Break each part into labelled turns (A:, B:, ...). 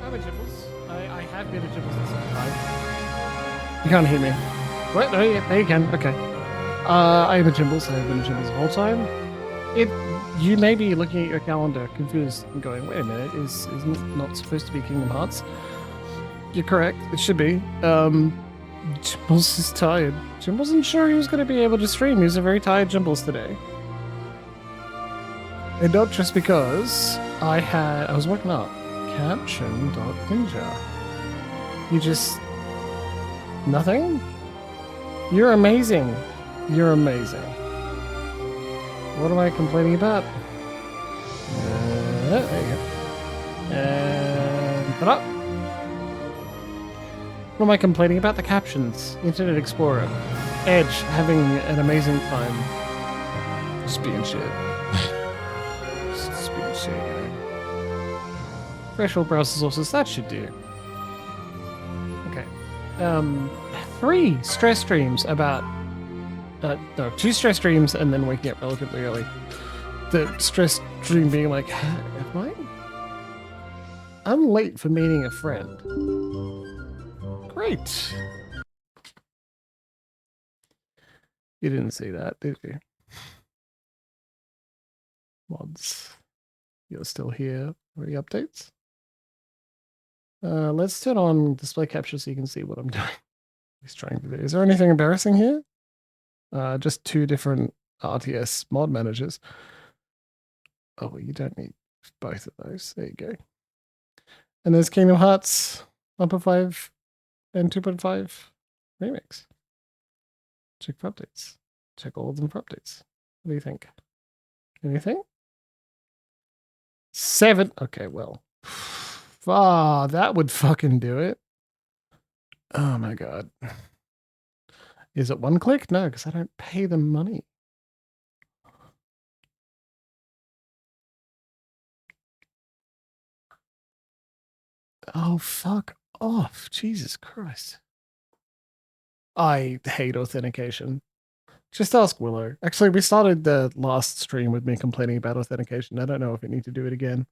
A: I'm a Jimbles. I have been a Jimbles this whole time. You can't hear me. What? No, yeah, there you can. Okay. I am a Jimbles. I have been a Jimbles the whole time. You may be looking at your calendar, confused, and going, "Wait a minute, isn't it not supposed to be Kingdom Hearts?" You're correct. It should be. Jimbles is tired. Jim wasn't sure he was going to be able to stream. He was a very tired Jimbles today. And not just because I was working up caption.ninja. You just... nothing? You're amazing. You're amazing. What am I complaining about? There you go. And put up. What am I complaining about? The captions. Internet Explorer. Edge having an amazing time. Just being shit. Just being shit, you know. Threshold browser sources, that should do. Okay. 3 stress streams about... no, 2 stress streams and then waking up relatively early. The stress stream being like, am I? I'm late for meeting a friend. Great. You didn't see that, did you? Mods. You're still here for the updates? Let's turn on display capture so you can see what I'm doing. He's trying to do. Is there anything embarrassing here? Just 2 different RTS mod managers. Oh, well, you don't need both of those. There you go. And there's Kingdom Hearts 1.5 and 2.5 remix. Check for updates. Check all of them for updates. What do you think? Anything? 7. Okay, well. Ah, that would fucking do it. Oh my god. Is it 1 click? No, because I don't pay them money. Oh, fuck off. Jesus Christ. I hate authentication. Just ask Willow. Actually, we started the last stream with me complaining about authentication. I don't know if we need to do it again.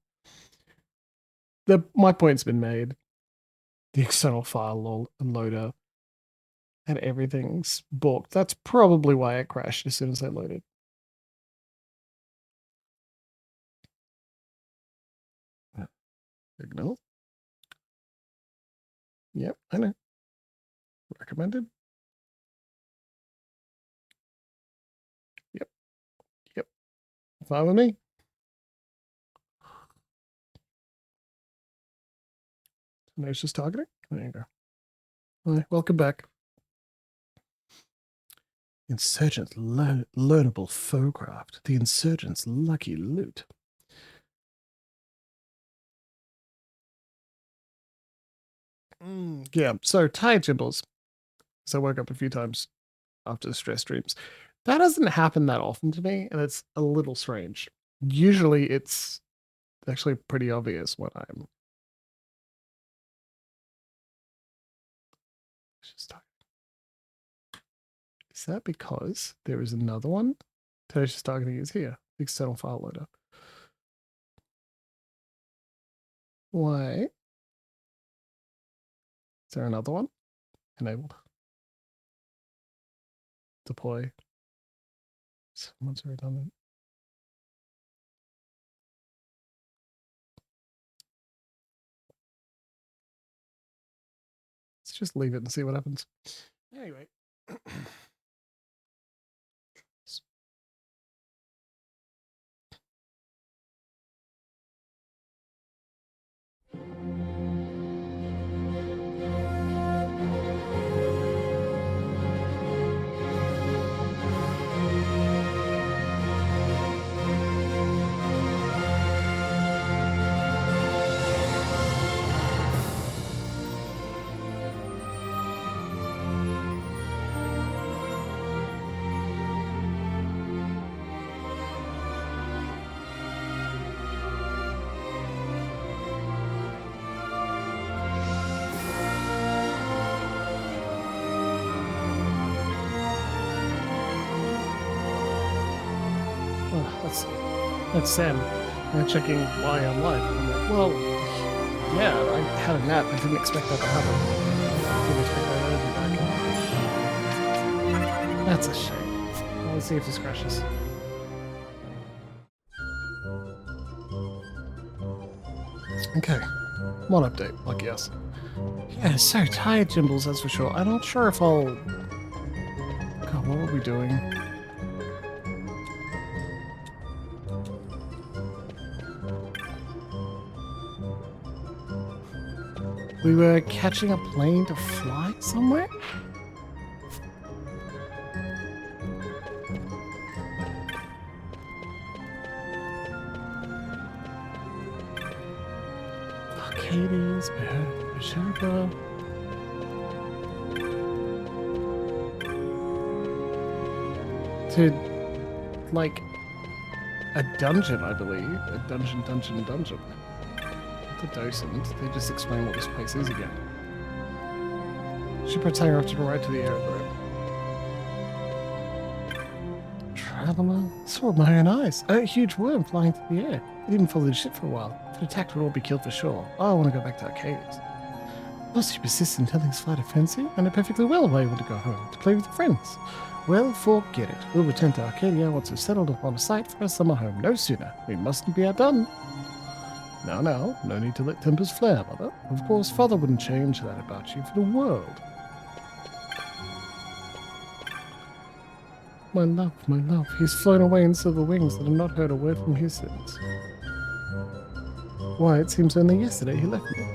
A: My point's been made. The external file loader and everything's balked. That's probably why it crashed as soon as I loaded. Signal. Yep, I know. Recommended. Yep. Yep. Fine with me. Malicious targeting. There you go. All right, welcome back. Insurgents learnable foecraft. The insurgents' lucky loot. Yeah, so tired Jimbles. So I woke up a few times after the stress streams. That doesn't happen that often to me, and it's a little strange. Usually it's actually pretty obvious when I'm Is that because there is another one? Tenacious targeting is here. The external file loader. Why? Is there another one? Enabled. Deploy. Someone's redundant. Let's just leave it and see what happens. Anyway. That's Sam. They're checking why I'm live. I'm like, well, Yeah, I had a nap. I didn't expect that to happen. I didn't expect that to be back. That's a shame. Well, let's see if this crashes. Okay. One update, lucky us. Yeah, so tired, Jimbles, that's for sure. I'm not sure if I'll... God, what were we doing? We were catching a plane to fly somewhere? Arcades, Bashaba. To, like, a dungeon, I believe. A dungeon. The docent, they just explain what this place is again. Ship retainer off to the right to the aerodrome. Traveler? Saw with my own eyes. A huge worm flying through the air. It didn't follow the ship for a while. If it attacked, we'd all be killed for sure. Oh, I want to go back to Arcades. Plus, she persists in telling us flight of fancy, and I perfectly well why you want to go home, to play with your friends. Well, forget it. We'll return to Arcadia once we've settled upon a site for our summer home. No sooner. We mustn't be outdone. Now, no need to let tempers flare, Mother. Of course, Father wouldn't change that about you for the world. My love, he's flown away in silver wings that have not heard a word from his since. Why, it seems only yesterday he left me.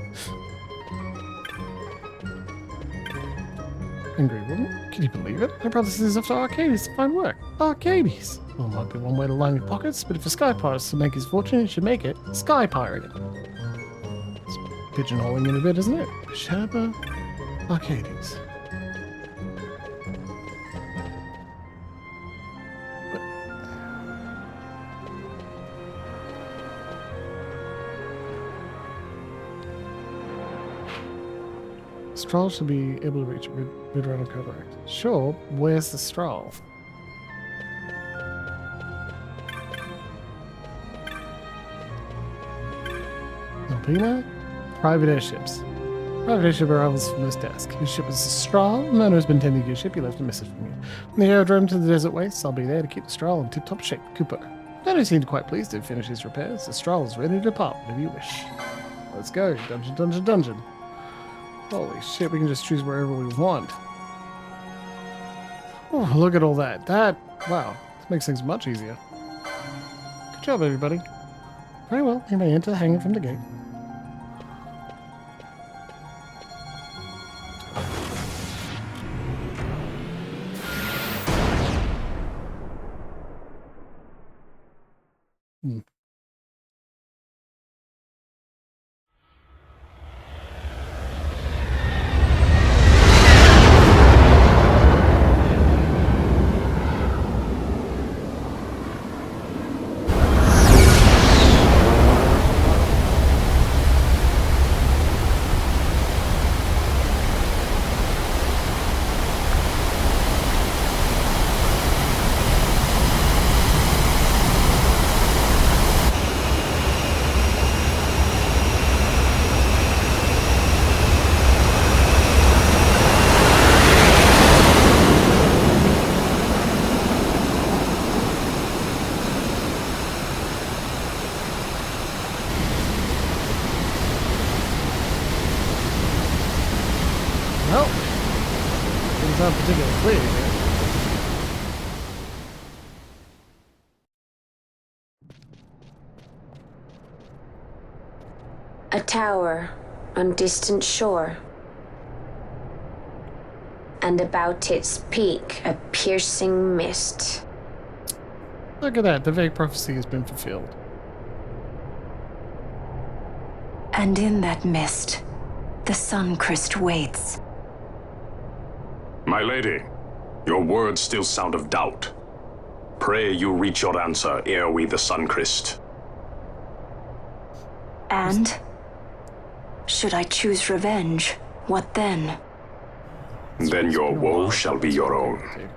A: Angry woman, can you believe it? My brother says he's off to Arcades to find work. Arcades! Well, might be one way to line your pockets, but if a sky pirate is to make his fortune, he should make it sky pirating. It's pigeonholing in a bit, isn't it? Shabba Arcades. Stroll should be able to reach mid-run cataract. Sure, where's the Stroll? Alpina? Private airships. Private airship arrivals from this desk. Your ship is a Stroll. The man who's been tending to your ship, he left a message from you. From the aerodrome to the desert wastes, I'll be there to keep the Stroll in tip-top shape. Cooper. Danny seemed quite pleased to finish his repairs. The Stroll is ready to depart whenever you wish. Let's go. Dungeon. Holy shit, we can just choose wherever we want. Oh, look at all that. Wow, this makes things much easier. Good job, everybody. Very well, you may enter the hangar from the gate. Well, things aren't particularly clear here.
B: A tower on distant shore, and about its peak a piercing mist.
A: Look at that, the vague prophecy has been fulfilled.
C: And in that mist, the Sun-CRYST waits.
D: My lady, your words still sound of doubt. Pray you reach your answer ere we the Sun-CRYST.
C: And? Should I choose revenge, what then?
D: Then your woe shall be your own.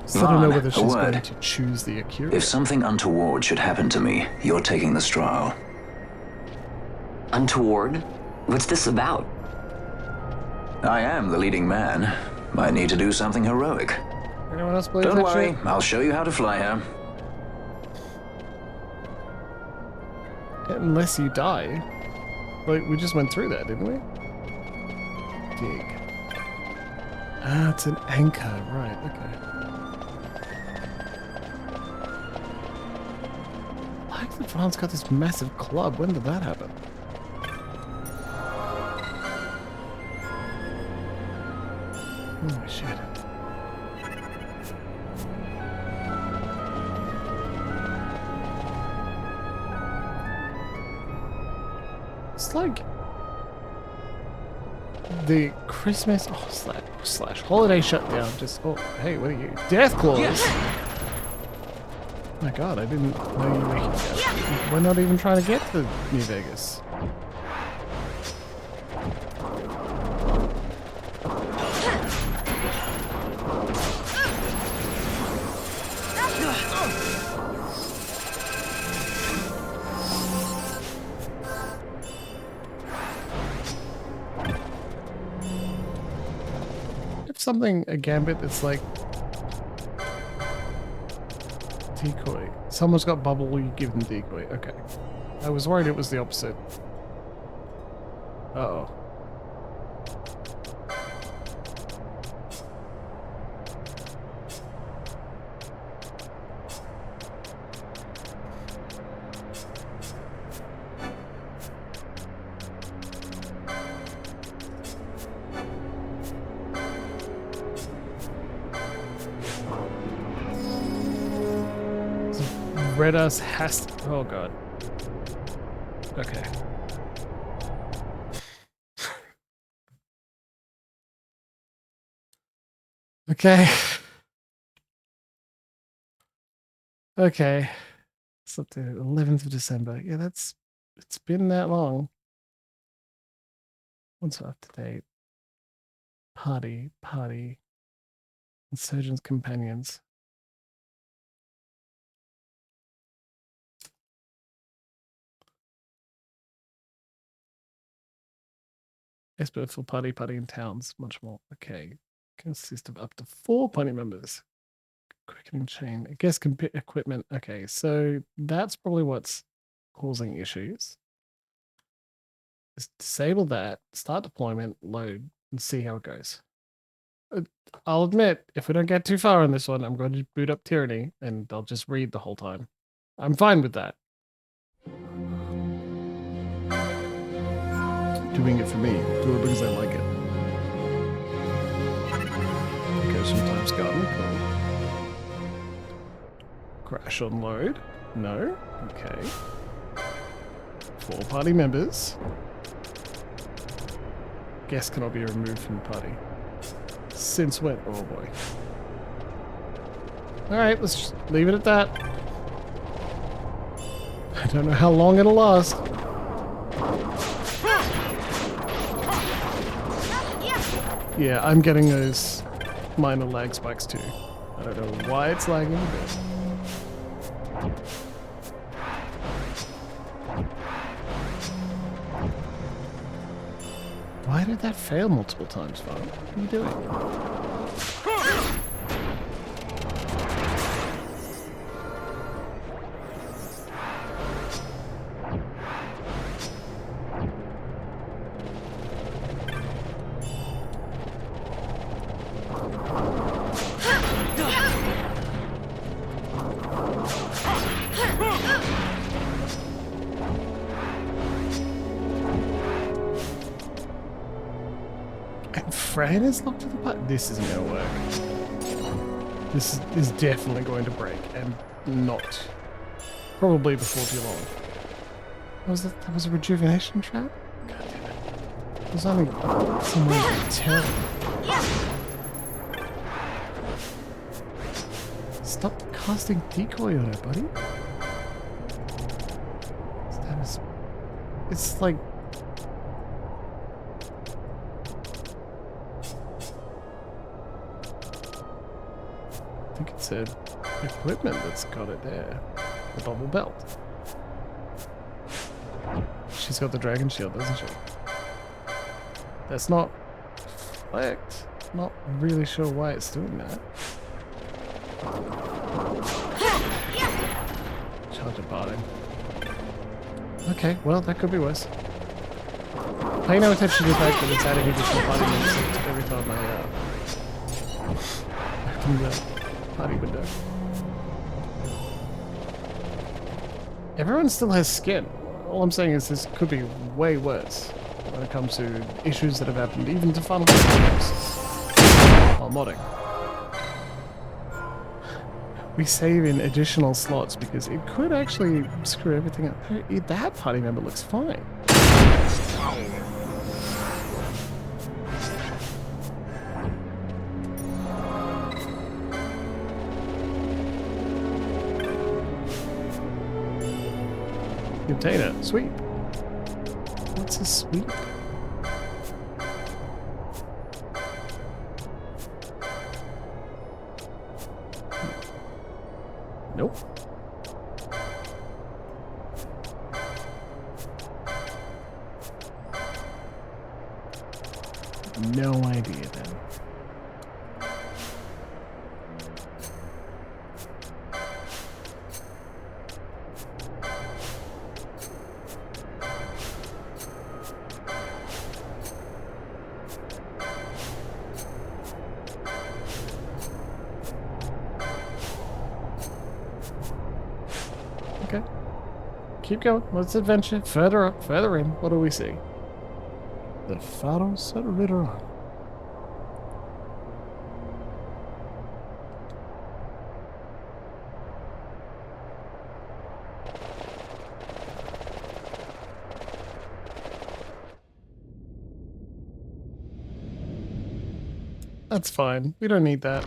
A: So I don't know
E: Vaughn,
A: whether
E: a
A: she's
E: word.
A: going to choose the Akira.
E: If something untoward should happen to me, you're taking this trial.
F: Untoward? What's this about?
E: I am the leading man. Might need to do something heroic.
A: Anyone else believe
E: Don't
A: that
E: worry,
A: shit?
E: I'll show you how to fly her.
A: Unless you die. Like, we just went through that, didn't we? Dig. Ah, it's an anchor. Right, okay. I like that Vaughn's got this massive club. When did that happen? Oh, shit. It's like the Christmas slash holiday shutdown. Just hey, what are you? Death claws. Oh my God, I didn't know you were here. We're not even trying to get to New Vegas. A gambit that's like decoy. Someone's got bubble, you give them decoy. Okay. I was worried it was the opposite. Uh-oh. Red Us has to, oh God. Okay. Okay. Okay. It's up to 11th of December. Yeah, it's been that long. What's up to date? Party. Insurgents Companions. Expertful party in towns, much more. Okay. Consist of up to 4 party members. Quickening chain. I guess equipment. Okay, so that's probably what's causing issues. Just disable that, start deployment, load, and see how it goes. I'll admit, if we don't get too far on this one, I'm going to boot up Tyranny, and I'll just read the whole time. I'm fine with that. Doing it for me. Do it because I like it. Okay, sometimes garden. Cool. Crash on load. No. Okay. 4 party members. Guest cannot be removed from the party. Since when? Oh boy. Alright, let's just leave it at that. I don't know how long it'll last. Yeah, I'm getting those minor lag spikes too. I don't know why it's lagging, but... Why did that fail multiple times, Vaughn? What are you doing? Fran is locked to the button. This isn't going to work. This is definitely going to break, and not probably before too long. What was that? That was a rejuvenation trap? God damn it. It was only some way to tell. Stop casting decoy on it, buddy. It's like... I think it's it's her equipment that's got it there. The bubble belt. She's got the dragon shield, doesn't she? That's not flicked. Not really sure why it's doing that. Charge of parting. Okay, well, that could be worse. Pay no attention to the fact that it's adding additional party members every time I open the party window. Everyone still has skin. All I'm saying is this could be way worse when it comes to issues that have happened even to Final Fantasy games while modding. We save in additional slots because it could actually screw everything up. That party member looks fine. Container, sweep. What's a sweep? Nope. No idea then. Okay. Keep going. Let's adventure. Further up, further in. What do we see? The Pharos Tower. That's fine. We don't need that.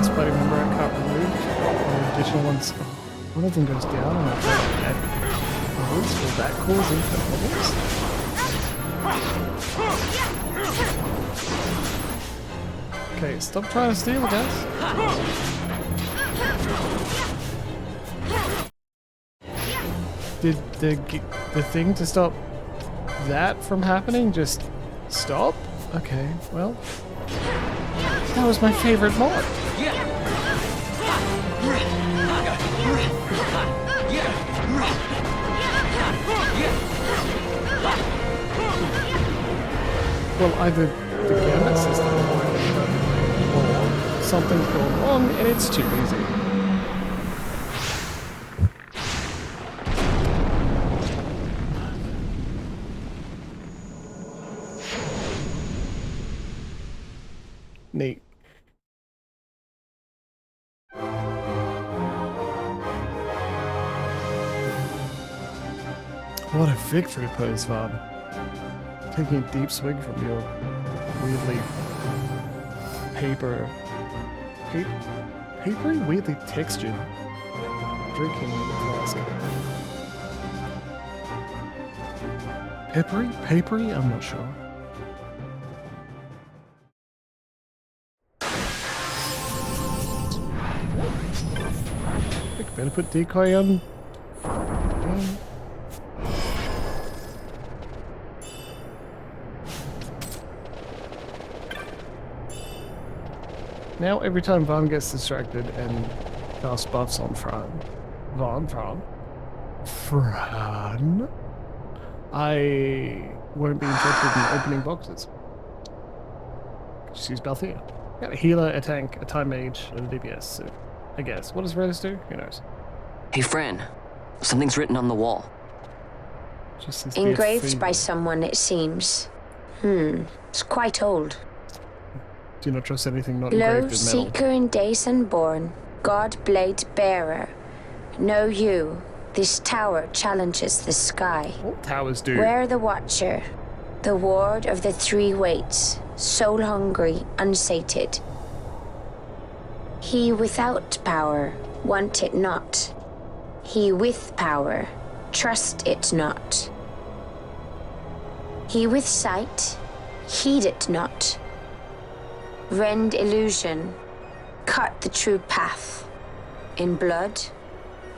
A: Party member I can't remove. The additional ones. Oh, one of them goes down and it's like bubbles. Will that cause infinite bubbles? Okay, stop trying to steal, guys. Did the thing to stop that from happening just stop? Okay, well, that was my favorite mod. Well, either the gambit system or something's gone wrong and it's too easy. Neat. What a victory pose, Vaughn. Taking a deep swig from your weirdly papery, weirdly textured drinking flask. Papery? I'm not sure. I better put decoy on. Now every time Vaughn gets distracted and casts buffs on Fran, I won't be interested in opening boxes. Just use Balthea. Got a healer, a tank, a time mage, and a DPS, so I guess. What does Redis do? Who knows?
F: Hey, Fran. Something's written on the wall.
A: Just says, "Be a
B: Engraved by
A: feeble."
B: someone, it seems. It's quite old.
A: Do not trust anything not
B: Low
A: engraved in metal.
B: seeker in days unborn, God blade bearer, Know you, this tower challenges the sky.
A: All towers do.
B: Where the Watcher, the ward of the three waits, soul hungry, unsated. He without power, want it not. He with power, trust it not. He with sight, heed it not. Rend illusion, cut the true path. In blood,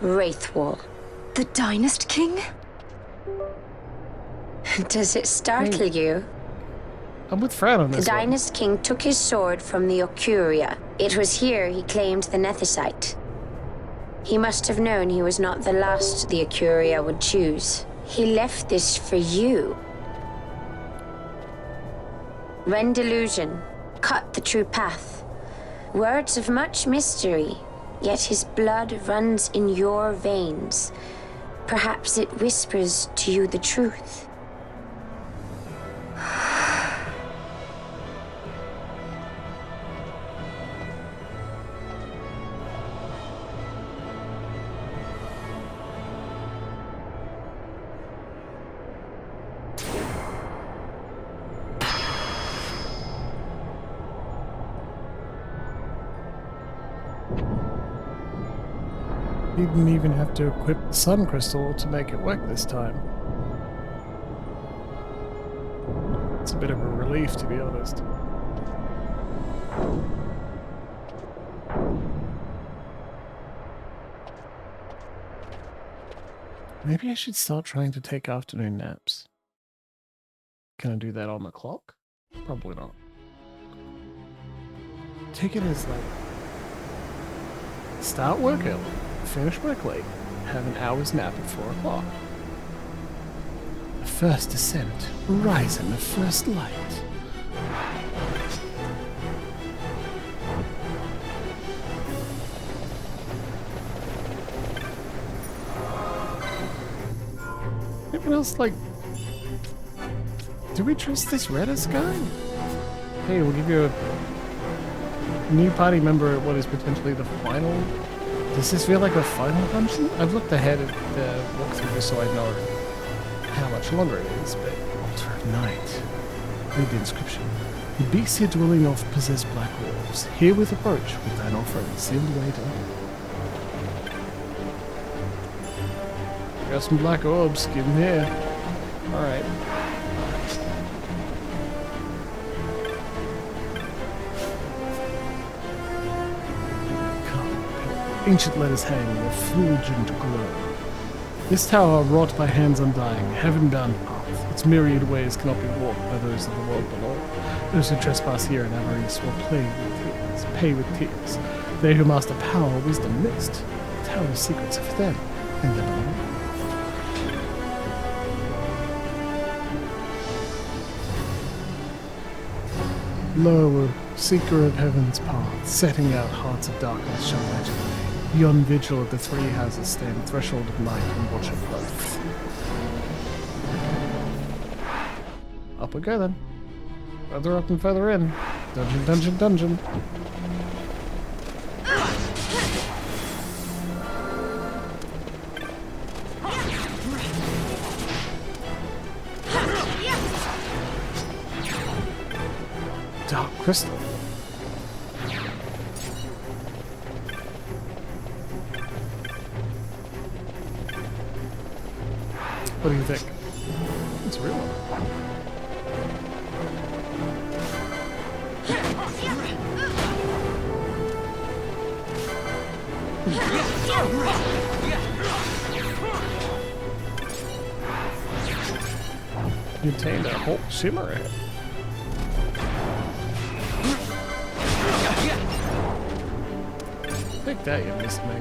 B: Wraithwall.
C: The Dynast King?
B: Does it startle you?
A: I'm with Fran on
B: The
A: this one.
B: Dynast King took his sword from the Ocuria. It was here he claimed the Nethicite. He must have known he was not the last the Ocuria would choose. He left this for you. Rend illusion, cut the true path. Words of much mystery, yet his blood runs in your veins. Perhaps it whispers to you the truth.
A: He didn't even have to equip the sun crystal to make it work this time. It's a bit of a relief, to be honest. Maybe I should start trying to take afternoon naps. Can I do that on the clock? Probably not. Take it as like... Start work early, finish work late, have an hour's nap at 4 o'clock. The first descent, horizon of first light. Anyone else like... Do we trust this Redis guy? Hey, we'll give you a new party member at what is potentially the final... Does this feel like the final dungeon? I've looked ahead at the walkthrough just so I know how much longer it is, but... Altar of Night. Read the inscription. The beasts here dwelling of possess black wolves. Herewith approach with thine offering sealed away to... Got some black orbs, get in here. Alright. Ancient letters hang in a fulgent glow. This tower, wrought by hands undying, heaven-bound path, its myriad ways cannot be walked by those of the world below. Those who trespass here in avarice will pay with tears. They who master power, wisdom missed. The tower's secrets are for them, and them alone. Lo, seeker of heaven's path, setting out hearts of darkness shall light your way. Beyond vigil of the three houses stand, threshold of light and watch of both. Up we go then. Further up and further in. Dungeon, dungeon, dungeon. Dark crystal. What do you think? It's a real one. You obtained a whole shimmer head. Take that, you missed me.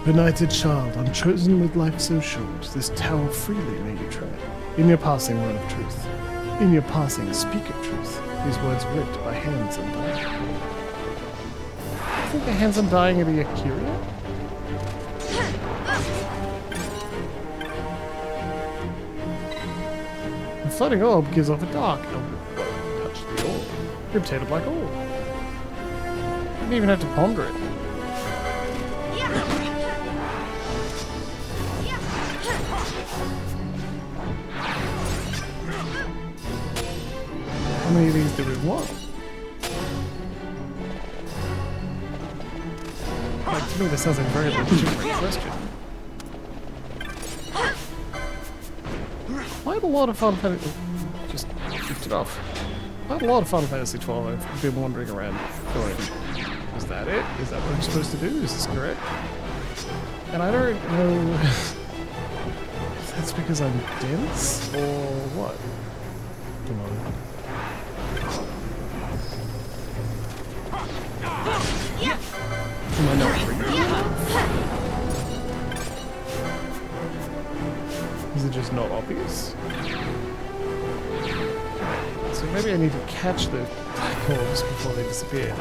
A: Benighted child, unchosen with life so short, this tower freely may you tread. In your passing, word of truth. In your passing, speak of truth. These words writ by hands undying. I think the hands undying are the Akuria? The floating orb gives off a dark. Oh, touch the orb. You obtained a black orb. Didn't even have to ponder it. many of these do we want? Like, to me, this sounds like a very legitimate question. I had a lot of Final Fantasy. Just shift it off. I had a lot of Final Fantasy 12. I've been wandering around going, is that it? Is that what I'm supposed to do? Is this correct? And I don't know if that's because I'm dense or what. Come on. Am I not reading? Is it just not obvious? So maybe I need to catch the orbs before they disappear.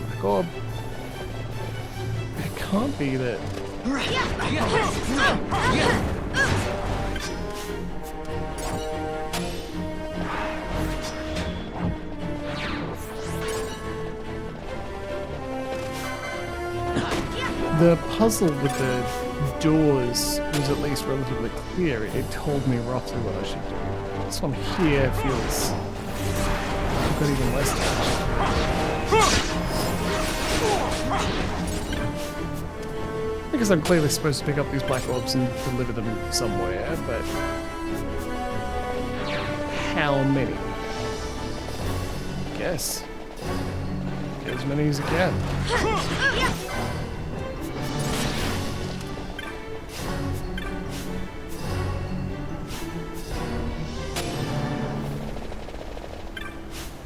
A: Black orb. It can't be that. The puzzle with the doors was at least relatively clear. It told me roughly what I should do. This one here feels I've got even less touch. Because I'm clearly supposed to pick up these black orbs and deliver them somewhere, but how many? Guess. Get as many as you can.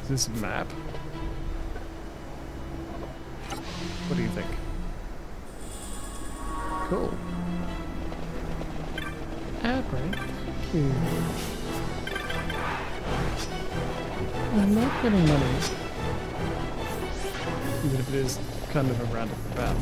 A: Is this a map? What do you think? Cool. Outbreak. I'm not getting money. Even if it is kind of a roundabout.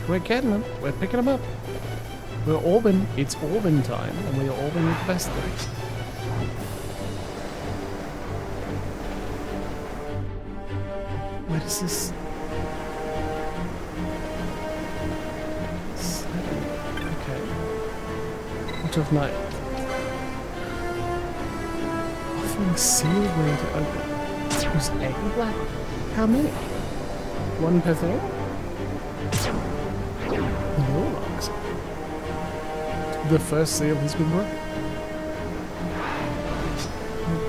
A: We're getting them. We're picking them up. We're orbing. It's orbing time, and we're orbing with the best things. Where does this... Okay. Watch of night. Offering sealed way to open. Use a black. How many? One per thing? The first seal has been broken.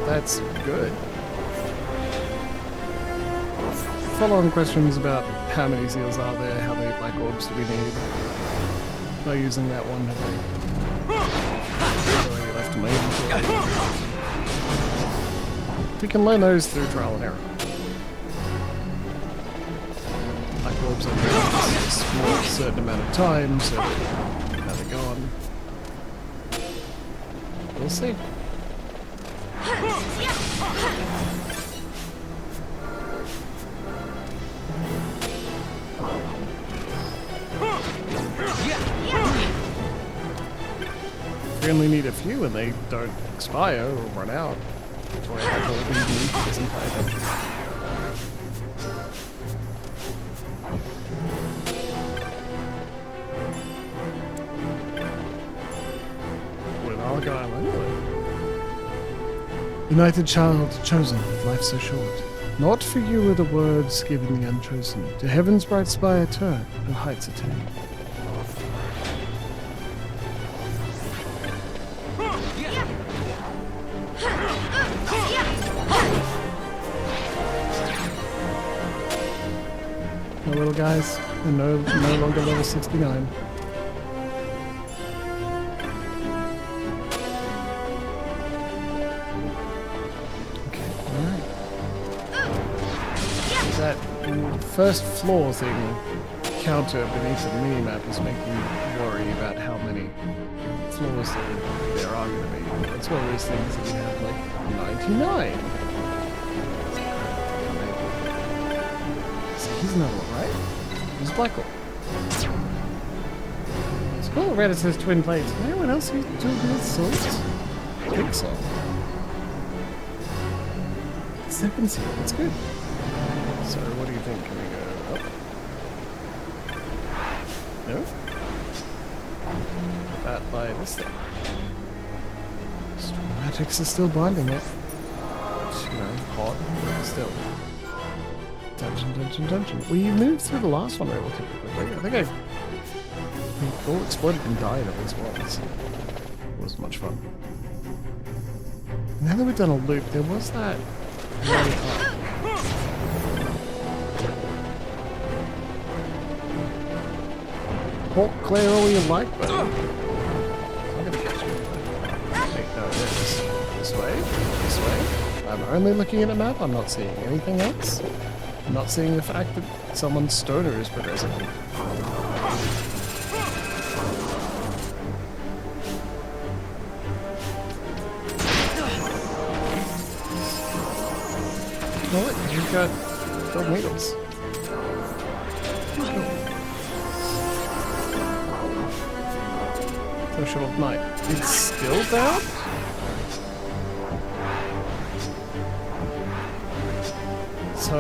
A: That's good. Follow-on questions about how many seals are there, how many black orbs do we need. By using that one, have I left my inventory. We can learn those through trial and error. Black orbs are for a certain amount of time, so how they go on. We'll see. We only need a few and they don't expire or run out. That's why I told them to need this entire thing. United child, chosen with life so short. Not for you are the words given the unchosen. To heaven's bright spire turn, no heights attain. My little guys are no longer level 69. First floor thing counter beneath the minimap is making me worry about how many floors there are going to be. That's one of those things that we have like 99. So he's another one, right? It's Black Orb. It's cool. Red, it says twin blades. Anyone else who's doing good swords? I think so. 7 seal. That's good. So, what do you think? Can we go up? No? That by this thing. Magics are still blinding it. It's, you know, hot, but still. Dungeon. Well, you moved through the last one relatively quickly. I think I all exploded and died at least once. It wasn't much fun. Now that we've done a loop, there was that way up. Walk clear all you like, buddy. I'm gonna catch you. Wait, no, it is. This way. I'm only looking at a map, I'm not seeing anything else. I'm not seeing the fact that someone's stoner is progressing. Oh, look, you've got gold needles. Social of night. It's still down? So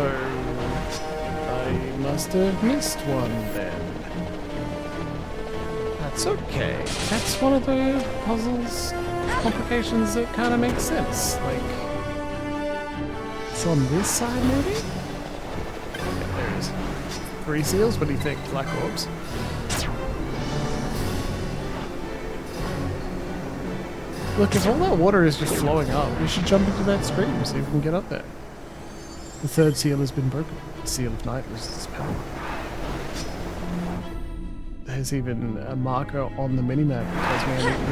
A: I must have missed one then. That's okay. That's one of the puzzles complications that kind of makes sense. Like, it's on this side maybe? Yeah, there is 3 seals. What do you think? Black orbs. Look, if all that water is just flowing up, we should jump into that stream, see if we can get up there. The 3rd seal has been broken. The seal of night loses power. There's even a marker on the minimap that tells me I need to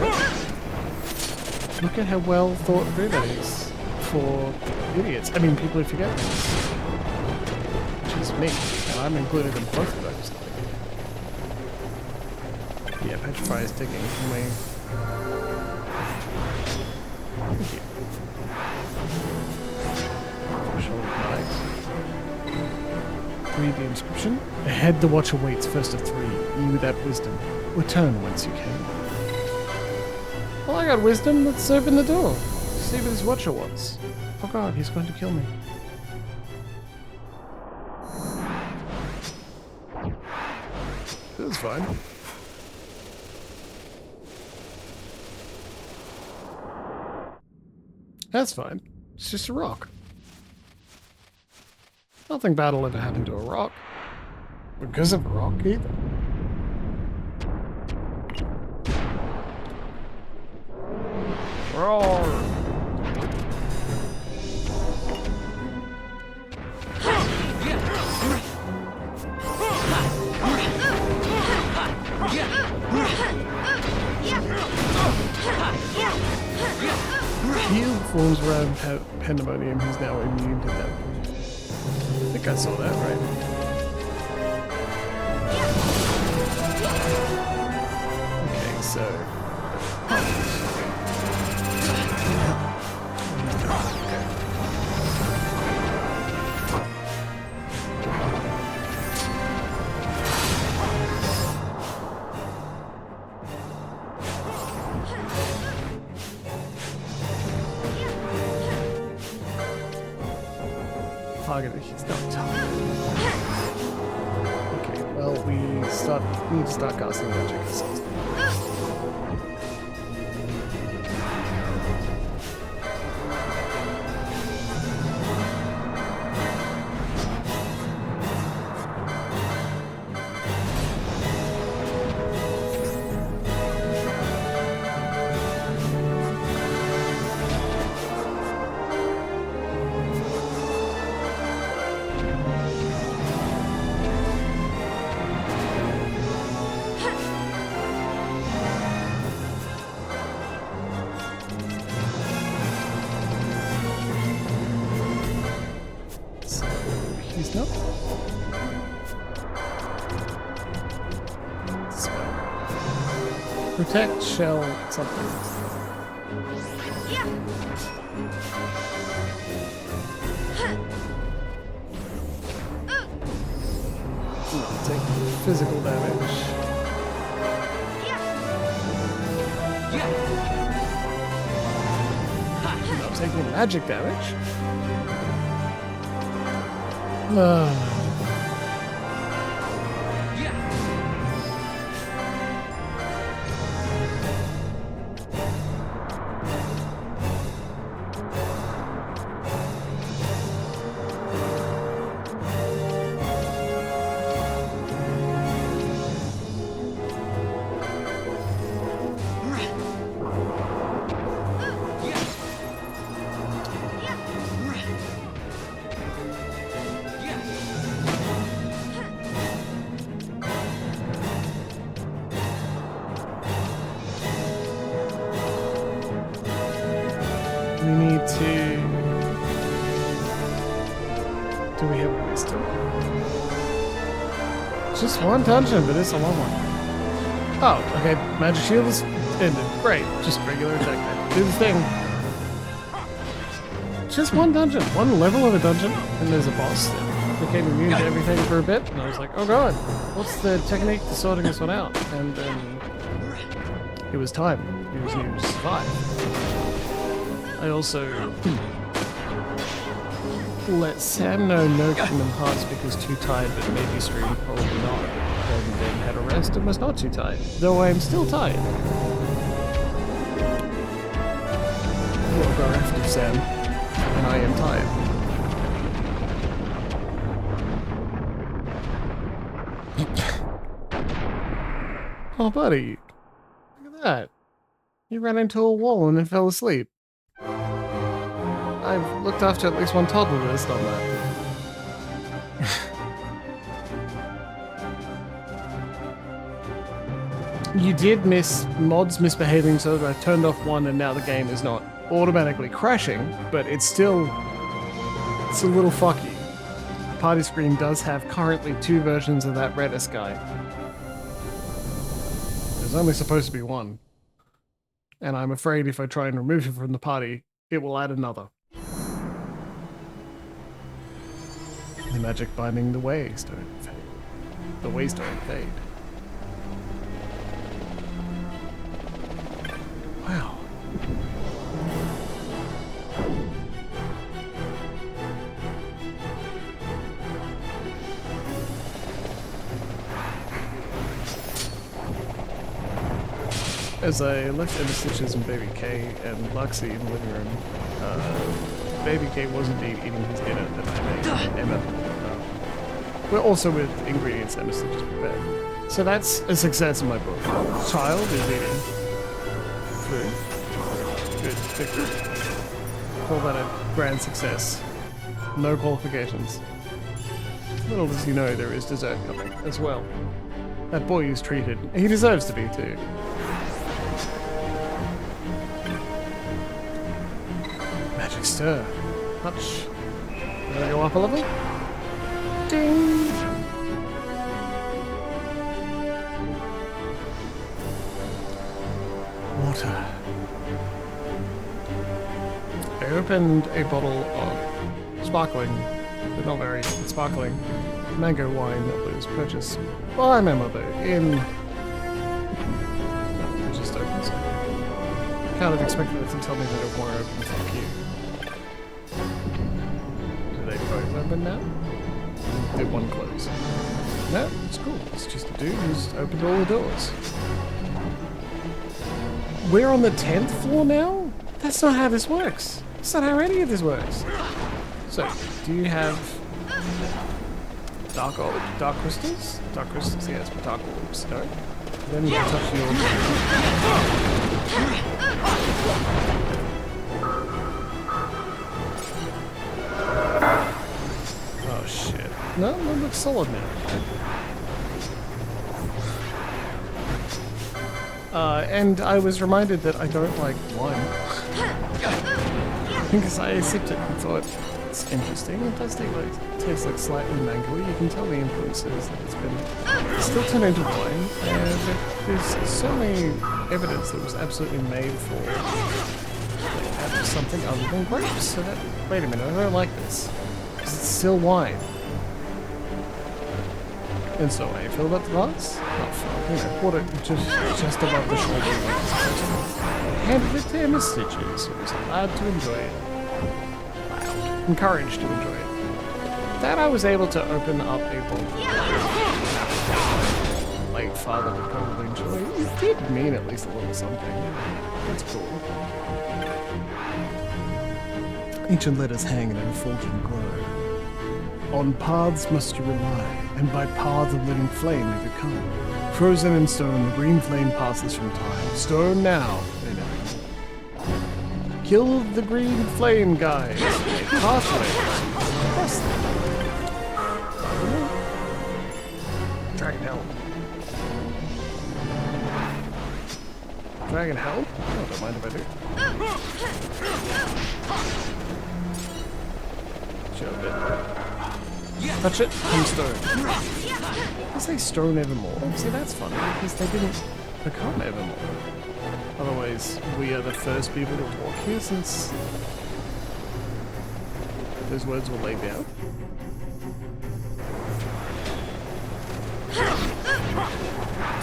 A: go. Look at how well thought through that is for idiots. I mean, people who forget things. Which is me, and I'm included in both of those. Yeah, Petrify is ticking. Can we... Thank you. Read the inscription. Ahead the watcher waits, first of 3. You without wisdom, return whence you came. Well, I got wisdom. Let's open the door. See what this watcher wants. Oh god, he's going to kill me. This is fine. That's fine. It's just a rock. Nothing bad will ever happen to a rock. Because of a rock, either. Roar! Shield forms around Pandemonium, who's now immune to them. I think I saw that, right? Okay, so... He's not tough. Okay, well, we need to start casting magic ourselves. He's not. Spell. Protect shell something. Take physical damage. I'm taking magic damage. We need to... Do we have wisdom? Just one dungeon, but it's a long one. Oh, okay. Magic shield is ended. Great. Just regular attack. Do the thing. Just one dungeon. One level of a dungeon. And there's a boss that became immune to everything for a bit. And I was like, oh god, what's the technique to sorting this one out? And then... it was time. It was needed to survive. I also let Sam know no Kingdom Hearts because too tired, but maybe stream probably not. And then had a rest and was not too tired, though I am still tired. You're bereft of Sam, and I am tired. Oh, buddy, look at that. You ran into a wall and then fell asleep. I've looked after at least one toddler that's done that. You did miss mods misbehaving, so that I turned off one and now the game is not automatically crashing, but it's a little fucky. Party screen does have currently 2 versions of that Redis guy. There's only supposed to be one. And I'm afraid if I try and remove it from the party, it will add another. The magic binding the ways don't fade. The ways don't fade. Wow. As I left Emma Stitches and Baby K and Luxie in the living room, Baby K was indeed eating his dinner that I made. Emma. We're also with ingredients Emma Stitches prepared. So that's a success in my book. Child is eating food. Good, victory. Call that a grand success. No qualifications. Little does he know there is dessert coming as well. That boy is treated. He deserves to be too. Magic stir. Touch. Can I go up a level? Ding! Water. I opened a bottle of sparkling, but not very sparkling, mango wine that was purchased by my mother in... No, it just opens. Kind of expected it to tell me that it won't open, fuck you. Do they both open now? Did one close? No, it's cool. It's just a dude who's opened all the doors. We're on the 10th floor now? That's not how this works. That's not how any of this works. So, do you have dark crystals? Dark crystals, yes, but dark orbs, no? Then you can touch your... Oh shit. No, that looks solid now. And I was reminded that I don't like wine. Because I sipped it and thought, it's interesting. It does taste like slightly mangoey. You can tell the influences that it's still turned into wine. And there's certainly evidence that it was absolutely made for something other than grapes. So that, wait a minute, I don't like this. Because it's still wine. And so I filled up the glass. Not far, you know, water just above the shoulder. Handed it to Emma Stitches, who was allowed to enjoy it. Allowed. Encouraged to enjoy it. That I was able to open up a book. Late father would probably enjoy it. It did mean at least a little something. That's cool. Ancient letters hang in an effulgent glow. On paths must you rely, and by paths of living flame you become. Frozen in stone, the green flame passes from time. Stone now, and evermore. Kill the green flame, guys. Pathways. Cross them. Dragon help. Dragon help? Oh, don't mind if I do. Shove it. Touch it, come stone. I say stone evermore. See, that's funny because they didn't become evermore. Otherwise, we are the first people to walk here since those words were laid down.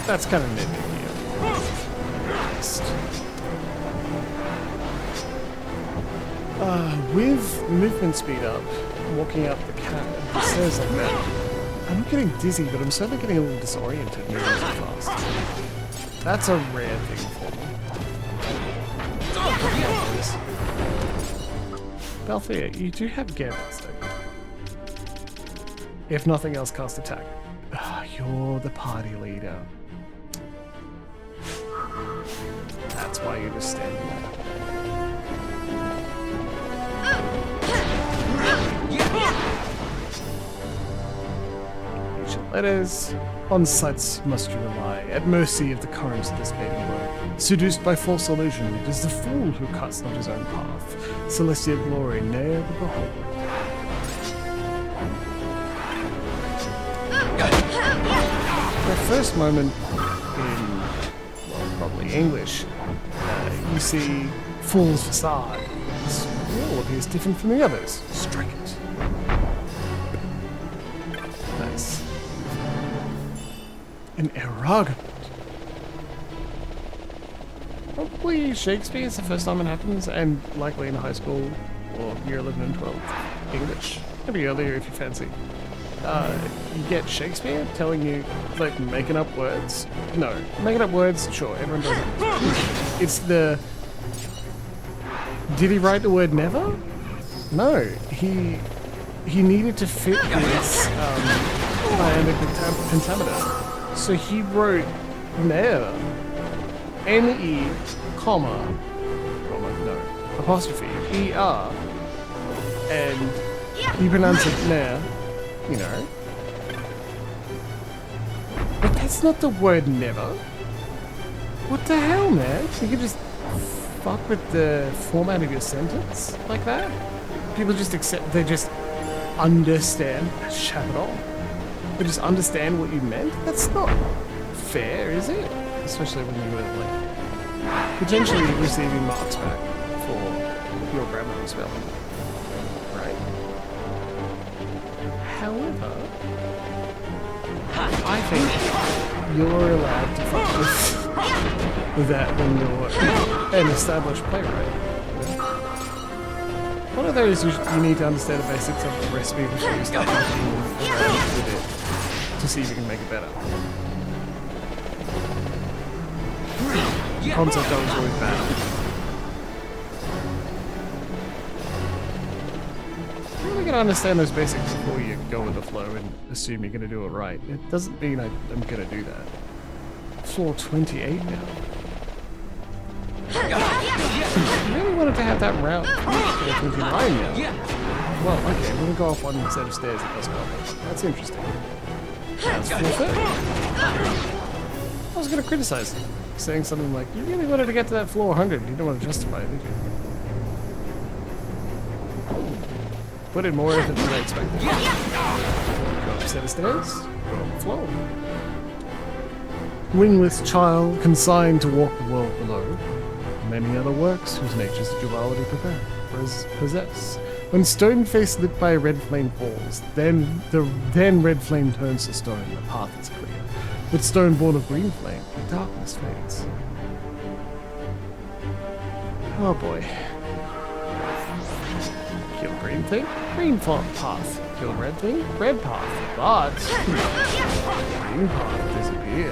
A: That's kind of nitpicky. With movement speed up, walking up the stairs like that, I'm not getting dizzy, but I'm certainly getting a little disoriented moving so fast. That's a rare thing for me. Balthier, you do have gambits, don't you? If nothing else, cast attack. You're the party leader. That's why you're just standing there. Ancient letters. On sights must you rely, at mercy of the currents of this fading world. Seduced by false illusion, it is the fool who cuts not his own path. Celestial glory ne'er the beholder. The first moment in, well, probably English, you see fool's facade. This wall appears different from the others. Strike it. Nice. An argument. Probably Shakespeare is the first time it happens, and likely in high school or year 11 and 12 English. Maybe earlier if you fancy. You get Shakespeare telling you, like, making up words. No, making up words, sure, everyone does it. It's the... Did he write the word never? No, he needed to fit this iambic pentameter. So he wrote never. N-E, comma, no, apostrophe, E-R, and you pronounce it ne'er. You know. But that's not the word never. What the hell, man? You can just fuck with the format of your sentence like that? People just accept, they just understand, shut it off. They just understand what you meant? That's not fair, is it? Especially when you were, like, potentially receiving marks back for your grammar and spelling. Right? However, I think you're allowed to fuck with that when you're an established playwright. One of those you need to understand the basics of the recipe before you start fucking around with it to see if you can make it better. The concept of it is always bad. You gotta understand those basics before you go with the flow and assume you're gonna do it right. It doesn't mean I'm gonna do that. Floor 28 now. I really wanted to have that route floor 29 now. Well, okay, we're gonna go off one set of stairs that does go up. That's interesting. That's floor 30. I was gonna criticize it, saying something like, you really wanted to get to that floor 100, you don't want to justify it, did you? Put in more effort than I expected. Go up a set of stairs, go up the floor. Wingless child, consigned to walk the world below. Many other works whose nature's duality possess. When stone face lit by a red flame falls, then red flame turns to stone. The path is clear. With stone born of green flame, the darkness fades. Oh boy. Kill green thing, green path. Kill red thing, red path. But green path disappear.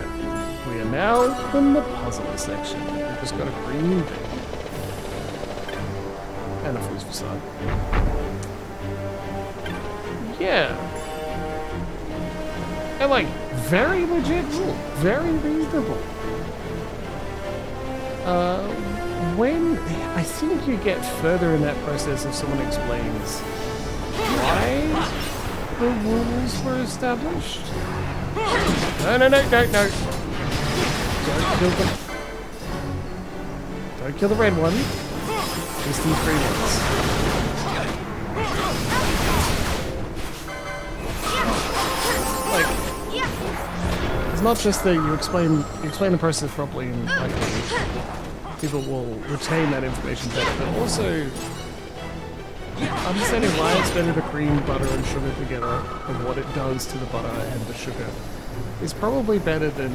A: We are now in the puzzle section. We've just got a green thing. And a fool's facade. Yeah. And like, very legit rule. Very reasonable. When I think you get further in that process if someone explains why the rules were established. No. Don't kill them. Don't kill the red one. Just these green ones. Like, it's not just that you explain the process properly and like people will retain that information better, but also understanding why it's better to cream butter and sugar together and what it does to the butter and the sugar is probably better than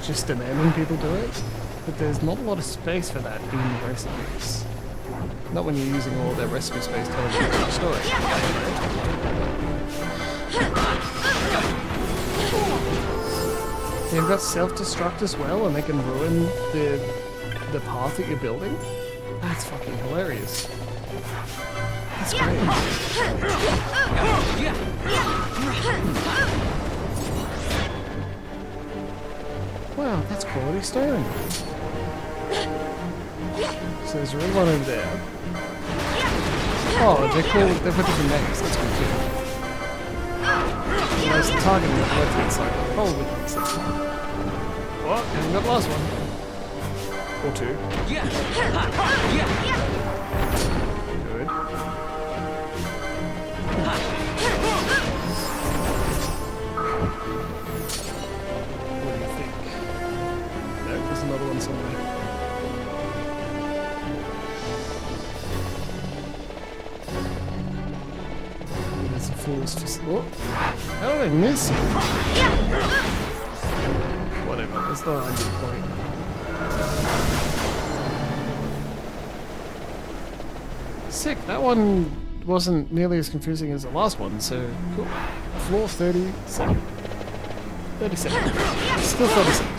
A: just demanding people do it. But there's not a lot of space for that in the recipes. Not when you're using all their recipe space telling you the story. They've got self-destruct as well, and they can ruin the path that you're building. That's fucking hilarious. That's great. Wow, that's quality stone. So there's a red one over there. Oh, they're cool. They've got different names. That's good too. There's the target on the left-hand side. Probably thinks that's one. What? Haven't got the last one. Or two. Good. What do you think? No, there's another one somewhere. There's a fool's fist. Oh! How did I miss it? Whatever, that's not a good point. Sick, that one wasn't nearly as confusing as the last one, so cool. Floor 37. 37. Still 36.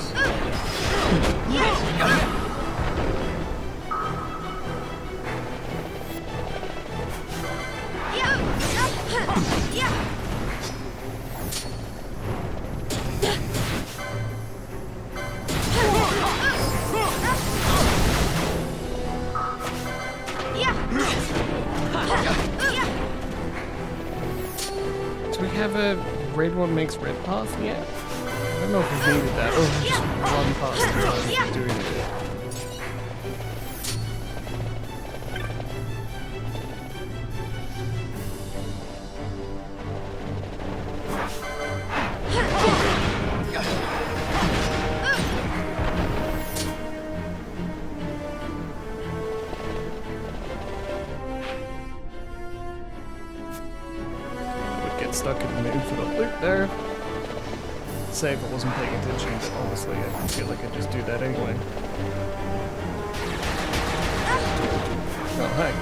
A: Do we have a red one makes red path yet? I don't know if we needed that, or if we just run past the time doing it. Stuck in the infinite loop there. Say if I wasn't paying attention, but honestly I feel like I'd just do that anyway. Oh, hey.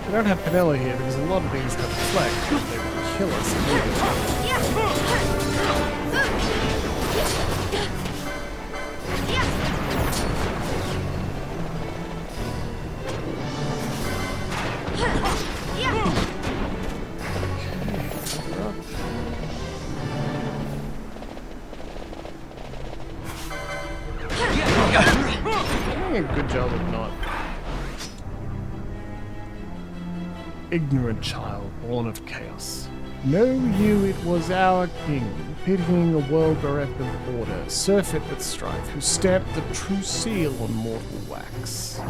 A: We don't have Penella here because a lot of these have deflect. They will kill us immediately. Doing a good job of not. Ignorant child, born of chaos. Know you it was our king, pitying a world bereft of order, surfeit with strife, who stamped the true seal on mortal wax.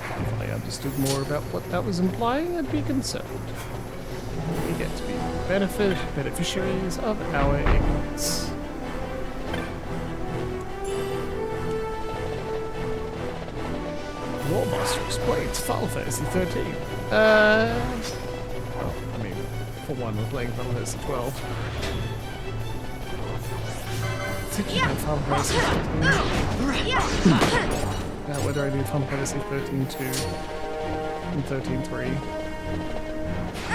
A: If I understood more about what that was implying, I'd be concerned. We get to be beneficiaries of our ignorance. War boss exploits Final Fantasy 13. Well, I mean, for one, we're playing Final Fantasy 12. Thinking about Final Fantasy 13. Now, whether I do Final Fantasy 13-2 and 13-3. I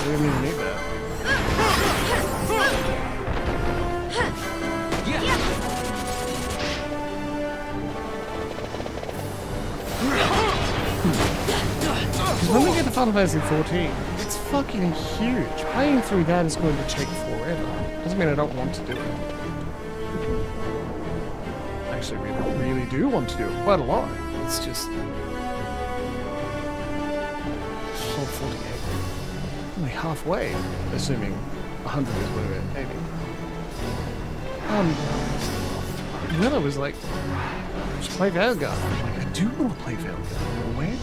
A: didn't even need that. When we get to Final Fantasy 14, it's fucking huge. Playing through that is going to take forever. Doesn't mean I don't want to do it. Actually, we really do want to do it quite a lot. It's just... Level 48. Only halfway, assuming 100 is where we're aiming. Then I was like, just play Vanguard. Like, I do want to play Vanguard. When?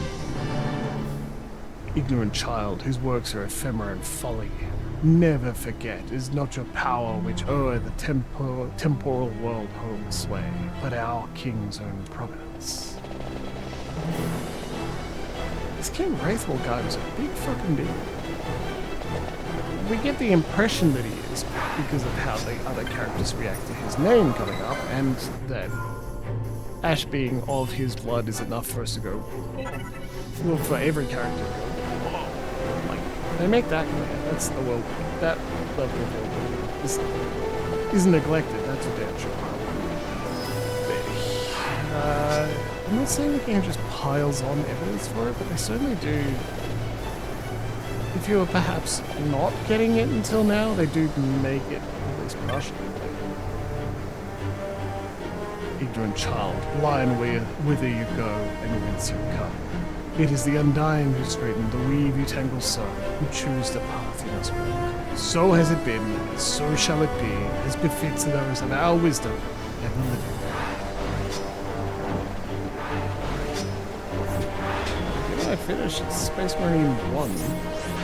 A: Ignorant child, whose works are ephemera and folly. Never forget, is not your power which o'er the temporal world holds sway, but our king's own providence. This King Wraithwall guy was a big fucking deal. We get the impression that he is because of how the other characters react to his name coming up, and that Ash being of his blood is enough for us to go, well, for every character to go, whoa. Like, they make that clear. That's the world. That level of world is neglected. That's a damn sure. I'm not saying the game just piles on evidence for it, but they certainly do. If you were perhaps not getting it until now, they do make it at least partially. Ignorant child, blind whither you go and whence you come. It is the undying who straighten, the weave you tangle so, who choose the path you must walk. So has it been, and so shall it be, as befits those of our wisdom ever living. I finished Space Marine 1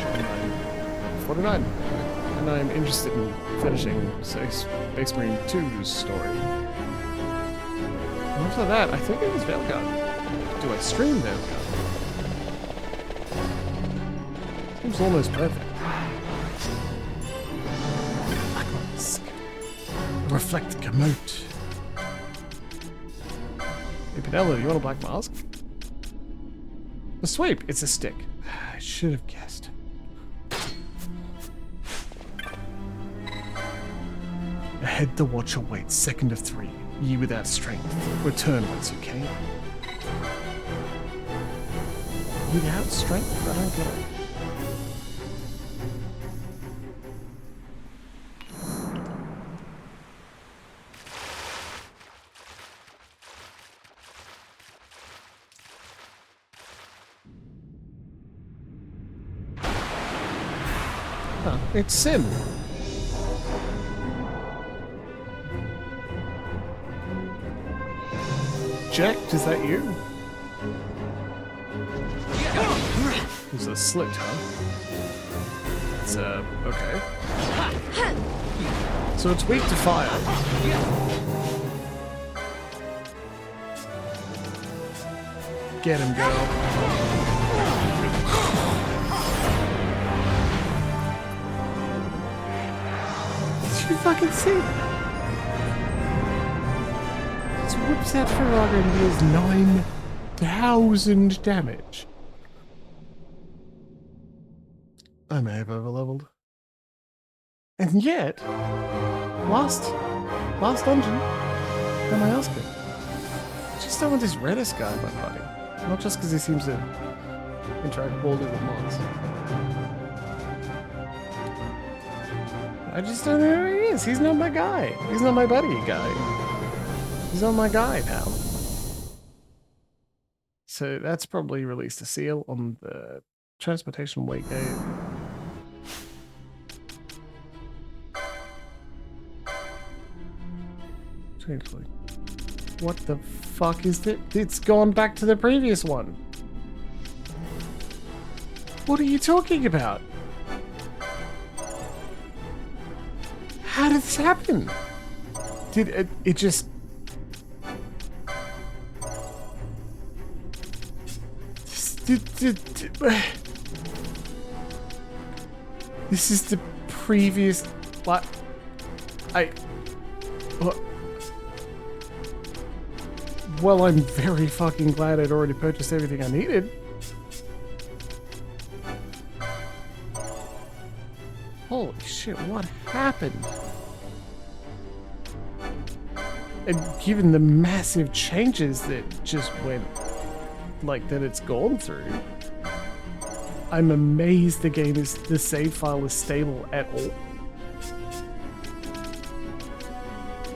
A: on 49, and I'm interested in finishing Space Marine 2's story. And after that, I think it was Veilguard. Do I stream Veilguard? Seems almost perfect. Black Mask. Reflect Gamote. Hey Pinello, you want a Black Mask? A sweep, it's a stick. I should have guessed. Ahead the watcher waits, second of 3. Ye without strength, return whence you came. Without strength? I don't get it. Huh, it's Sim. Jack, is that you? He's a slit, huh? It's, okay. So it's weak to fire. Get him, girl. Did you fucking see that? Whips that Ferraga and deals 9,000 damage. I may have overleveled. And yet, last dungeon, am I asking? I just don't want this Redis guy in my party. Not just because he seems to interact poorly with mods. I just don't know who he is. He's not my guy. He's not my buddy guy. He's on my guy, pal. So that's probably released a seal on the transportation waygate. What the fuck is that? It's gone back to the previous one. What are you talking about? How did this happen? Did it just... This is the previous. What? What? Well, I'm very fucking glad I'd already purchased everything I needed. Holy shit, what happened? And given the massive changes that just went, like, that it's gone through, I'm amazed the save file is stable at all.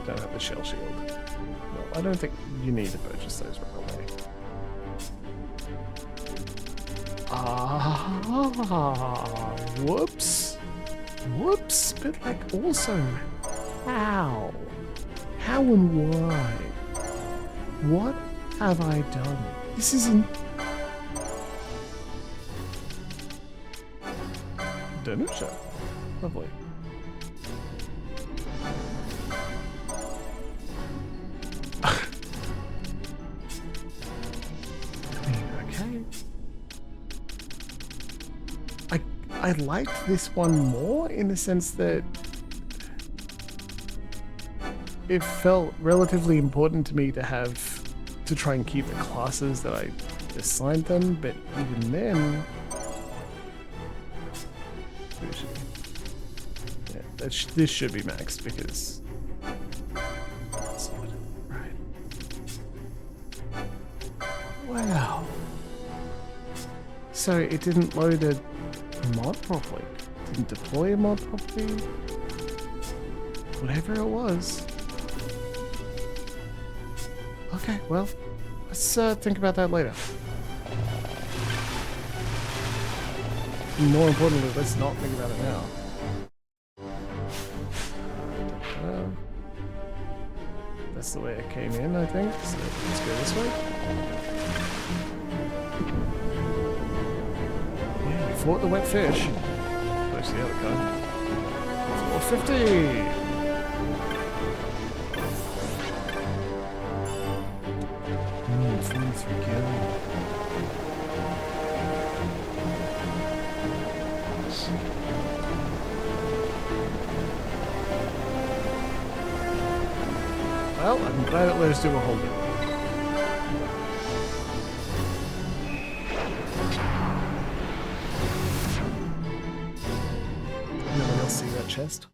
A: Don't have the shell shield. Well, I don't think you need to purchase those right away. Whoops. Whoops, but like also, how? How and why? What have I done? This isn't... Donusha. Lovely. I liked this one more in the sense that it felt relatively important to me to try and keep the classes that I assigned them, but even then, yeah, this should be maxed because right. Wow. So it didn't load a mod properly. Didn't deploy a mod properly. Whatever it was. Okay, well, let's think about that later. More importantly, let's not think about it now. That's the way it came in, I think. So let's go this way. Fought the wet fish. Where's the other kind? 450! 43 gil. Well, I'm glad it let us do a whole bit. See that chest?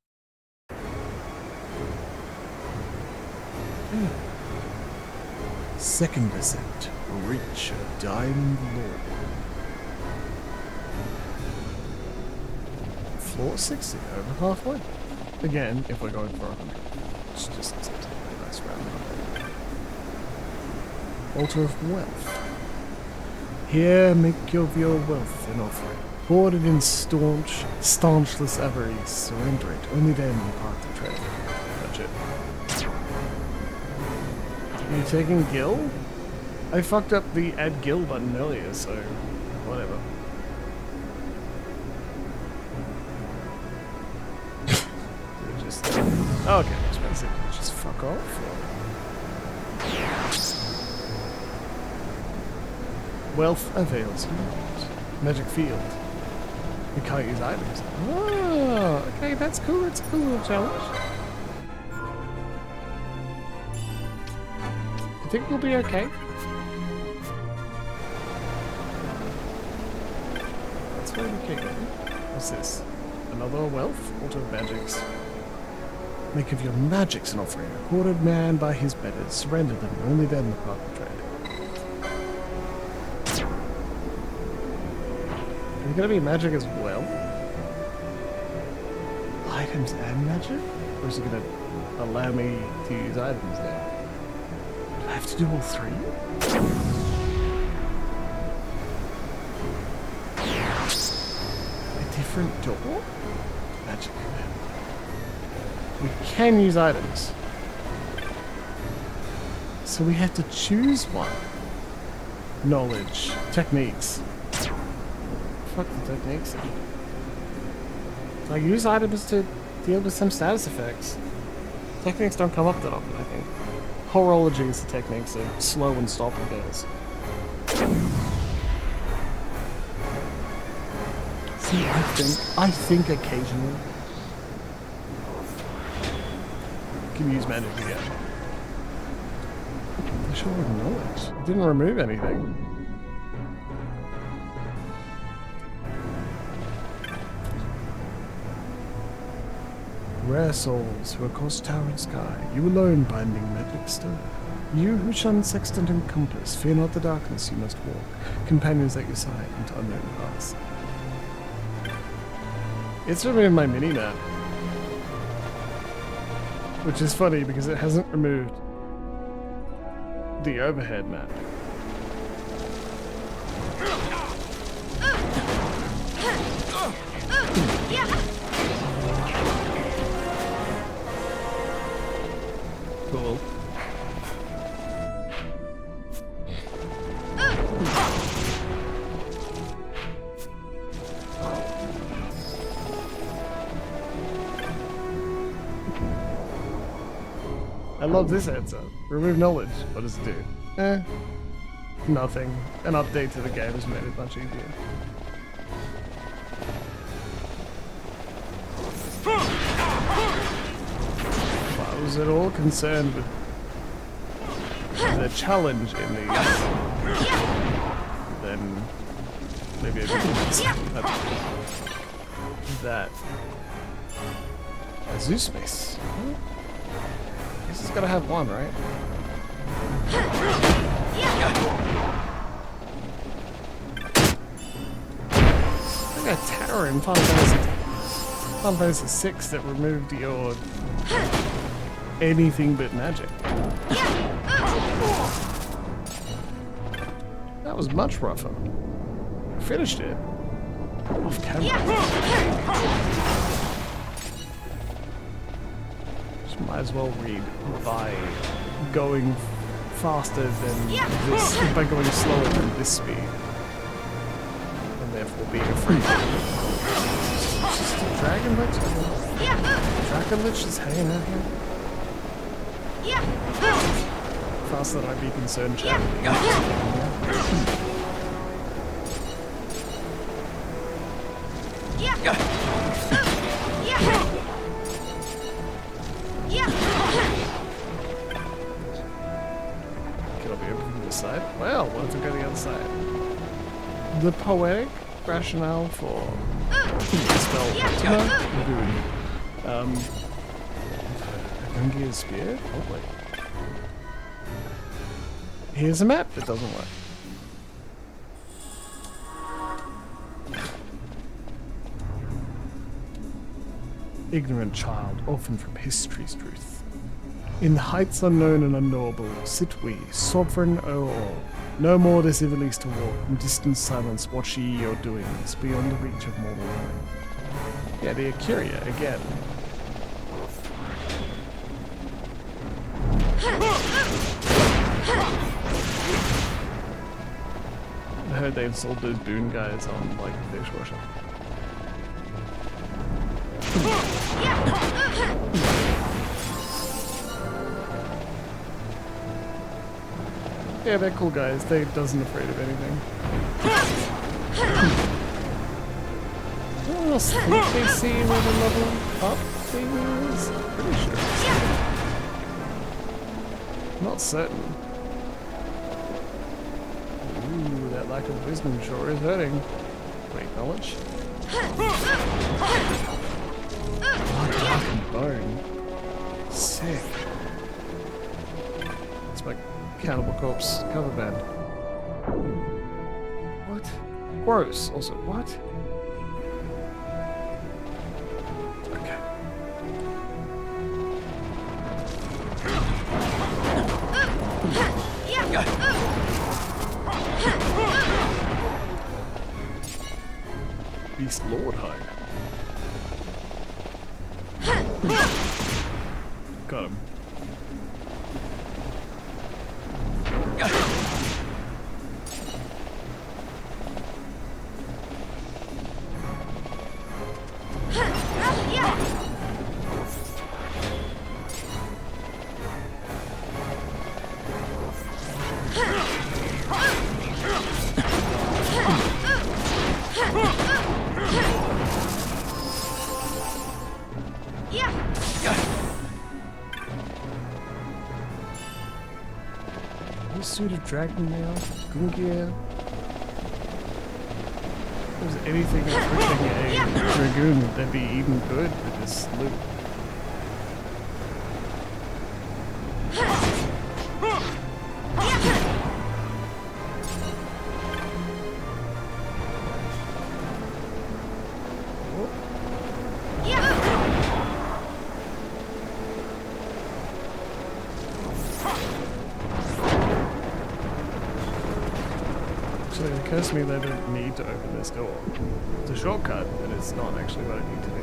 A: Second descent. Reach a dying lord. Floor 60, over halfway. Again, if we're going for 100. It's just a nice round. Altar of wealth. Here make of your wealth an offering. Hoarded in staunchless avarice, surrender it. Only then you part the trade. That's it. Are you taking Gil? I fucked up the add Gil button earlier, so whatever. Just okay, expensive. Just fuck off. Wealth avails you not. Magic field. We can't use items. Oh, okay, that's cool. It's a cool little challenge. I think we'll be okay. That's where we kick in. What's this? Another wealth? Altar of magics. Make of your magics an offering. A quartered man by his betters. Surrender them. Only then the part of trade. Is it going to be magic as well? Items and magic? Or is it going to allow me to use items there? Do I have to do all three? A different door? Magic. We can use items. So we have to choose one. Knowledge. Techniques. Fuck the techniques. I use items to deal with some status effects. Techniques don't come up that often, I think. Horology is the techniques of slow and stop repairs. I think occasionally can use magic again. I sure would knowledge. It didn't remove anything. Rare souls who across tower and sky, you alone binding magic stir. You who shun sextant and compass, fear not the darkness you must walk, companions at your side into unknown paths. It's removed my mini-map, which is funny because it hasn't removed the overhead map. Cool. I love this answer. Remove knowledge. What does it do? Nothing. An update to the game has made it much easier. If I was at all concerned with the challenge in these, then maybe I could that. A zoo space. This has got to have one, right? I got a tower in Final Fantasy VI that removed your anything but magic. That was much rougher. I finished it off camera. Might as well read by going faster than this, by going slower than this speed, and therefore being afraid. Just a dragon lich? Dragon lich is hanging out here? Faster than I'd be concerned, chat. Well, what if we go to the other side? The poetic rationale for spell Ultima, Gungia's spear? Oh wait. Here's a map that doesn't work. Ignorant child, orphaned from history's truth. In the heights unknown and unknowable, sit we, sovereign o'er all. No more this Ivelisse to walk, in distant silence watch ye your doings, beyond the reach of mortal knowing. Yeah, the Acuria again. I heard they installed those boon guys on, like, dishwasher. Yeah, they're cool guys. They doesn't afraid of anything. What else think they see where the level up thing is? Pretty sure. Not certain. Ooh, that lack of wisdom sure is hurting. Wait, knowledge? Blood and bone. Sick. It's my Cannibal Corpse cover band. What? Gross. Also, what? Okay. Beast Lord hide. Got him. Dragon Mail, Gungia. If there's anything equipping a Dragoon that'd be even good with this loot. Actually, it occurs to me that I don't need to open this door. It's a shortcut, but it's not actually what I need to do.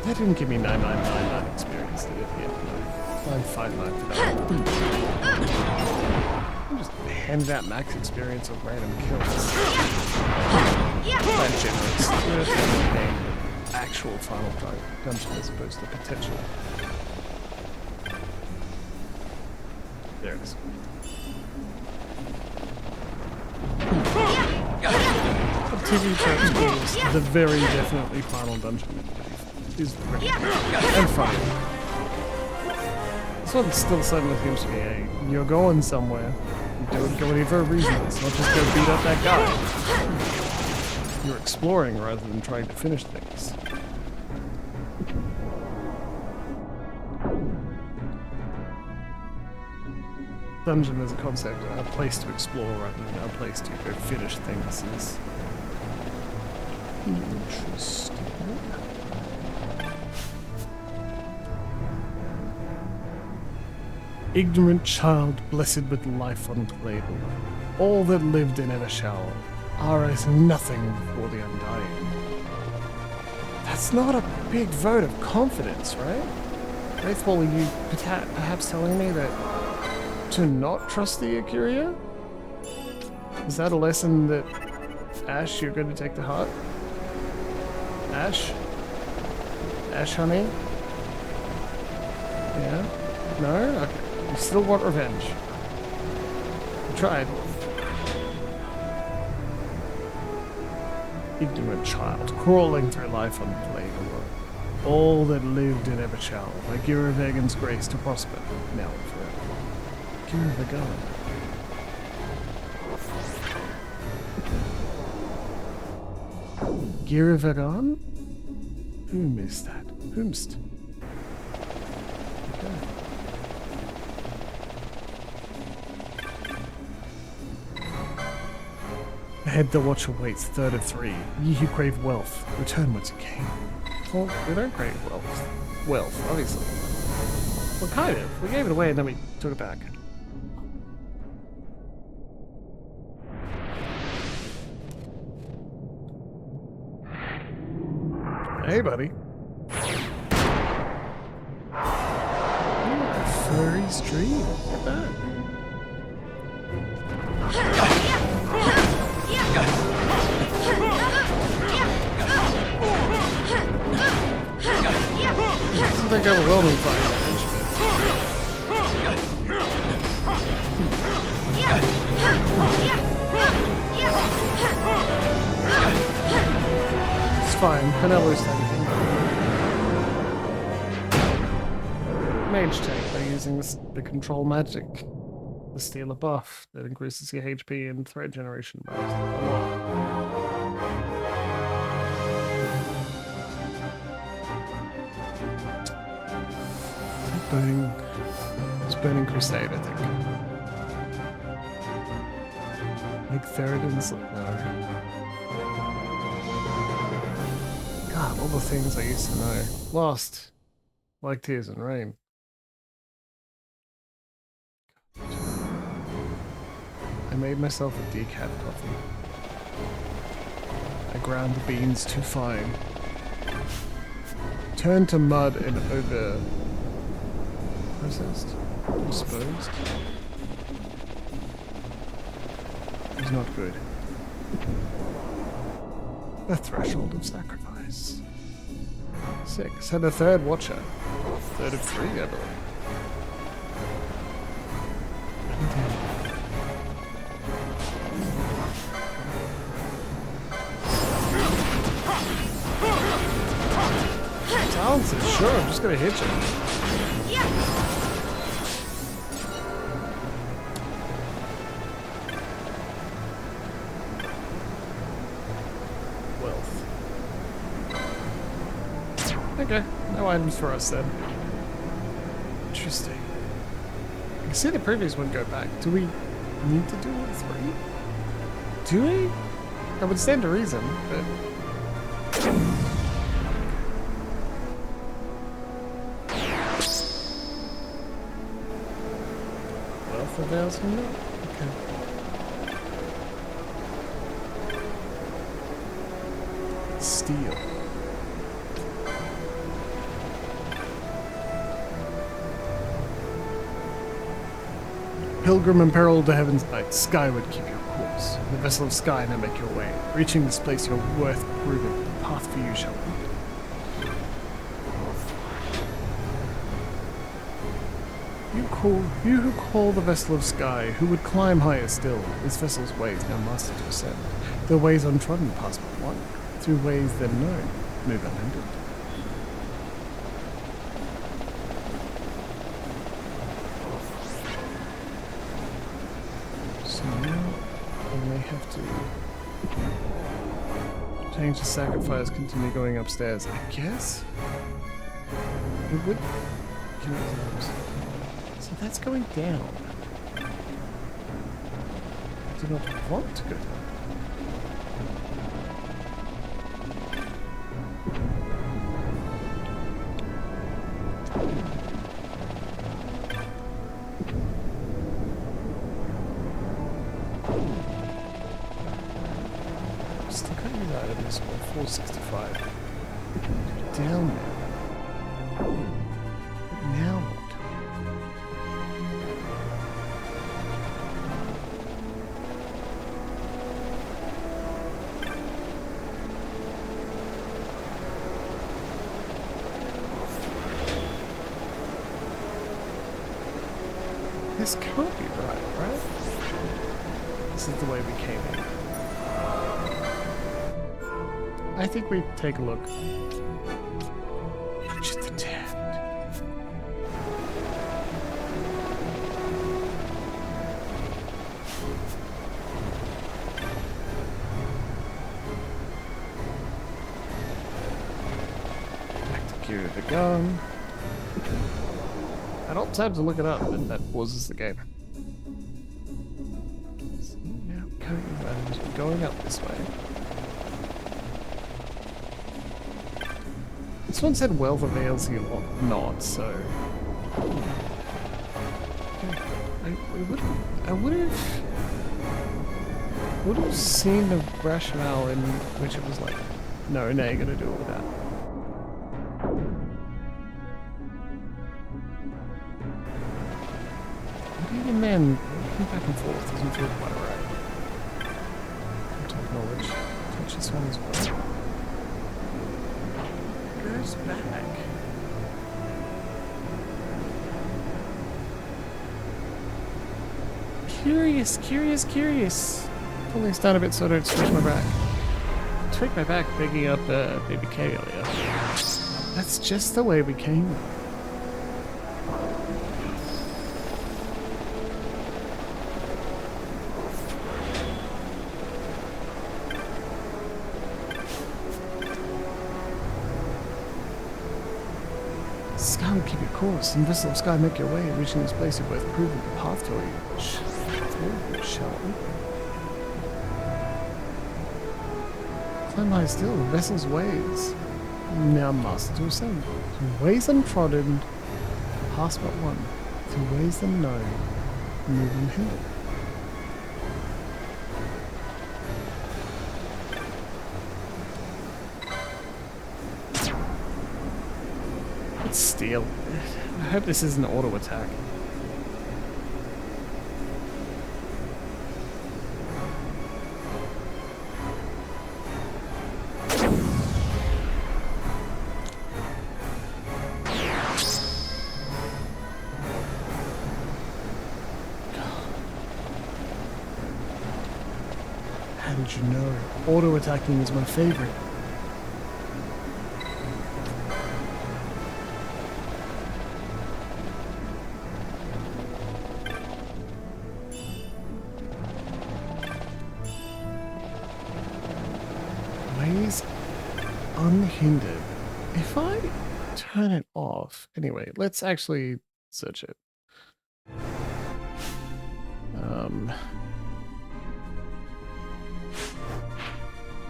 A: That didn't give me 9999 experience, did it? Yeah, no. 959 for that. I'm just handing out max experience of random kills. That generates the actual final dungeon as opposed to potential. There it is. TV Church is the very definitely final dungeon. Is pretty and fun. This one still suddenly seems to be you're going somewhere. You do it going for a reason. It's not just go beat up that guy. You're exploring rather than trying to finish things. Dungeon as a concept, a place to explore rather than a place to go finish things is interesting. Ignorant child, blessed with life uncladed, all that lived and ever shall, are as nothing before the undying. That's not a big vote of confidence, right? Faithful, are you perhaps telling me that to not trust the Akuria? Is that a lesson that, Ash, you're going to take to heart? Ash? Ash, honey? Yeah? No? Okay. You still want revenge. You tried. Ignorant child, crawling through life unplayed. All that lived and ever shall, by Giravegan's grace to prosper, now and forever. Giravegan. Giravegan? Whom is that? Whomst? Okay. Ahead the watcher waits, third of three. Ye who crave wealth, return whence you came. Well, we don't crave wealth. Wealth, obviously. Well, kind of. We gave it away and then we took it back. Hey, buddy. Ooh, a furry's dream. Look at that. Doesn't think I'm a well-known fighter. It's fine. I never lose anything. Mage tank by using the control magic. The steal a buff that increases your HP and threat generation by a lot. It's Burning Crusade, I think. Make Theridens look no. God, all the things I used to know. Lost. Like Tears and Rain. I made myself a decaf coffee. I ground the beans too fine. Turned to mud and over... processed? Disposed? It was not good. The threshold of sacrifice. 6. Had a third watcher. Third of 3, I believe. Silencer, sure, I'm just gonna hit you. Wealth. Okay, no items for us then. Interesting. I can see the previous one go back. Do we need to do all 3? Do we? I would stand to reason, but... Wealth avails him not? Okay. Steel. Pilgrim imperiled to heaven's light, skyward keep your course. The vessel of sky now make your way. Reaching this place your worth proven, the path for you shall lead. You who call the vessel of sky, who would climb higher still, this vessel's ways now master to ascend. The ways untrodden pass but one, through ways then known, move unhindered. So now I may have to change the sacrifice, continue going upstairs. I guess it would. So that's going down. I do not want to go down. Still can't use that in this one. 465. Down there. Now what? This can't be right? This is the way we came in. I think we take a look. Just a tad. Back to gear the gun. I don't have to look it up, but that pauses the game. So now going up this way. This one said wealth avails you or not, so I would have seen the rationale in which it was like, no, now you're gonna do all that. Even then, looking back and forth doesn't feel quite right. Contact knowledge. Touch this one as well. Goes back. Curious. Pulling this down a bit so I don't switch my back. Tweak my back picking up baby K earlier. That's just the way we came. Sky will keep your course, and vessel of sky make your way, reaching this place of worth proving the path to you shall open. Climb high still, vessel's ways. Now master to ascend. Through ways untrodden, pass but one. Through ways unknown, move unhindered. It's steel. I hope this isn't auto attack. How did you know? Auto attacking is my favorite. unhindered. If I turn it off, anyway, let's actually search it.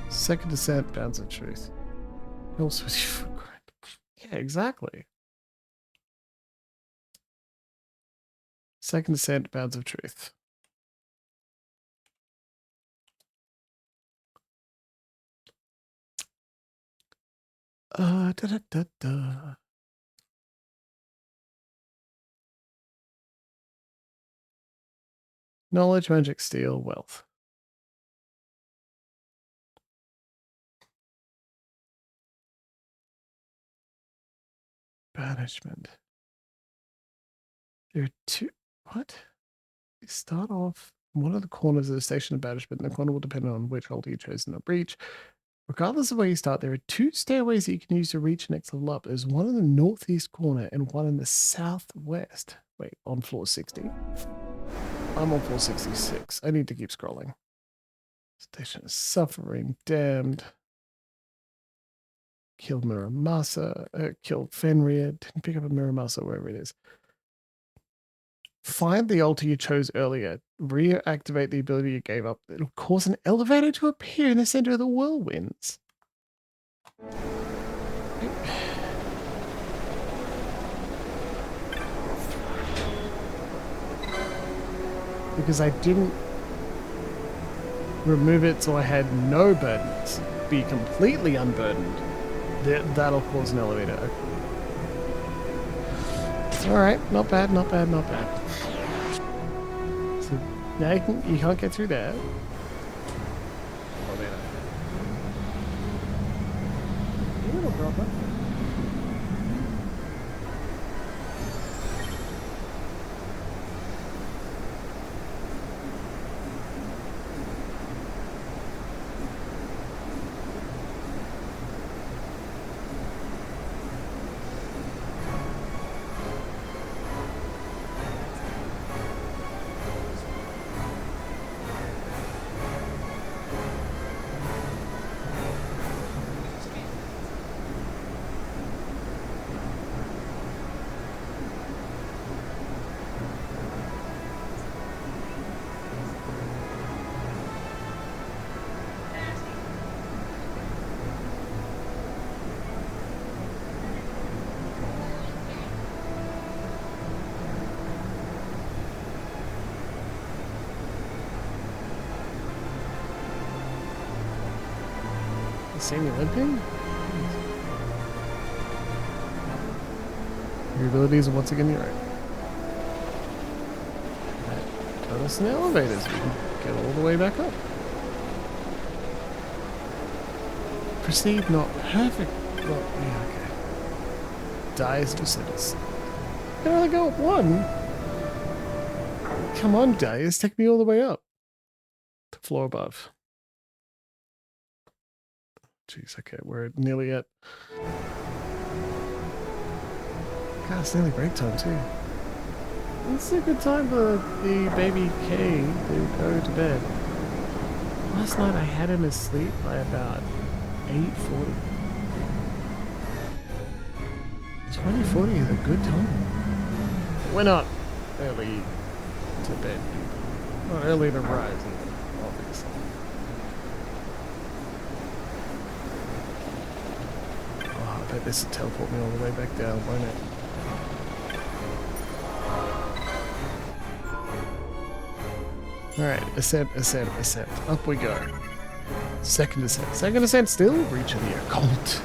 A: Second descent, bounds of truth. Also, yeah, exactly. Second descent, bounds of truth. Da da da da. Knowledge, magic, steel, wealth. Banishment. There are two. What? You start off one of the corners of the station of banishment, and the corner will depend on which altar you chose in the breach. Regardless of where you start, there are two stairways that you can use to reach the next level up. There's one in the northeast corner and one in the southwest. Wait, on floor 60? I'm on floor 66. I need to keep scrolling. Station of suffering, damned. Killed Muramasa, killed Fenrir, didn't pick up a Muramasa wherever it is. Find the altar you chose earlier. Reactivate the ability you gave up. It'll cause an elevator to appear in the center of the whirlwinds. Because I didn't remove it so I had no burdens. Be completely unburdened. That'll cause an elevator. Okay. Alright, not bad, not bad, not bad. So now you can't get through there. Elevator. Little dropper. See me limping? Your abilities are once again your own. Got us in elevators. We can get all the way back up. Proceed not perfect. Well, yeah, okay. Dies descendants. Can I only go up one? Come on, Dice. Take me all the way up. To floor above. Jeez, okay, we're nearly at... God, it's nearly break time, too. This is a good time for the baby K to go to bed. Last night I had him asleep by about 8:40. 20:40 is a good time. We're not early to bed people. Not early to rise either, obviously. I bet this will teleport me all the way back down, won't it? Alright, ascent, ascent, ascent. Up we go. Second ascent. Second ascent still? Reach of the occult.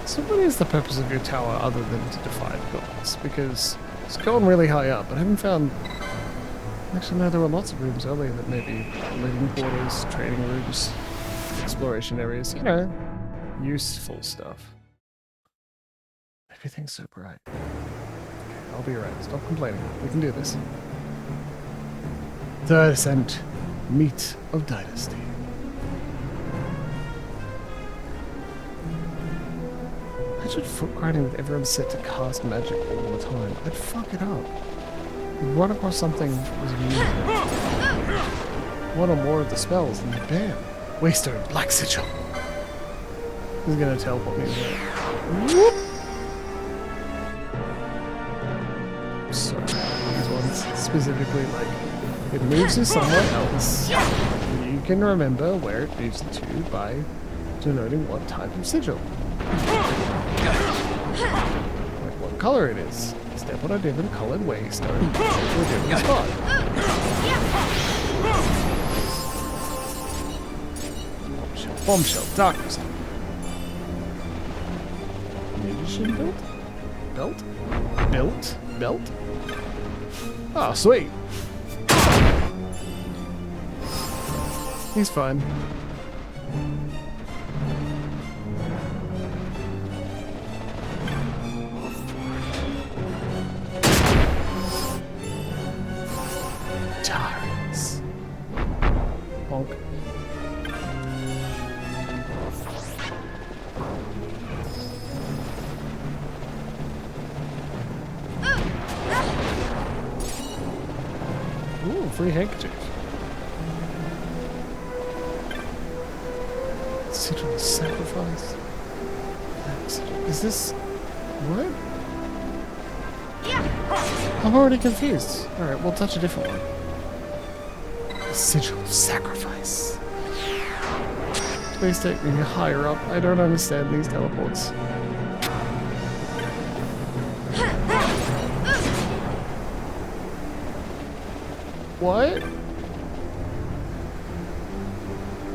A: So what is the purpose of your tower other than to defy the gods? Because it's gone really high up, but I haven't found... Actually, no, there were lots of rooms earlier that maybe living quarters, training rooms, exploration areas, you know, useful stuff. Everything's so bright. Okay, I'll be right. Stop complaining. We can do this. Third ascent, meat of dynasty. Imagine foot grinding with everyone set to cast magic all the time. I'd fuck it up. Run across something that was new. One or more of the spells, and bam! Waster, Black Sigil. This is gonna teleport me there. Whoop! So, these ones specifically, like, it moves you somewhere else. You can remember where it moves you to by denoting what type of sigil. Like what color it is. Step on a different colored waster to a different spot. Bombshell, darkness. Magician belt? Belt? Oh, sweet. He's fine. Tyrants. Bonk. Ooh, free handkerchief. Sigil of sacrifice. Is this what? I'm already confused. Alright, we'll touch a different one. Sigil of sacrifice. Please take me higher up. I don't understand these teleports. What?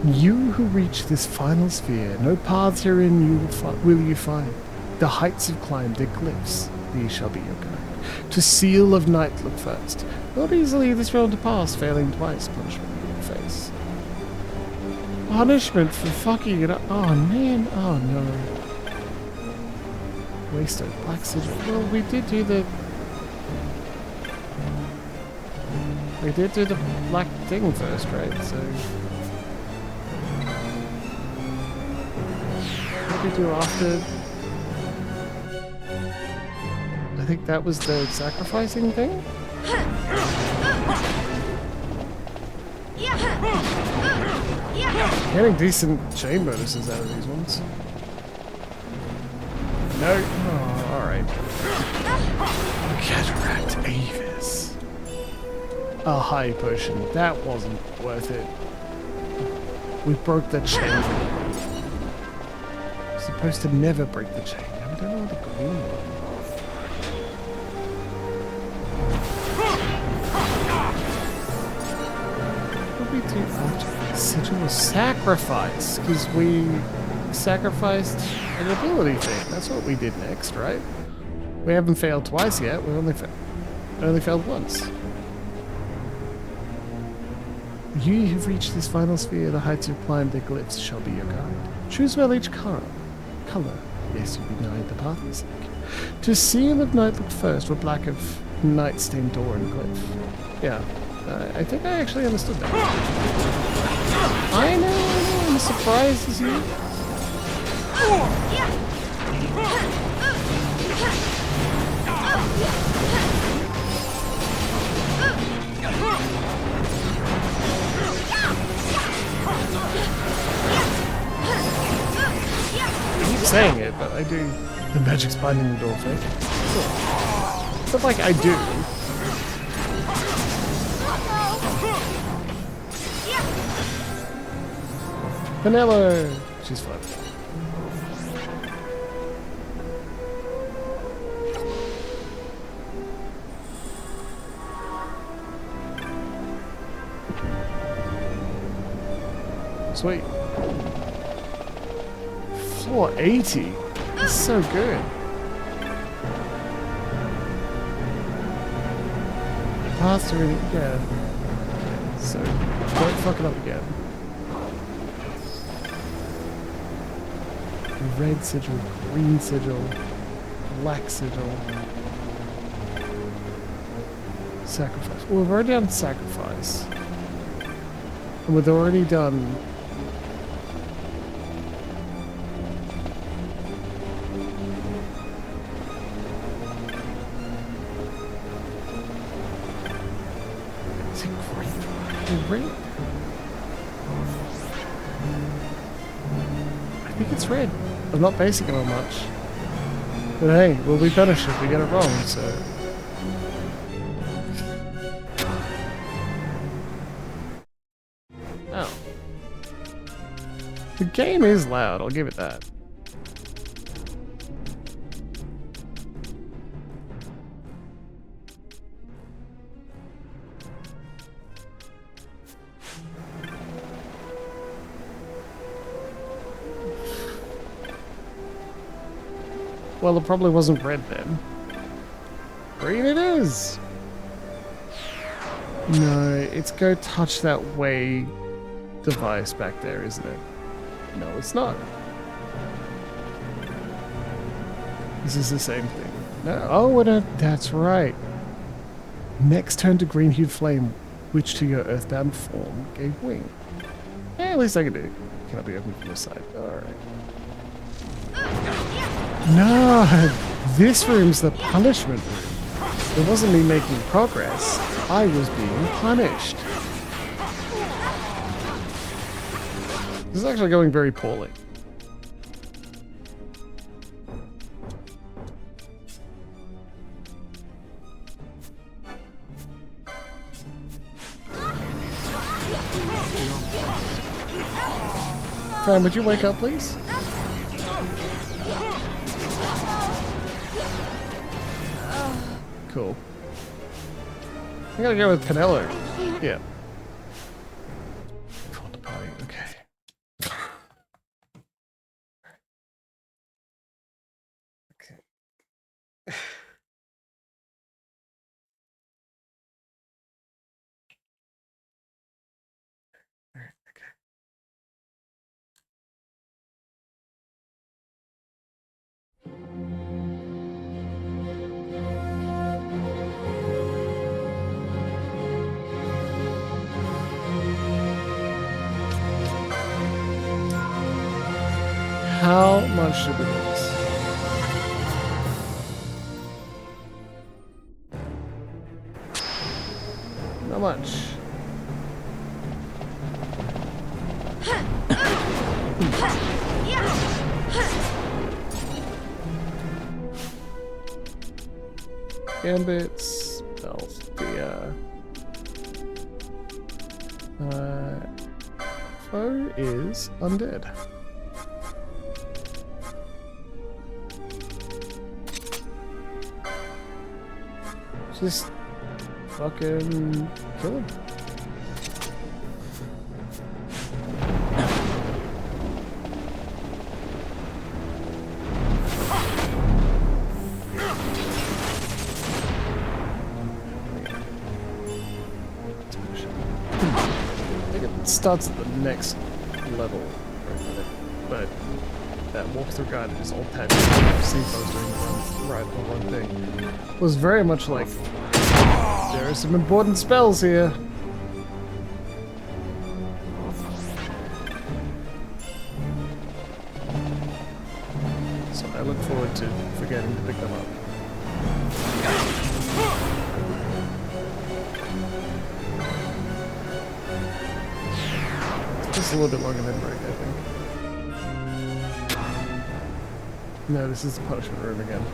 A: You who reach this final sphere, no paths herein will you find. The heights have climbed, the cliffs, these shall be your guide. To seal of night look first. Not easily this road to pass, failing twice, punishment will face. Punishment for fucking it up. Oh man, oh no. Waster, Black Sigil. Well, we did do the black thing first, right? So what did we do after? I think that was the sacrificing thing? Getting decent chain bonuses out of these ones. No. Oh, alright. Cataract Avis. A high potion. That wasn't worth it. We broke the chain. We're supposed to never break the chain. I don't know what the green one. What did we do after Sigil of Sacrifice? Because we sacrificed an ability thing. That's what we did next, right? We haven't failed twice yet. We only failed once. You have reached this final sphere. The heights you've climbed, the glyphs shall be your guide. Choose well each color. Yes, you be denied the path you seek. To seal of night look first, or black of night stained door and glyph. Yeah, I think I actually understood that. I know, I'm as surprised as you. I keep saying it, but I do. The magic's binding the door fate. It's not like I do. Vanilla! She's fun. Sweet. Floor 80? That's so good. Pass through it again. So, don't fuck it up again. Red sigil, green sigil, black sigil. Sacrifice. Well, we've already done sacrifice. And we've already done red? I think it's red. I'm not basing it on much. But hey, we'll be punished if we get it wrong, so... Oh. The game is loud, I'll give it that. Well, it probably wasn't red then. Green it is! No, it's go touch that way device back there, isn't it? No, it's not. This is the same thing. No, oh, that's right. Next turn to green-hued flame, which to your earthbound form gave wing. Eh, at least I can do. Cannot be opened from the side. Alright. No, this room's the punishment room. It wasn't me making progress. I was being punished. This is actually going very poorly. Fran, would you wake up, please? Cool. I gotta go with Pinello. Yeah. Call the party. Okay. Okay. Alright, okay. How much should we lose? Not much. Gambits, spells, foe is undead. Just fucking kill him. I think it starts at the next level, but that walkthrough guide is all patched. I've seen folks doing the one thing. It was very much like, there are some important spells here. So I look forward to forgetting to pick them up. Just a little bit longer than break, I think. No, this is the punishment room again.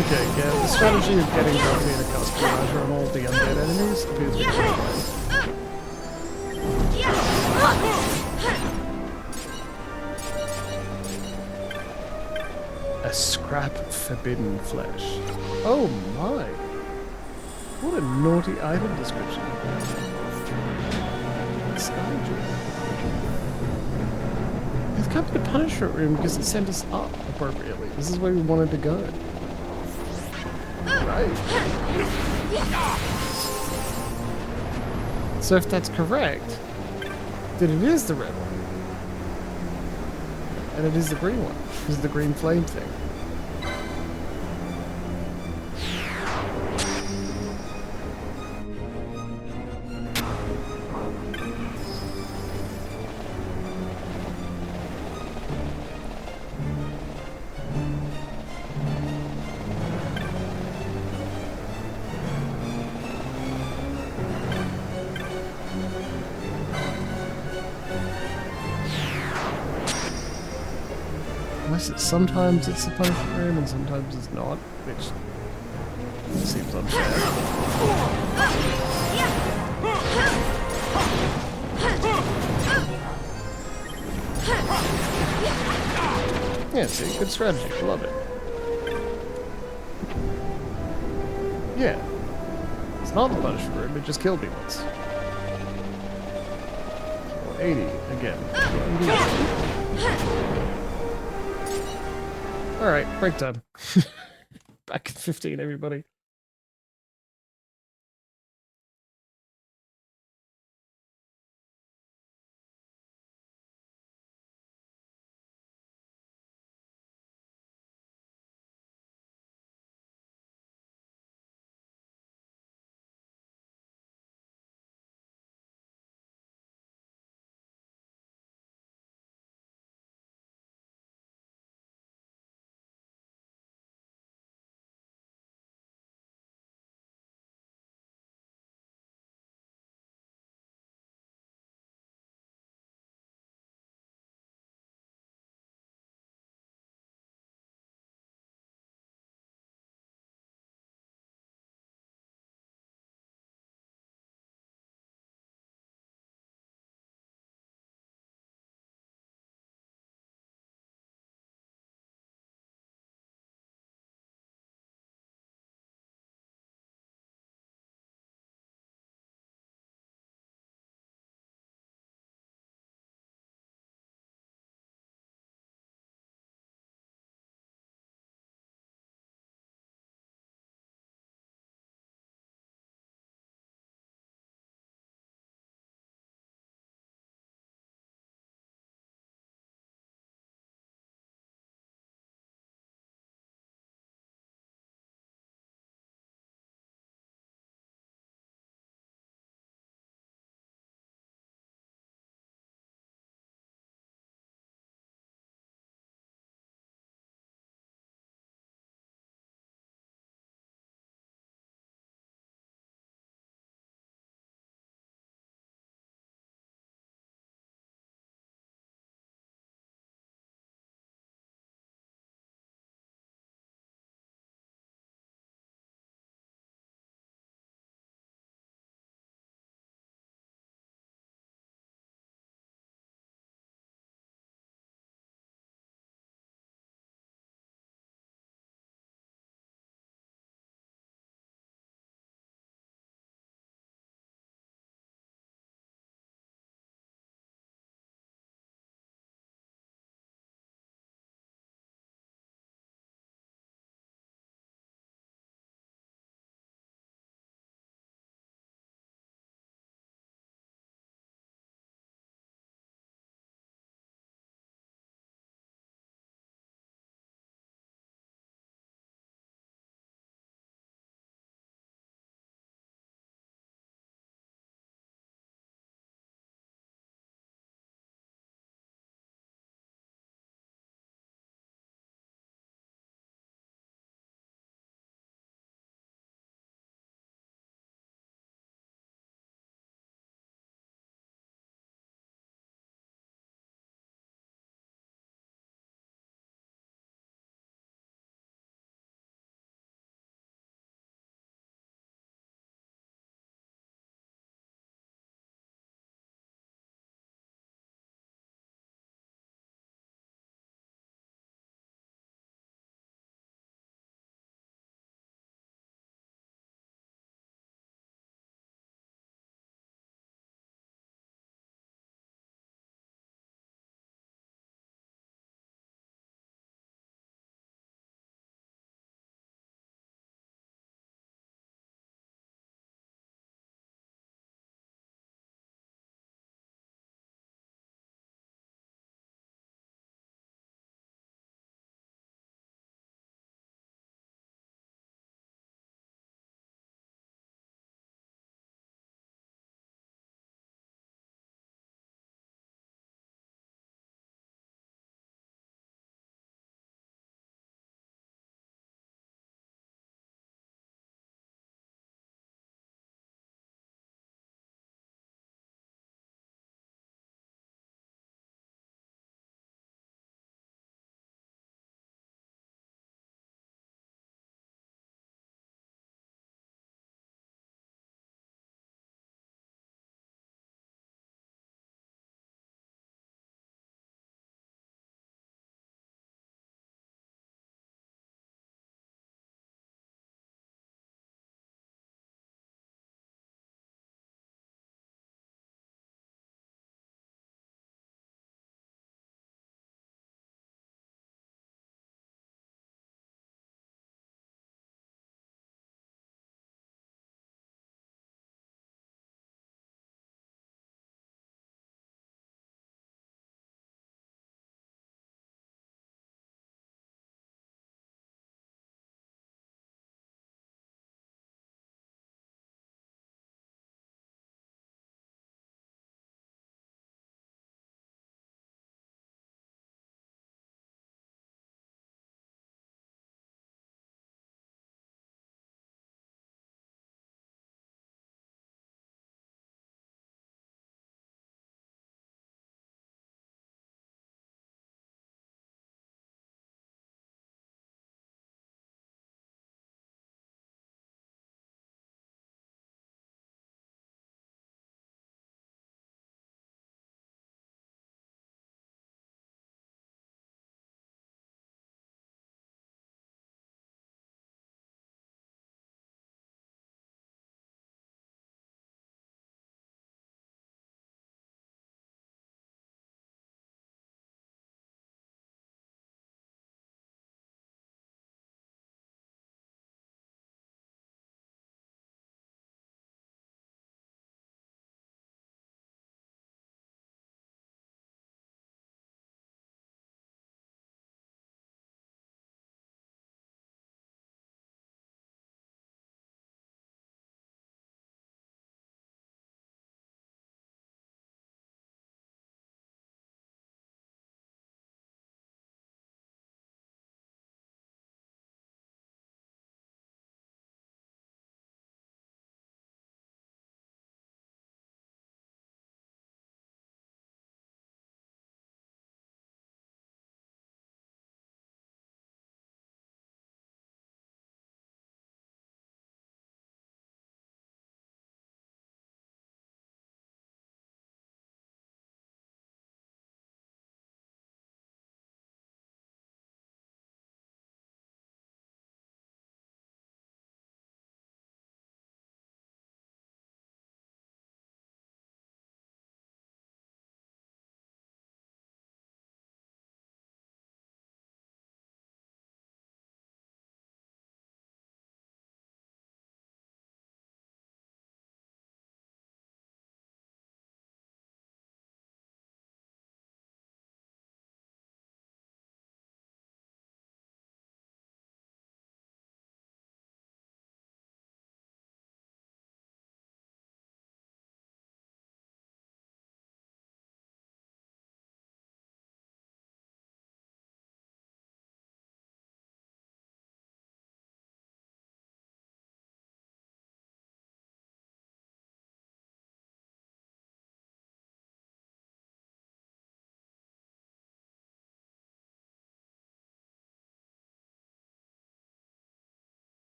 A: Okay, yeah, the strategy of getting Buffy to cast Barrage on all the undead enemies appears to be working. A scrap forbidden flesh. Oh my! What a naughty item description. Sky Jewel. We've come to the punishment room because it sent us up appropriately. This is where we wanted to go. Right. So if that's correct, then it is the red one. And it is the green one. This is the green flame thing. sometimes it's a punishment room and sometimes it's not, which seems unfair. Yeah, see, good strategy. I love it. Yeah. It's not the punishment room, it just killed me once. Or 80 again. Alright, break time. Back at 15, everybody.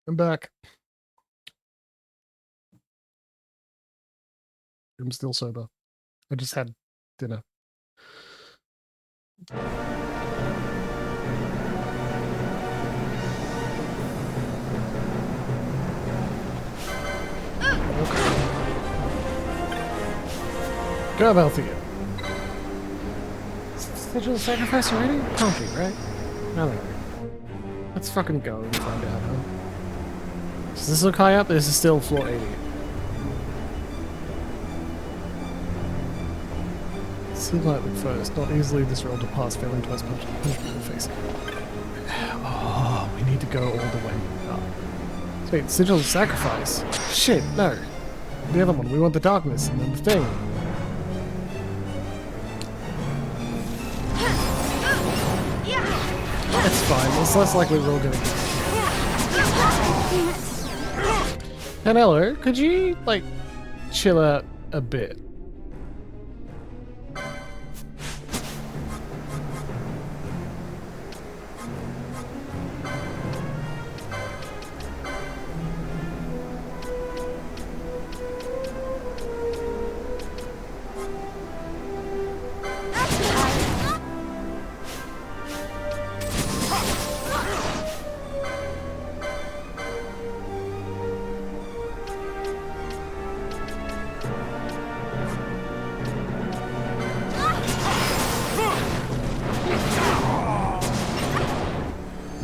A: I'm back. I'm still sober. I just had dinner. Go about again. Schedule sacrifice already? Can't be, right? No, no. Let's fucking go and find out, huh? Does this look high up? This is still floor 80. See light look first. Not easily disrolled to pass, failing twice punishment in the face. Oh, we need to go all the way up. Wait, sigil of sacrifice? Shit, no. The other one, we want the darkness and then the thing. That's fine, it's less likely we're all gonna get it. And hello, could you, like, chill out a bit?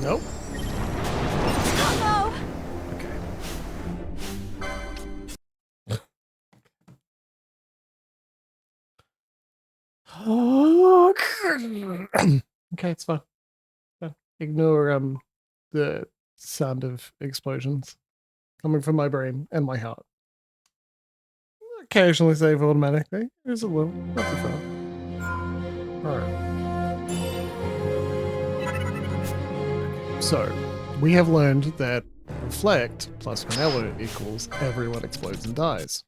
A: Nope. Okay. Okay, it's fine. Ignore the sound of explosions coming from my brain and my heart. Occasionally save automatically. There's a little, not too far. Alright. So, we have learned that reflect plus vanilla equals everyone explodes and dies.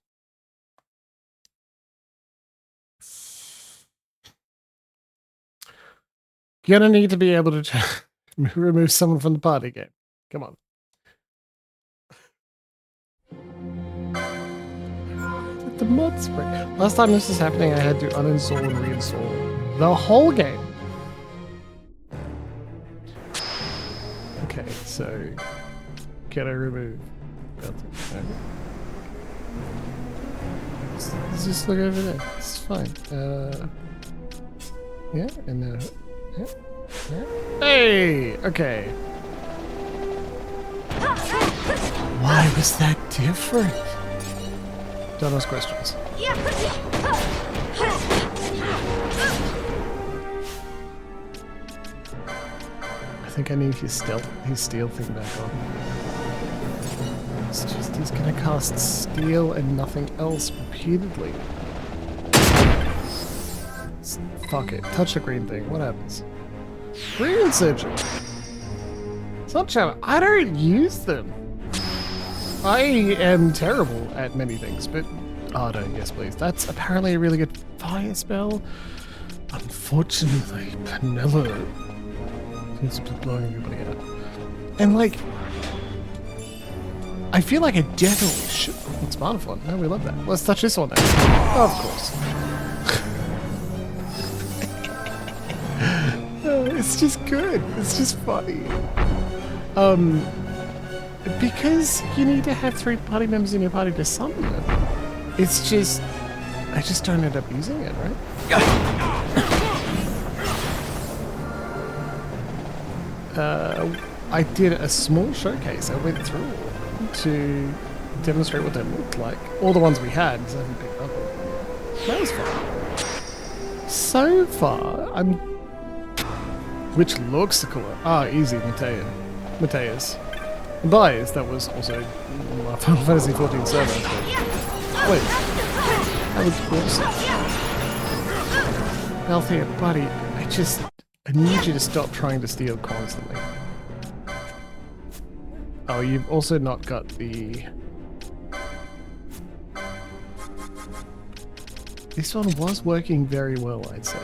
A: You're gonna need to be able to remove someone from the party game. Come on. The mod spring. Last time this was happening, I had to uninstall and reinstall the whole game. Okay, so can I remove? Let's just look over there. It's fine. Yeah, and yeah. Hey, okay. Why was that different? Don't ask questions. I think I need his steel thing back on. It's just he's gonna cast steel and nothing else repeatedly. Fuck it. Touch the green thing. What happens? Green surgeon. Sunshine. I don't use them. I am terrible at many things, but Ardo, yes please. That's apparently a really good fire spell. Unfortunately, Vanilla seems to be blowing everybody out. And like, I feel like I definitely should. It's Smartphone. No, we love that. Let's touch this one then. Of course. It's just good. It's just funny. Because you need to have 3 party members in your party to summon them. It's just, I just don't end up using it, right? I did a small showcase. I went through to demonstrate what they looked like. All the ones we had, because I haven't picked up. That was fun. So far, which looks cooler. Ah, easy, Mateus. Bias, that was also my Final Fantasy 14 server. Wait, that was awesome. Althea, buddy, I need you to stop trying to steal constantly. Oh, you've also not got the... This one was working very well, I'd say.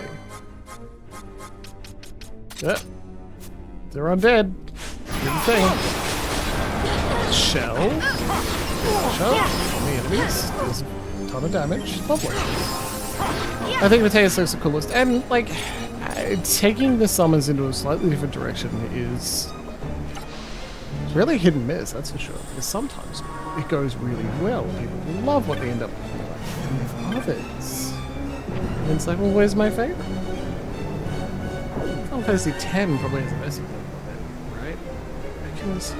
A: Yep. They're undead. Do the thing. Shell. Shell. On the enemies. Deals a ton of damage. Lovely. I think Mateus looks the coolest. And, like, taking the summons into a slightly different direction is really hit and miss, that's for sure. Because sometimes it goes really well. People love what they end up looking like. And with others, it's like, well, where's my favorite? Final Fantasy X probably has the best example of it, right? Because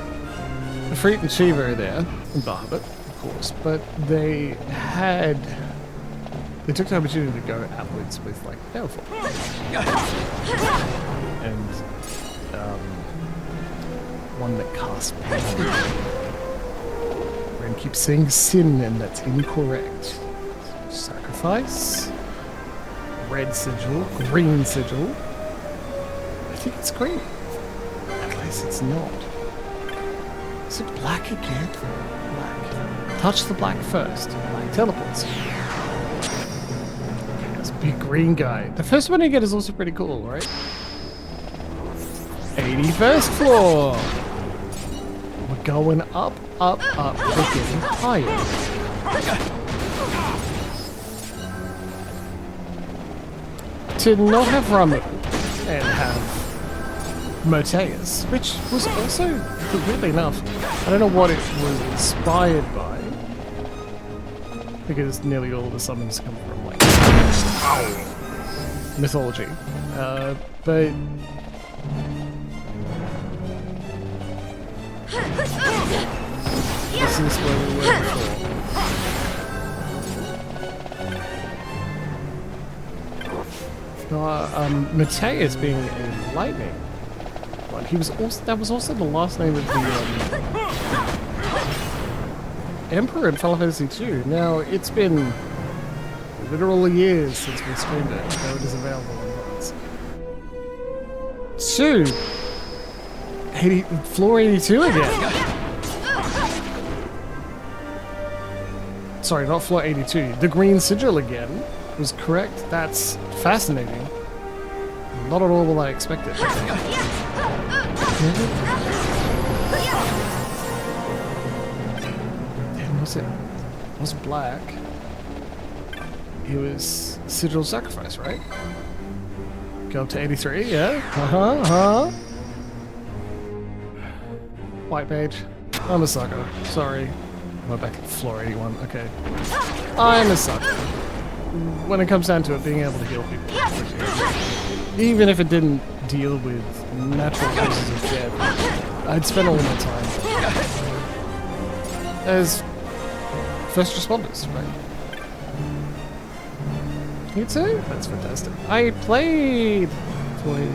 A: Ifrit and Shiva are there, and Bahamut, of course, but they took the opportunity to go outwards with, like, Baleful. And, one that casts pain. We're gonna keep saying sin, and that's incorrect. Sacrifice. Red sigil. Green sigil. I think it's green. Unless it's not. Is it black again? Black. Touch the black first. Black teleports. Okay, that's a big green guy. The first one you get is also pretty cool, right? 81st floor! We're going up, up, up. We're getting higher. To not have Ramu and have Moteus, which was also, weirdly enough, I don't know what it was inspired by, because nearly all the summons come from, like, mythology. But this is where we were before. Mateus being a lightning one, that was also the last name of the Emperor in Final Fantasy II. Now, it's been literal years since we streamed it, though it is available on mods. 2! Floor 82 again! Sorry, not floor 82. The green sigil again was correct. That's fascinating. Not at all what I expected. Damn, was it? It was black. It was sigil sacrifice, right? Go up to 83, yeah? White mage. I'm a sucker. Sorry. We're back at floor 81. Okay. I'm a sucker. When it comes down to it, being able to heal people. Even if it didn't deal with natural causes of death, I'd spend all my time as first responders, right? You too? That's fantastic. I played floor 82.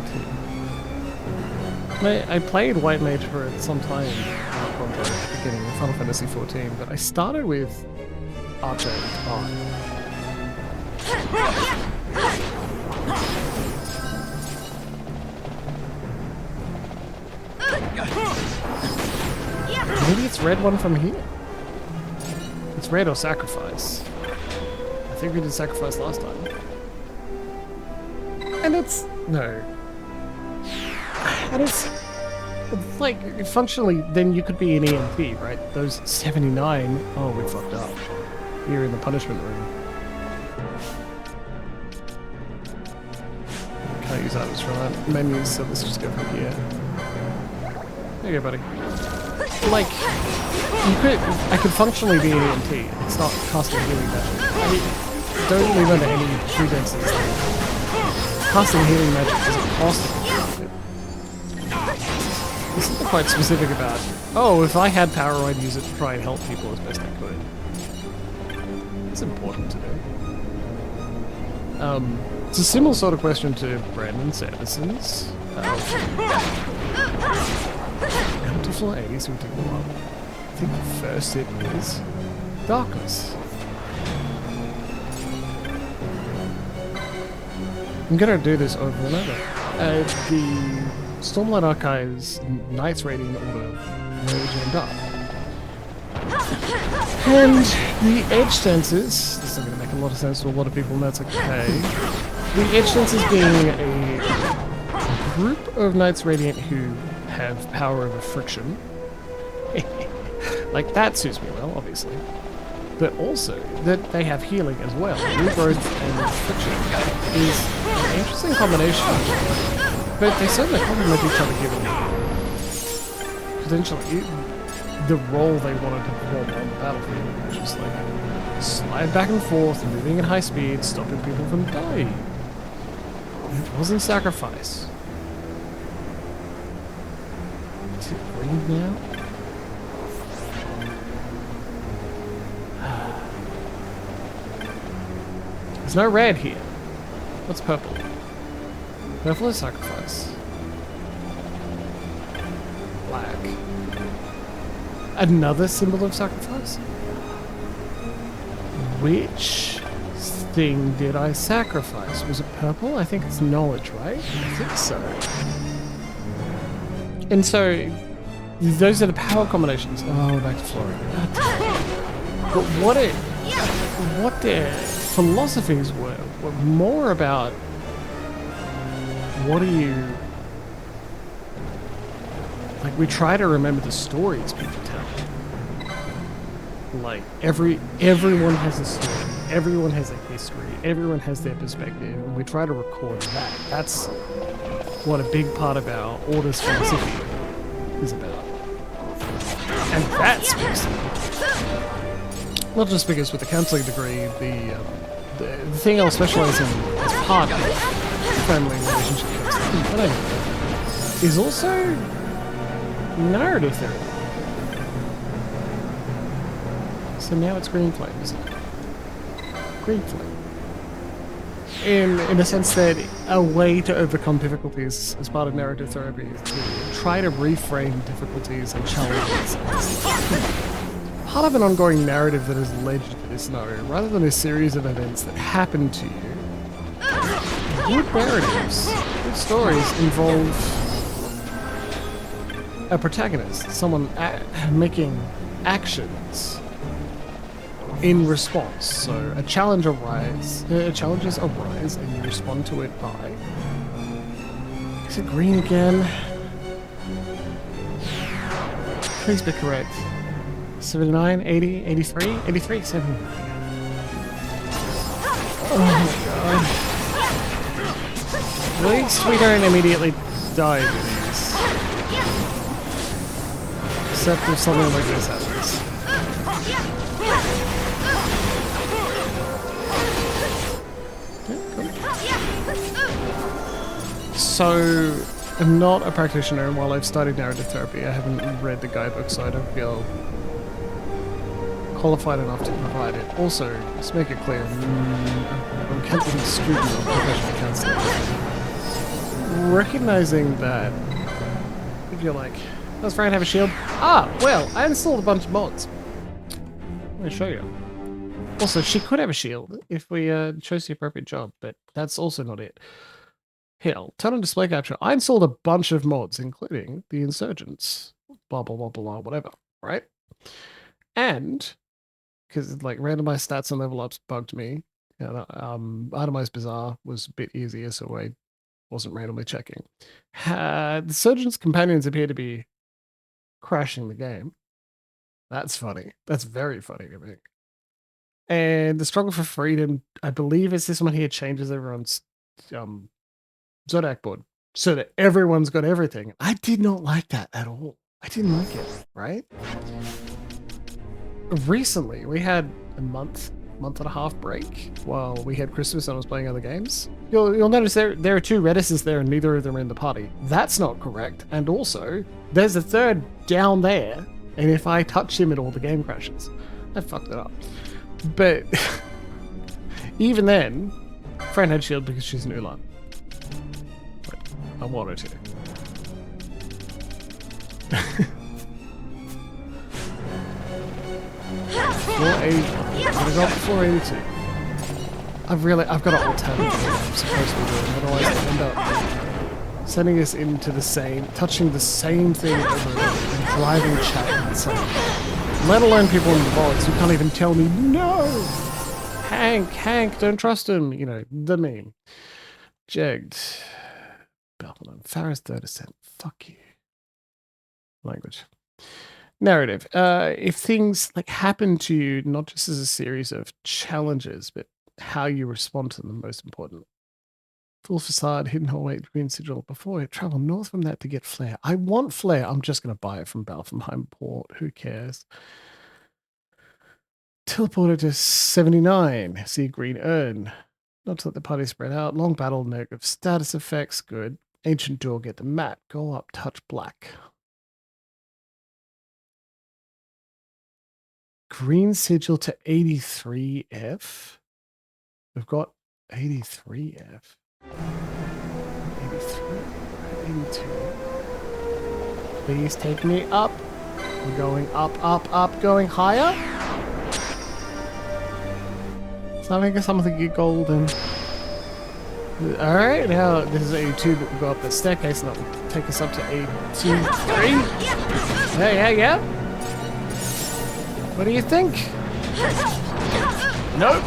A: I played White Mage for some time at the beginning of Final Fantasy XIV, but I started with Archer and Bard. Maybe it's red one from here. It's red or sacrifice. I think we did sacrifice last time. And it's... no. And it's like, functionally, then you could be an EMP, right? Those 79, oh, we fucked up. You're in the punishment room. Can't use items from that menus, so let's just go from here. There you go, buddy. Like, I could functionally be an EMT. It's not casting healing magic. I don't live under any pretenses. Casting healing magic doesn't cost anything. There's something quite specific about, oh, if I had power, I'd use it to try and help people as best I could. It's important to do. It's a similar sort of question to Brandon Sanderson's. Come to floor 80, so we take them up. I think the first hit is darkness. I'm gonna do this over and over. The Stormlight Archive's Knight's Radiant Order merge end up. And the edge sensors, this is going to make a lot of sense to a lot of people, and that's okay. The edge sensors being a group of Knights Radiant who have power over friction. Like, that suits me well, obviously. But also, that they have healing as well. Regrowth and friction is an interesting combination. But they certainly complement each other given potentially the role they wanted to perform on the battlefield, which is like slide back and forth, moving at high speed, stopping people from dying. It wasn't sacrifice. Is it green now? There's no red here. What's purple? Purple is sacrifice. Black. Another symbol of sacrifice? Which thing did I sacrifice? Was it purple? I think it's knowledge, right? I think so. And so, those are the power combinations. Oh, we're back to Florida. But what their philosophies were more about what are you... Like, we try to remember the stories people tell. Like, everyone has a story. Everyone has a history. Everyone has their perspective. And we try to record that. That's what a big part of our Order's philosophy is about. And that's not just because with the counseling degree, the thing I'll specialize in as part of family relationship counseling, but anyway, is also narrative therapy. So now it's green flame, isn't it? Green flame. In the sense that a way to overcome difficulties as part of narrative therapy is to try to reframe difficulties and challenges as part of an ongoing narrative that has led you to this scenario, rather than a series of events that happen to you. Good narratives, good stories involve a protagonist, someone making actions in response. So challenges arise and you respond to it by... Is it green again? Please be correct. 79, 80, 83? 83, 70. Oh my god. At least we don't immediately die to these. Except if something like this happens. So, I'm not a practitioner, and while I've studied narrative therapy, I haven't read the guidebook, so I don't feel qualified enough to provide it. Also, let's make it clear, I'm counseling a student of professional counseling. Recognizing that, if you're like, does Fran have a shield? Ah, well, I installed a bunch of mods. Let me show you. Also, she could have a shield if we chose the appropriate job, but that's also not it. Here, I'll turn on display capture. I installed a bunch of mods, including the Insurgents, blah, blah, blah, blah, whatever, right? And, because like randomized stats and level ups bugged me, itemized Bazaar was a bit easier, so I wasn't randomly checking. The Surgeon's companions appear to be crashing the game. That's funny. That's very funny to me. And the struggle for freedom, I believe, is this one here changes everyone's Zodiac board so that everyone's got everything. I did not like that at all. I didn't like it, right? Recently, we had a month and a half break while we had Christmas and I was playing other games. You'll notice there are two Reddises there and neither of them are in the party. That's not correct. And also, there's a third down there, and if I touch him at all, the game crashes. I fucked it up. But even then, Fran had shield because she's an Ulan. I wanted to. 480. I'm gonna go up to 482. I've got to alternative what I'm supposed to be doing, otherwise I end up sending us into the same, touching the same thing over and over, and driving chat insane. Let alone people in the VODs who can't even tell me, no! Hank, don't trust him. You know, the meme. Jegged. Babylon. Pharos 3rd Ascent. Fuck you. Language. narrative. If things like happen to you, not just as a series of challenges, but how you respond to them, most important. Full facade, hidden hallway, green sigil. Before I travel north from that to get flare. I want flare. I'm just going to buy it from Balfenheim Port. Who cares? Teleported to 79. See green urn. Not to let the party spread out. Long battle, negative status effects. Good. Ancient door, get the mat. Go up, touch black. Green sigil to 83F. We've got 83F. 83. 82. Please take me up. We're going up, up, up, going higher. Something get golden. Alright, now this is 82, but we'll go up the staircase and that'll take us up to 82. 3. Yeah. What do you think? Nope.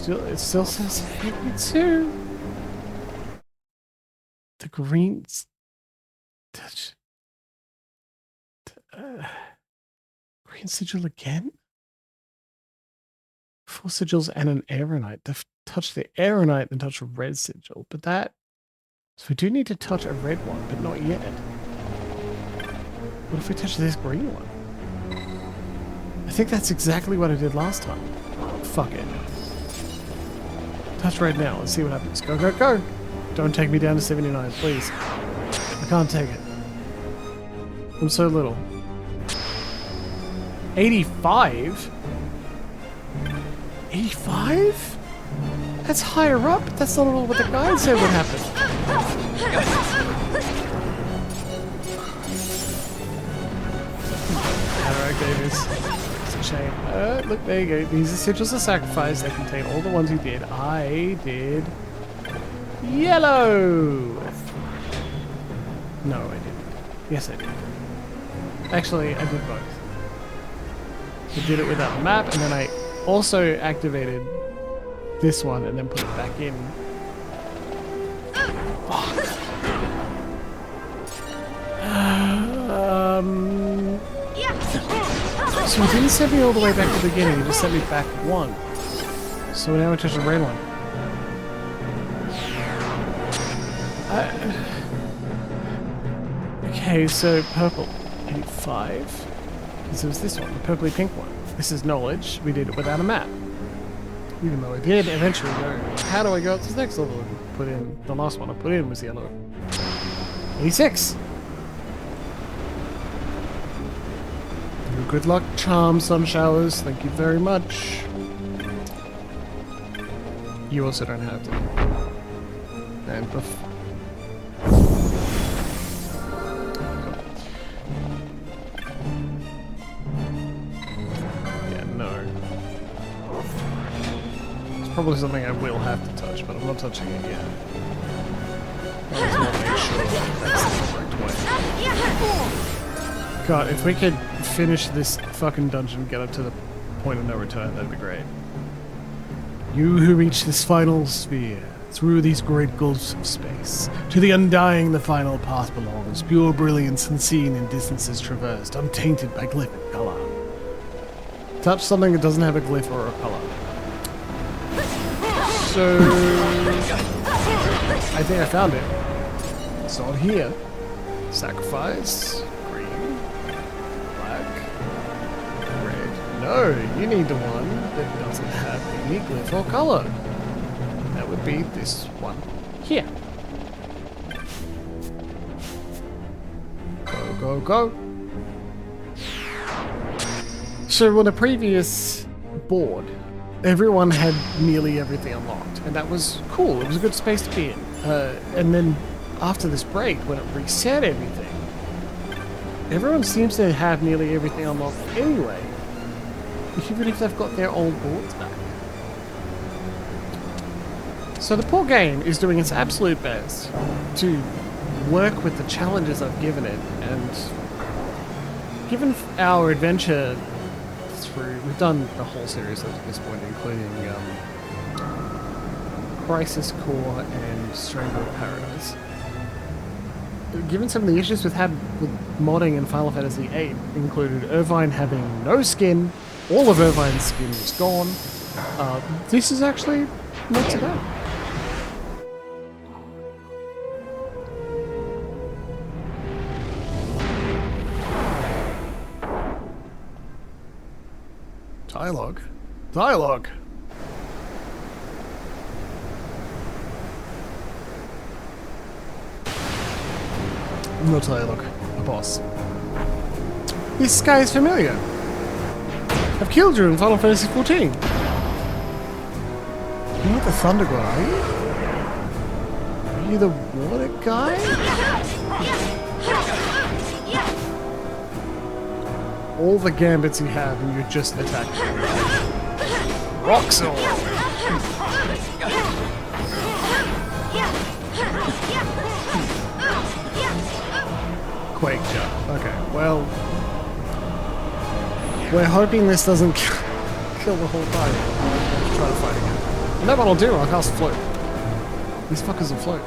A: It still says 82. The greens touch. Green sigil again? 4 sigils and an aeronite. Touch the aeronite, then touch a red sigil. But that... So we do need to touch a red one, but not yet. What if we touch this green one? I think that's exactly what I did last time. Fuck it. Touch red now. Let's see what happens. Go, go, go! Don't take me down to 79, please. I can't take it. I'm so little. 85? 85? That's higher up. That's not at all what the guide said would happen. Okay, it's a shame. Look, there you go. These are sigils of sacrifice. They contain all the ones you did. I did yellow. No, I didn't. Yes, I did. Actually, I did both. I did it without the map, and then I also activated this one and then put it back in. Fuck. So it didn't send me all the way back to the beginning, it just sent me back one. So now I touch the red one. Okay, so purple, 85. Because it was this one, the purpley pink one. This is knowledge. We did it without a map. Even though I did eventually go, how do I go up to the next level? And put in, the last one I put in was yellow. 86. Good luck, charm, sun showers. Thank you very much. You also don't have to. And yeah, no. It's probably something I will have to touch, but I'm not touching it yet. I just want to make sure that's the correct way. God, if we could finish this fucking dungeon, get up to the point of no return, that'd be great. You who reach this final sphere, through these great gulfs of space, to the undying the final path belongs, pure brilliance unseen in distances traversed, untainted by glyph and color. Touch something that doesn't have a glyph or a color. So... I think I found it. It's not here. Sacrifice. No, you need the one that doesn't have any glyph or color. That would be this one here. Go, go, go. So on the previous board, everyone had nearly everything unlocked, and that was cool. It was a good space to be in. And then after this break, when it reset everything, everyone seems to have nearly everything unlocked anyway. Even if they've got their old boards back. So the poor game is doing its absolute best to work with the challenges I've given it, and given our adventure through, we've done the whole series up to this point, including Crisis Core and Strangled Paradise. given some of the issues with modding in Final Fantasy VIII, included Irvine having no skin, all of Irvine's skin was gone. This is actually not too bad. Dialogue. Dialogue. No dialogue. A boss. This guy is familiar. I've killed you in Final Fantasy XIV. You're not the Thunder God, are you? Are you the Water guy? All the gambits you have and you're just attacking. Rock Sword! Quake jump. Okay, well... we're hoping this doesn't kill the whole party. Try to fight again. And that what I'll do, I'll cast Float. These fuckers will float.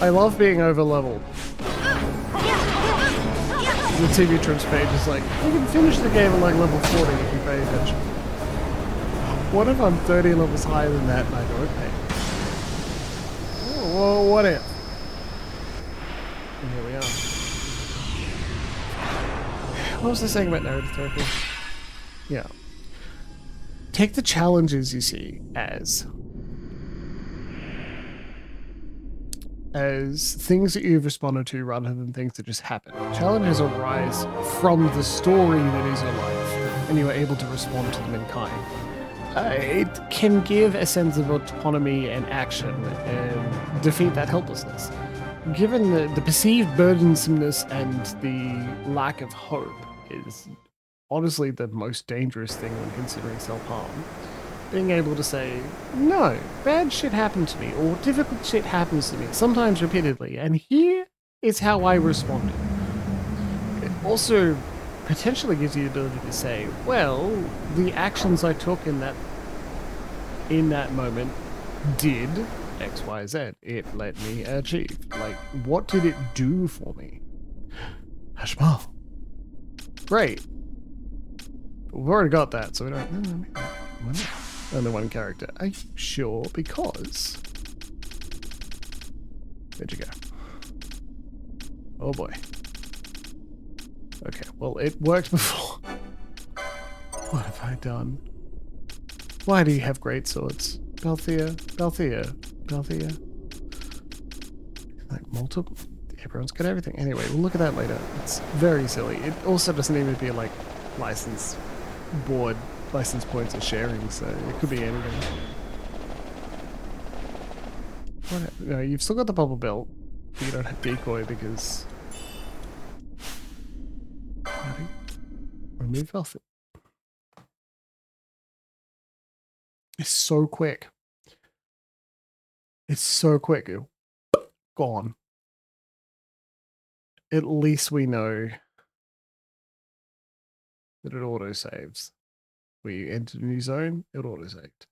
A: I love being over-leveled. The TV Trips page is like, you can finish the game at like level 40 if you pay attention. What if I'm 30 levels higher than that and I don't pay? Oh, well, what if? And here we are. What was I saying about narrative therapy? Yeah. Take the challenges you see as things that you've responded to rather than things that just happen. Challenges arise from the story that is your life, and you are able to respond to them in kind. It can give a sense of autonomy and action and defeat that helplessness. Given the perceived burdensomeness and the lack of hope is honestly the most dangerous thing when considering self-harm. Being able to say, no, bad shit happened to me, or difficult shit happens to me, sometimes repeatedly, and here is how I responded. It also potentially gives you the ability to say, well, the actions I took in that moment did X, Y, Z. It let me achieve. Like, what did it do for me? Hashmal. Great. We've already got that, so we don't... Only one character. Are you sure? Because... Where'd you go? Oh boy. Okay, well, it worked before. What have I done? Why do you have great swords? Balthea, Balthea, Balthea. Like multiple... Everyone's got everything. Anyway, we'll look at that later. It's very silly. It also doesn't even be like license points are sharing, so it could be anything. What? No, you've still got the bubble belt. You don't have decoy because... Remove velvet. It's so quick. It's so quick. Gone. At least we know that it auto-saves. We entered a new zone, it auto-saved.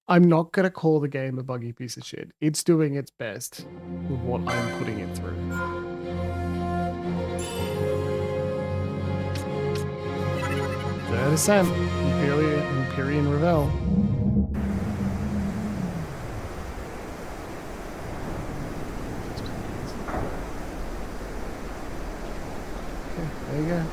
A: I'm not going to call the game a buggy piece of shit. It's doing its best with what I'm putting it through. Third Ascent, Empyrean Revel. There you go.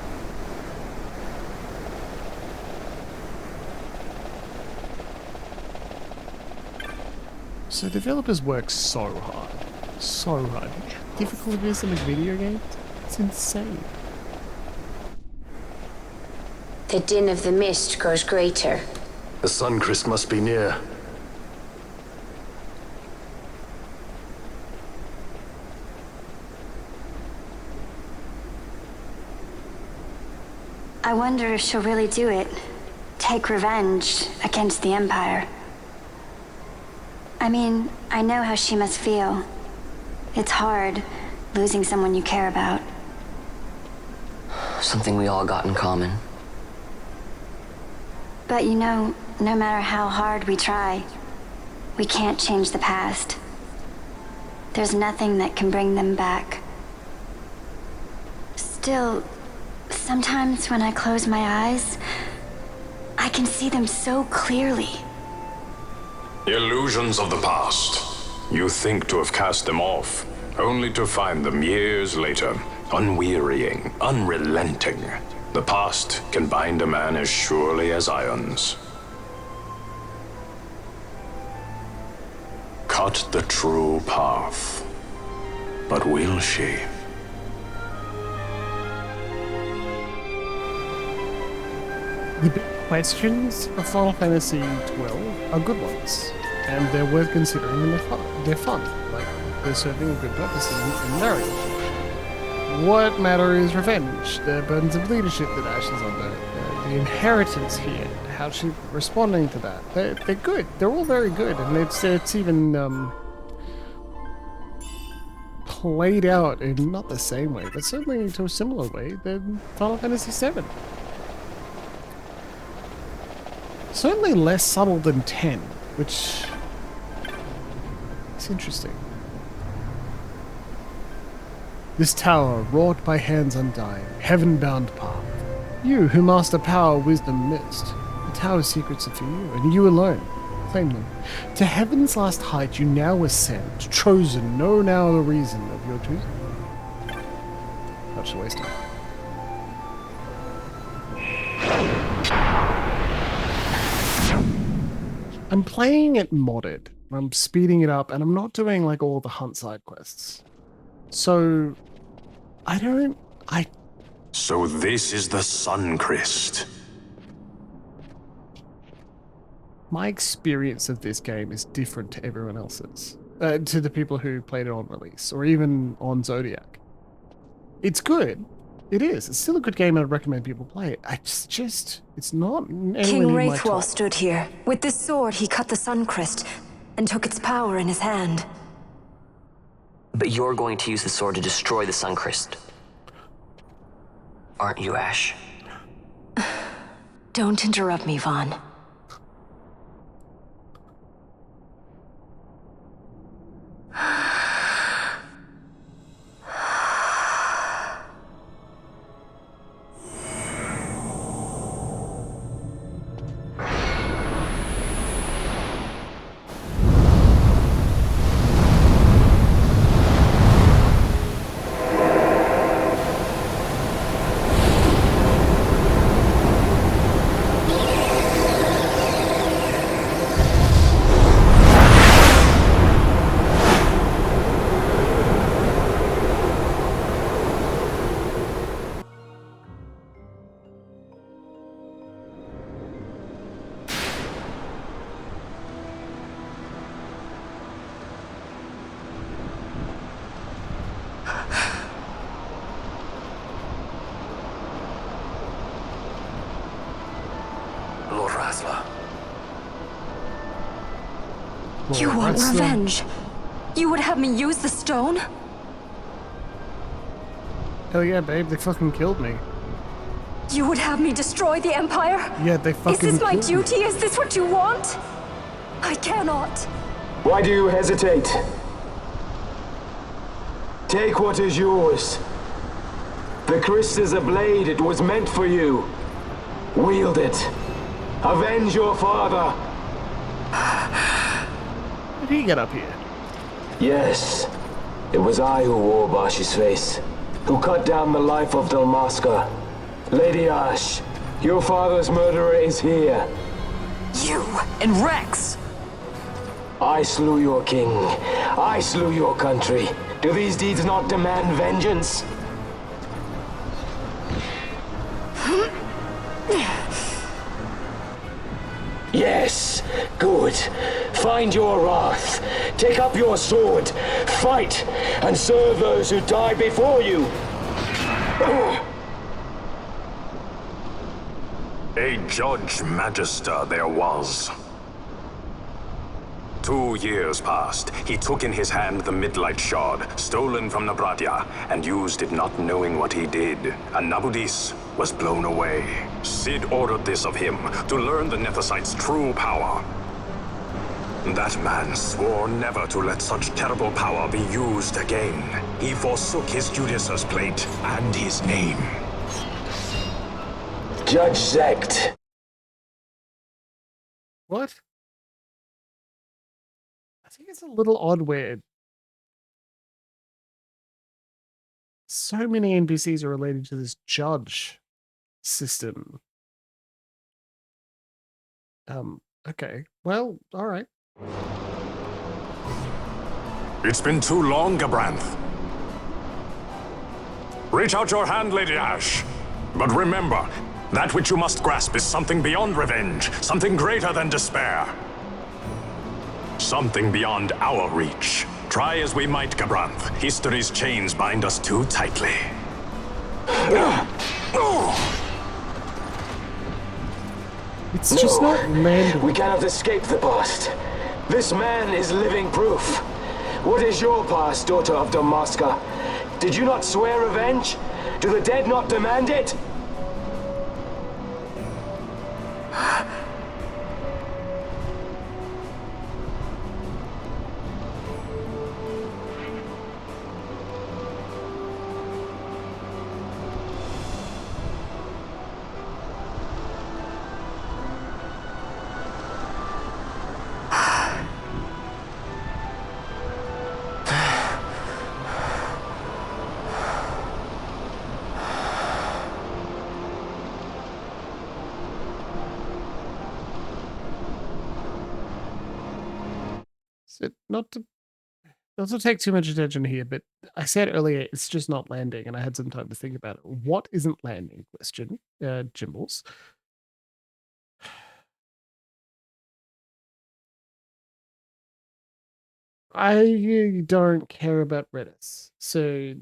A: So developers work so hard. So hard. How difficult it is to make video games? It's insane.
B: The din of the mist grows greater.
G: The Sun-CRYST must be near.
C: I wonder if she'll really do it. Take revenge against the Empire. I mean, I know how she must feel. It's hard, losing someone you care about.
F: Something we all got in common.
C: But you know, no matter how hard we try, we can't change the past. There's nothing that can bring them back. Still, sometimes when I close my eyes, I can see them so clearly.
D: Illusions of the past. You think to have cast them off, only to find them years later, unwearying, unrelenting. The past can bind a man as surely as irons. Cut the true path. But will she?
A: The big questions of Final Fantasy XII are good ones, and they're worth considering, and they're fun. Like, they're serving a good purpose in narrative. What matter is revenge, the burdens of leadership that Ash is under, the inheritance here, how she's responding to that. They're good. They're all very good, and it's even played out in not the same way, but certainly to a similar way than Final Fantasy VII. Certainly less subtle than 10, which is interesting. This tower, wrought by hands undying, heaven-bound path. You, who master power, wisdom, mist. The tower's secrets are for you, and you alone. Claim them. To heaven's last height you now ascend, chosen, know now the reason of your choosing. Such a waste of time. I'm playing it modded. I'm speeding it up, and I'm not doing like all the hunt side quests. So,
D: So this is the Sun-Cryst.
A: My experience of this game is different to everyone else's. To the people who played it on release, or even on Zodiac. It's good. It is. It's still a good game, and I'd recommend people play it. It's not anywhere
H: King
A: near my
H: Wraithwall
A: top.
H: stood here. With this sword, he cut the Sun-Cryst and took its power in his hand.
F: But you're going to use the sword to destroy the Sun-Cryst. Aren't you, Ash?
H: Don't interrupt me, Vaughn.
G: Lord Rasler.
H: You want revenge? You would have me use the stone?
A: Hell yeah, babe, they fucking killed me.
H: You would have me destroy the Empire?
A: Yeah, they fucking
H: Is this my
A: killed me.
H: duty? Is this what you want? I cannot.
I: Why do you hesitate? Take what is yours. The Cryst is a blade. It was meant for you. Wield it. Avenge your father.
A: How did he get up here?
I: Yes. It was I who wore Bashi's face, who cut down the life of Dalmasca. Lady Ash, your father's murderer is here.
H: You and Rex!
I: I slew your king. I slew your country. Do these deeds not demand vengeance? Yes, good. Find your wrath. Take up your sword. Fight, and serve those who died before you.
D: A Judge Magister there was. 2 years passed. He took in his hand the Midlight Shard, stolen from Nabratia, and used it not knowing what he did. And Nabudis was blown away. Sid ordered this of him, to learn the Nethicite's true power. That man swore never to let such terrible power be used again. He forsook his Judaser's plate and his name.
I: Judge Zect.
A: What? I think it's a little odd where so many NPCs are related to this judge system. Okay. Well, all right.
D: It's been too long, Gabranth. Reach out your hand, Lady Ash. But remember, that which you must grasp is something beyond revenge, something greater than despair. Something beyond our reach. Try as we might, Gabranth, history's chains bind us too tightly.
A: It's just not landing.
I: We cannot escape the past. This man is living proof. What is your past, daughter of Damaska? Did you not swear revenge? Do the dead not demand it?
A: Not to take too much attention here, but I said earlier it's just not landing, and I had some time to think about it. What isn't landing? Question, Jimbles. I don't care about Redis, so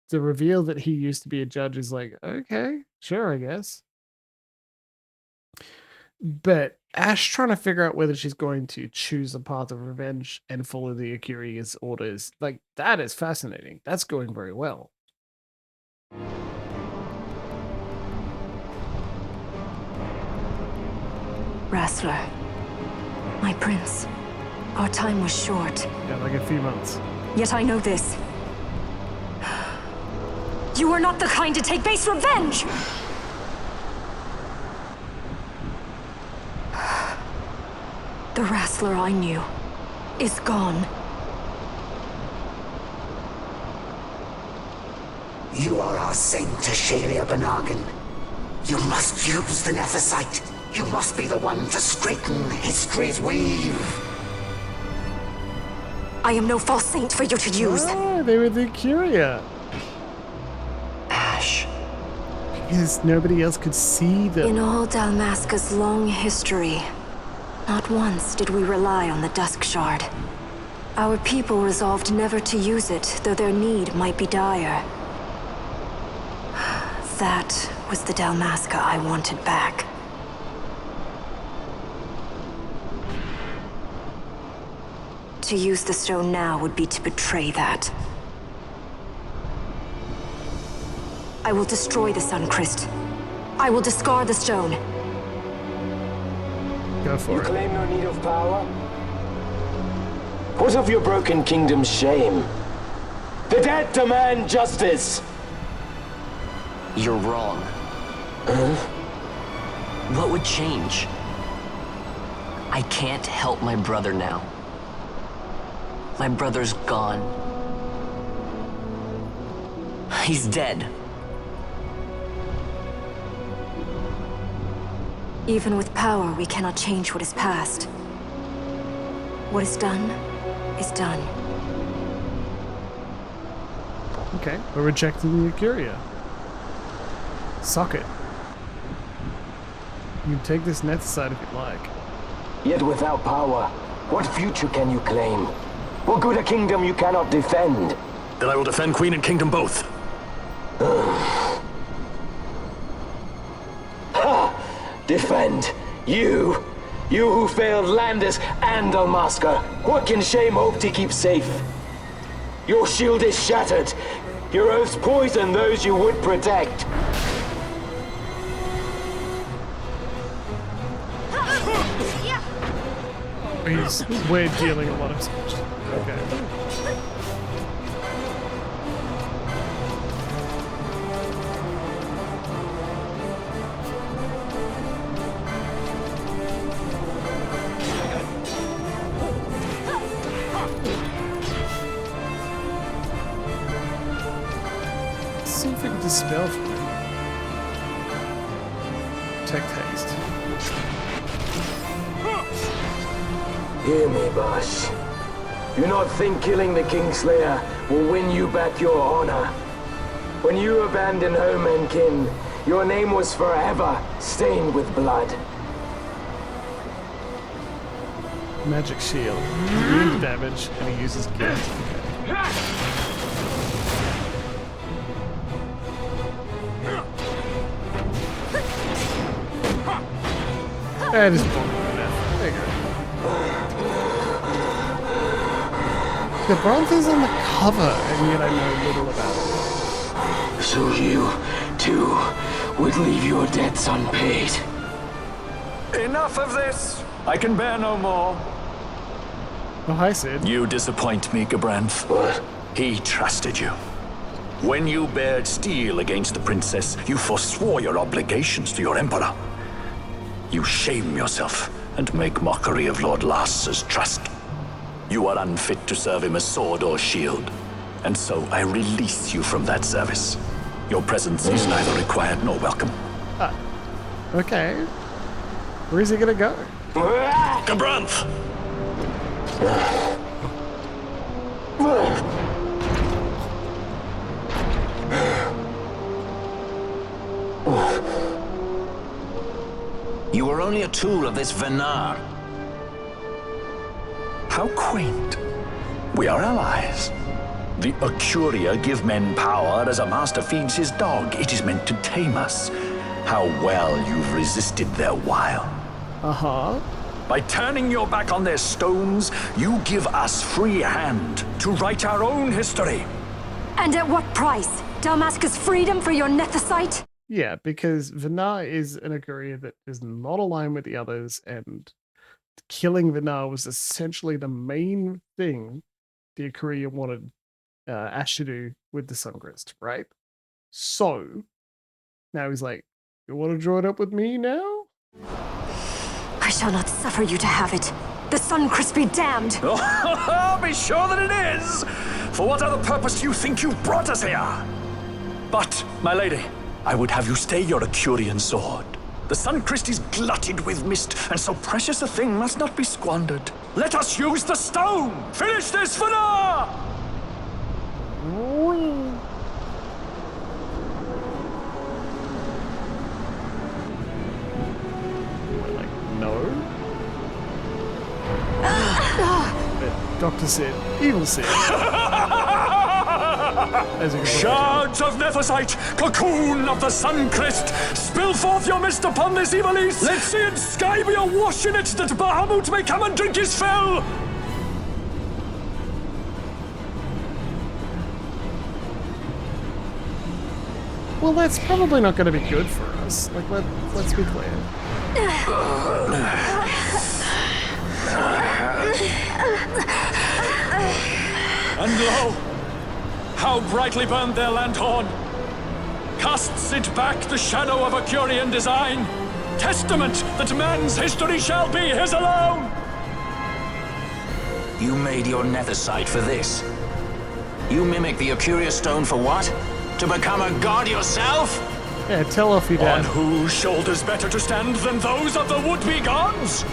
A: the reveal that he used to be a judge is like, okay, sure, I guess. But Ash trying to figure out whether she's going to choose a path of revenge and follow the Akiri's orders, like, that is fascinating. That's going very well.
H: Wrestler, my prince, our time was short.
A: Yeah, like a few months.
H: Yet I know this. You are not the kind to take base revenge! The wrestler I knew is gone.
J: You are our saint, Tashalia Banagin. You must use the Nethicite. You must be the one to straighten history's weave.
H: I am no false saint for you to use.
A: Ah, they were the Curia.
F: Ash.
A: Because nobody else could see them.
H: In all Dalmasca's long history, not once did we rely on the Dusk Shard. Our people resolved never to use it, though their need might be dire. That was the Dalmasca I wanted back. To use the stone now would be to betray that. I will destroy the Sun-Cryst. I will discard the stone.
A: Go for
I: You
A: it.
I: claim no need of power? What of your broken kingdom's shame? The dead demand justice!
F: You're wrong. What would change? I can't help my brother now. My brother's gone. He's dead.
H: Even with power, we cannot change what is past. What is done, is done.
A: Okay, we're rejecting the Akuria. Suck it. You can take this Nethicite if you like.
I: Yet without power, what future can you claim? What good a kingdom you cannot defend?
G: Then I will defend Queen and Kingdom both.
I: Defend? You? You who failed Landis and Dalmasca, what can shame hope to keep safe? Your shield is shattered. Your oaths poison those you would protect.
A: We're dealing a lot of damage. Okay. Let's see if we can dispel from it. Protect haste.
I: Hear me, Bash. Do not think killing the Kingslayer will win you back your honor. When you abandoned home and kin, your name was forever stained with blood.
A: Magic shield. Immune damage, and he uses get. And just bomb him to death. There you go. The bronze is on the cover, and yet I know little about it.
I: So you, too, would leave your debts unpaid.
G: Enough of this! I can bear no more.
A: Oh, hi, Sid.
G: You disappoint me, Gabranth.
I: What?
G: He trusted you. When you bared steel against the princess, you forswore your obligations to your emperor. You shame yourself and make mockery of Lord Lars's trust. You are unfit to serve him as sword or shield, and so I release you from that service. Your presence is neither required nor welcome.
A: Okay. Where's he gonna go?
G: Gabranth!
E: You were only a tool of this Venar.
G: How quaint. We are allies. The Ocuria give men power as a master feeds his dog. It is meant to tame us. How well you've resisted their wile.
A: Uh-huh.
G: By turning your back on their stones, you give us free hand to write our own history.
H: And at what price? Dalmasca's freedom for your nethicite?
A: Yeah, because Vinar is an Akuria that is not aligned with the others, and killing Vinar was essentially the main thing the Akuria wanted Ash to do with the Sun-CRYST, right? So, now he's like, you want to draw it up with me now?
H: I shall not suffer you to have it. The Sun-CRYST be damned!
G: Oh, be sure that it is! For what other purpose do you think you brought us here? But, my lady, I would have you stay your Acurian sword. The Sun-CRYST is glutted with mist, and so precious a thing must not be squandered. Let us use the stone! Finish this for now!
A: No. But Dr. Sid, evil Sid.
G: Shards of Nethicite, cocoon of the Sun-CRYST, spill forth your mist upon this evil east. Let sea and sky be awash in it, that Bahamut may come and drink his fill.
A: Well, that's probably not going to be good for us. Like, let's be clear.
G: And lo, how brightly burned their lanthorn! Casts it back the shadow of Acurian design, testament that man's history shall be his alone!
E: You made your Nethicite for this. You mimic the Acuria stone for what? To become a god yourself?
A: Yeah, tell off your dad.
G: On whose shoulders better to stand than those of the would-be gods?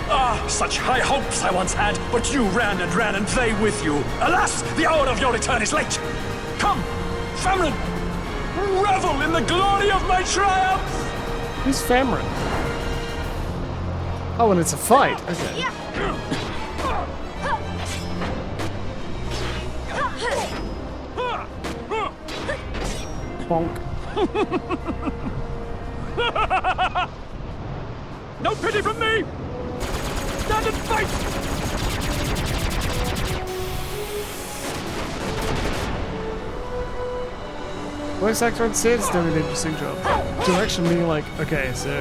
G: Ah, such high hopes I once had, but you ran, and they with you. Alas, the hour of your return is late. Come, Famrin, revel in the glory of my triumph!
A: Who's Famrin? Oh, and it's a fight. Okay. Bonk.
G: No pity from me! fight!
A: Voice actor on set is doing an interesting job. Direction being like, okay, so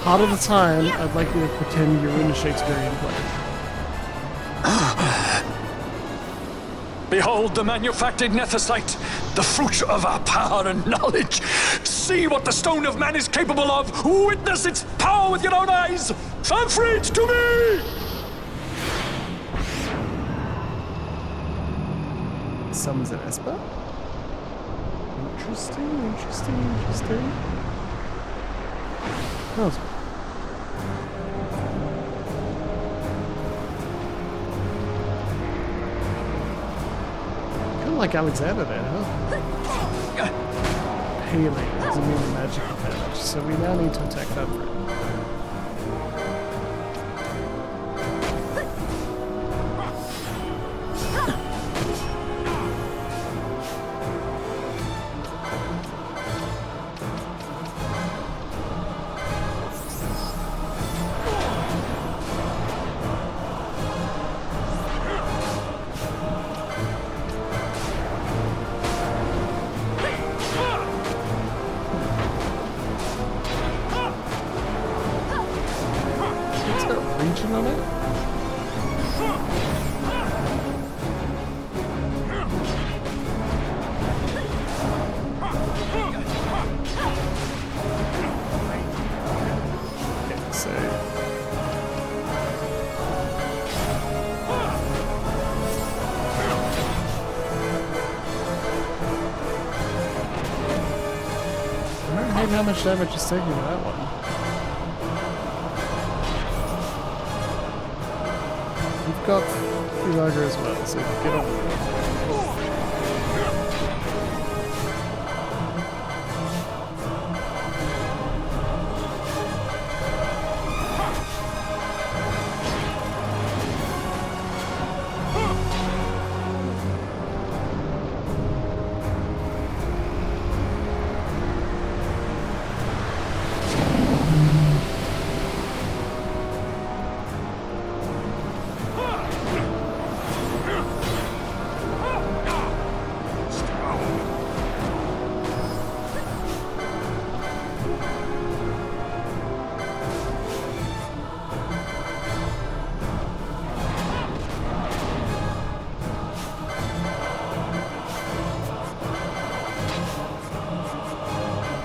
A: part of the time I'd like you to pretend you're in a Shakespearean play.
G: Behold the manufactured nethicite, the fruit of our power and knowledge. See what the stone of man is capable of. Witness its power with your own eyes. Famfrit, to me!
A: Summons an Esper? Interesting. How's it? Kind of like Alexander there, huh? Healing doesn't mean the magical damage, so we now need to attack that threat. On it? Okay, so I don't hate how much damage is taking that one. Got Elager as well, so get on with it.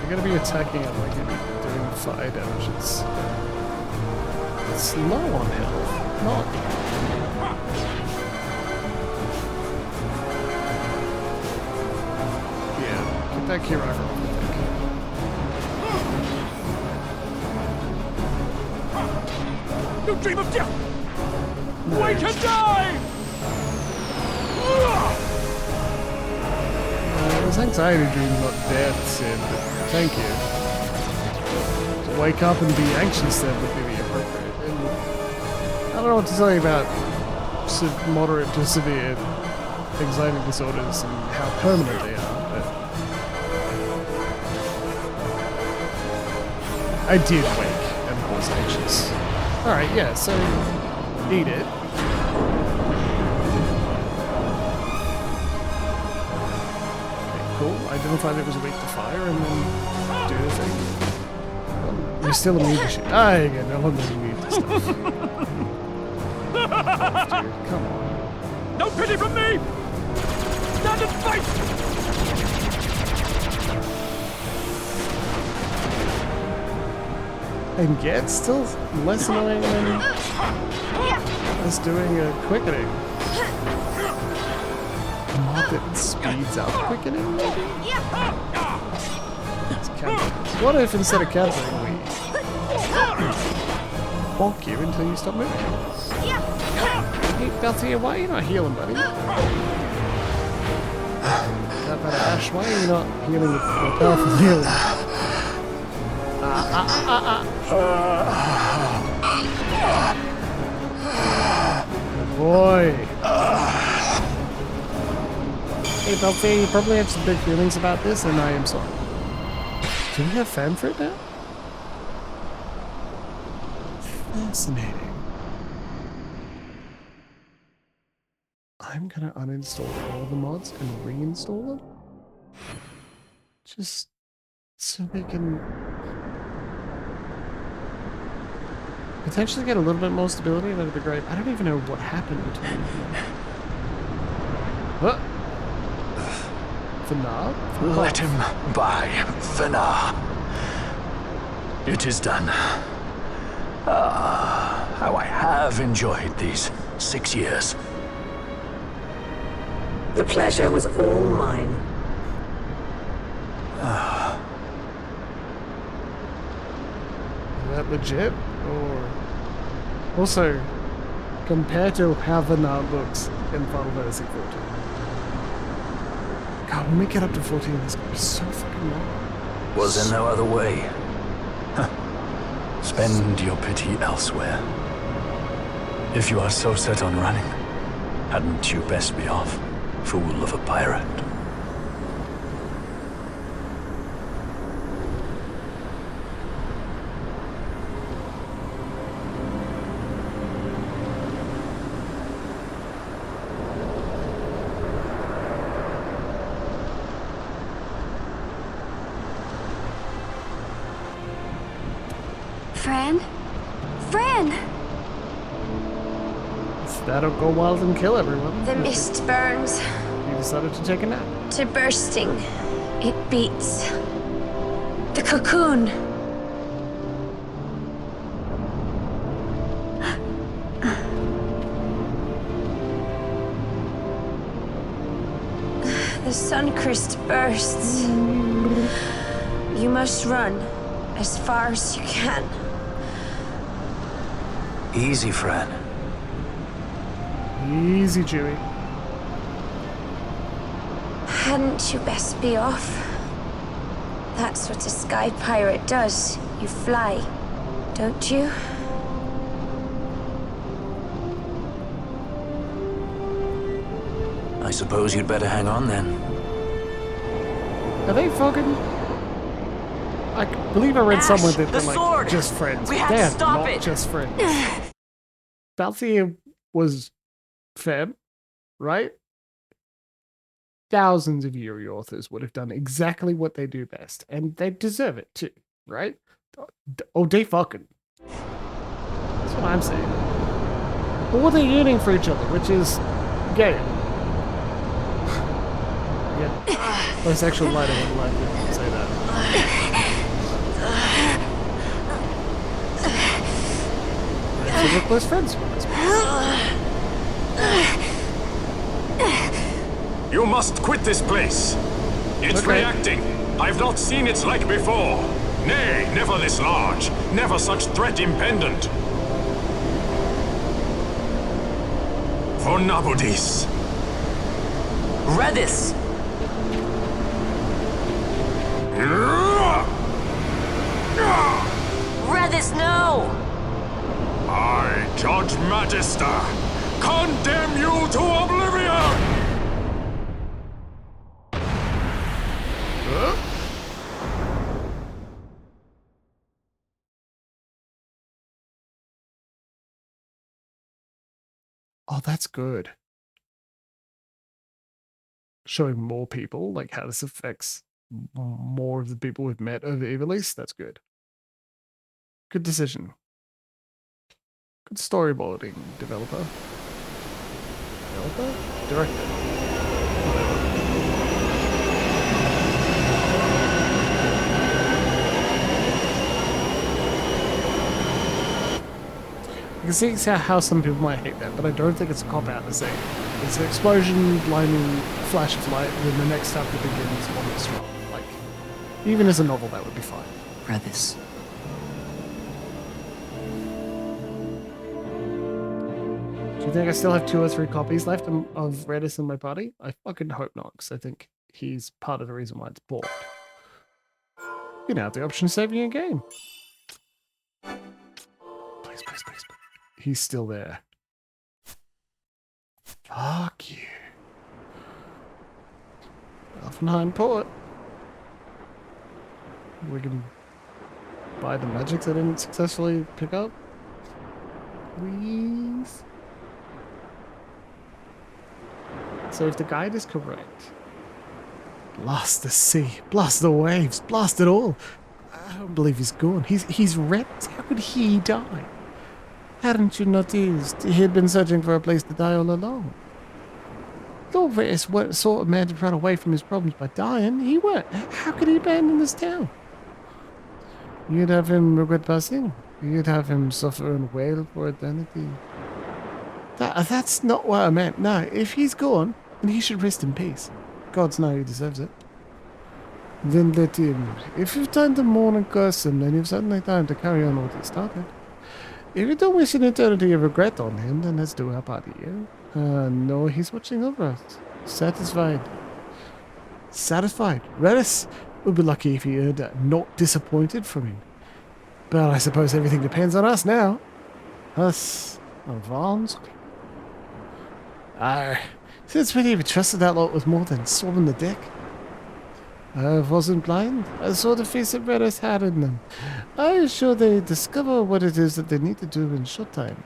A: You're gonna be attacking it like you're doing fire damage. It's low on health. Not. Yeah, get that Kiraga off, I think.
G: You dream of death! Wake and die!
A: It was anxiety dream, not death, Sid, but thank you. To wake up and be anxious then would be appropriate. And I don't know what to tell you about moderate to severe anxiety disorders and how permanent they are, but I did wake and was anxious. Alright, yeah, so eat it. Cool. Identify that it was weak to fire and then do the thing. You're still immune to shit. Ah, you go. No longer immune to stuff. Dude, come on.
G: No pity from me! Stand and fight!
A: And get still less annoying than us doing a quickening. That speeds up quickening, maybe? What if instead of countering, we bonk you until you stop moving? Hey, Beltier, why are you not healing, buddy? That better Ash, why are you not healing with more powerful healing? Good boy. Hey Beltier, you probably have some big feelings about this, and I am sorry. Do we have Famfrit now? Fascinating. I'm gonna uninstall all the mods and reinstall them. Just so we can potentially get a little bit more stability. That'd be great. I don't even know what happened between what? Fanar?
G: Let him by, Fanar. It is done. Ah, how I have enjoyed these 6 years.
J: The pleasure was all mine.
A: Is that legit? Or also, compared to how Fanar looks in Final Fantasy 14. God, when we get up to 14, it's gonna be so fucking long.
G: Was there no other way? Huh. Spend your pity elsewhere. If you are so set on running, hadn't you best be off, fool of a pirate?
C: Fran? Fran!
A: That'll go wild and kill everyone.
B: The mist burns
A: You decided to take a nap.
B: to bursting. It beats. The cocoon. The sun-CRYST bursts. You must run as far as you can.
G: Easy, Fran.
A: Easy, Chewie.
B: Hadn't you best be off? That's what a sky pirate does. You fly, don't you?
E: I suppose you'd better hang on then.
A: Are they fucking? I believe I read somewhere that
F: the
A: they're like
F: sword!
A: just friends.
F: We have to
A: They're
F: stop
A: not
F: it!
A: just friends. Balthier was femme, right? Thousands of Yuri authors would have done exactly what they do best, and they deserve it too, right? Oh, they fucking. That's what I'm saying. Or they're yearning for each other, which is gay. Yeah, bisexual light, I wouldn't like to say that. So we're close friends.
D: You must quit this place. It's
A: Okay.
D: reacting. I've not seen its like before. Nay, never this large. Never such threat impendent. For Nabudis.
F: Redis! Redis, no!
D: I, Judge Magister, condemn you to oblivion!
A: Oh, that's good. Showing more people, like how this affects more of the people we've met over Evilise, that's good. Good decision. Good storyboarding, developer. Developer? Director. You can see how some people might hate that, but I don't think it's a cop-out to say it's an explosion, lightning, flash of light, and then the next chapter begins on the strong. Like, even as a novel, that would be fine.
F: Redis.
A: Do you think I still have 2 or 3 copies left of Redis in my party? I fucking hope not, because I think he's part of the reason why it's bought. You now have the option of saving your game. Please, please, please. He's still there. Fuck you. Alfenheim Port. We can buy the magics I didn't successfully pick up. Please. So if the guide is correct, blast the sea, blast the waves, blast it all. I don't believe he's gone. He's wrecked. How could he die? Hadn't you noticed he had been searching for a place to die all along? Lord Vetus weren't the sort of man to run away from his problems by dying. He weren't. How could he abandon this town? You'd have him regret passing. You'd have him suffer and wail for eternity. That's not what I meant. No, if he's gone, then he should rest in peace. Gods know he deserves it. Then let him. If you've time to mourn and curse him, then you've certainly time to carry on what he started. If you don't wish an eternity of regret on him, then let's do our part here. No, he's watching over us. Satisfied. Satisfied. Redis would be lucky if he heard not disappointed from him. But I suppose everything depends on us now. Us. Vons. Since we even trusted that lot with more than swabbing the deck. I wasn't blind. I saw the face that Redis had in them. I am sure they discover what it is that they need to do in short time.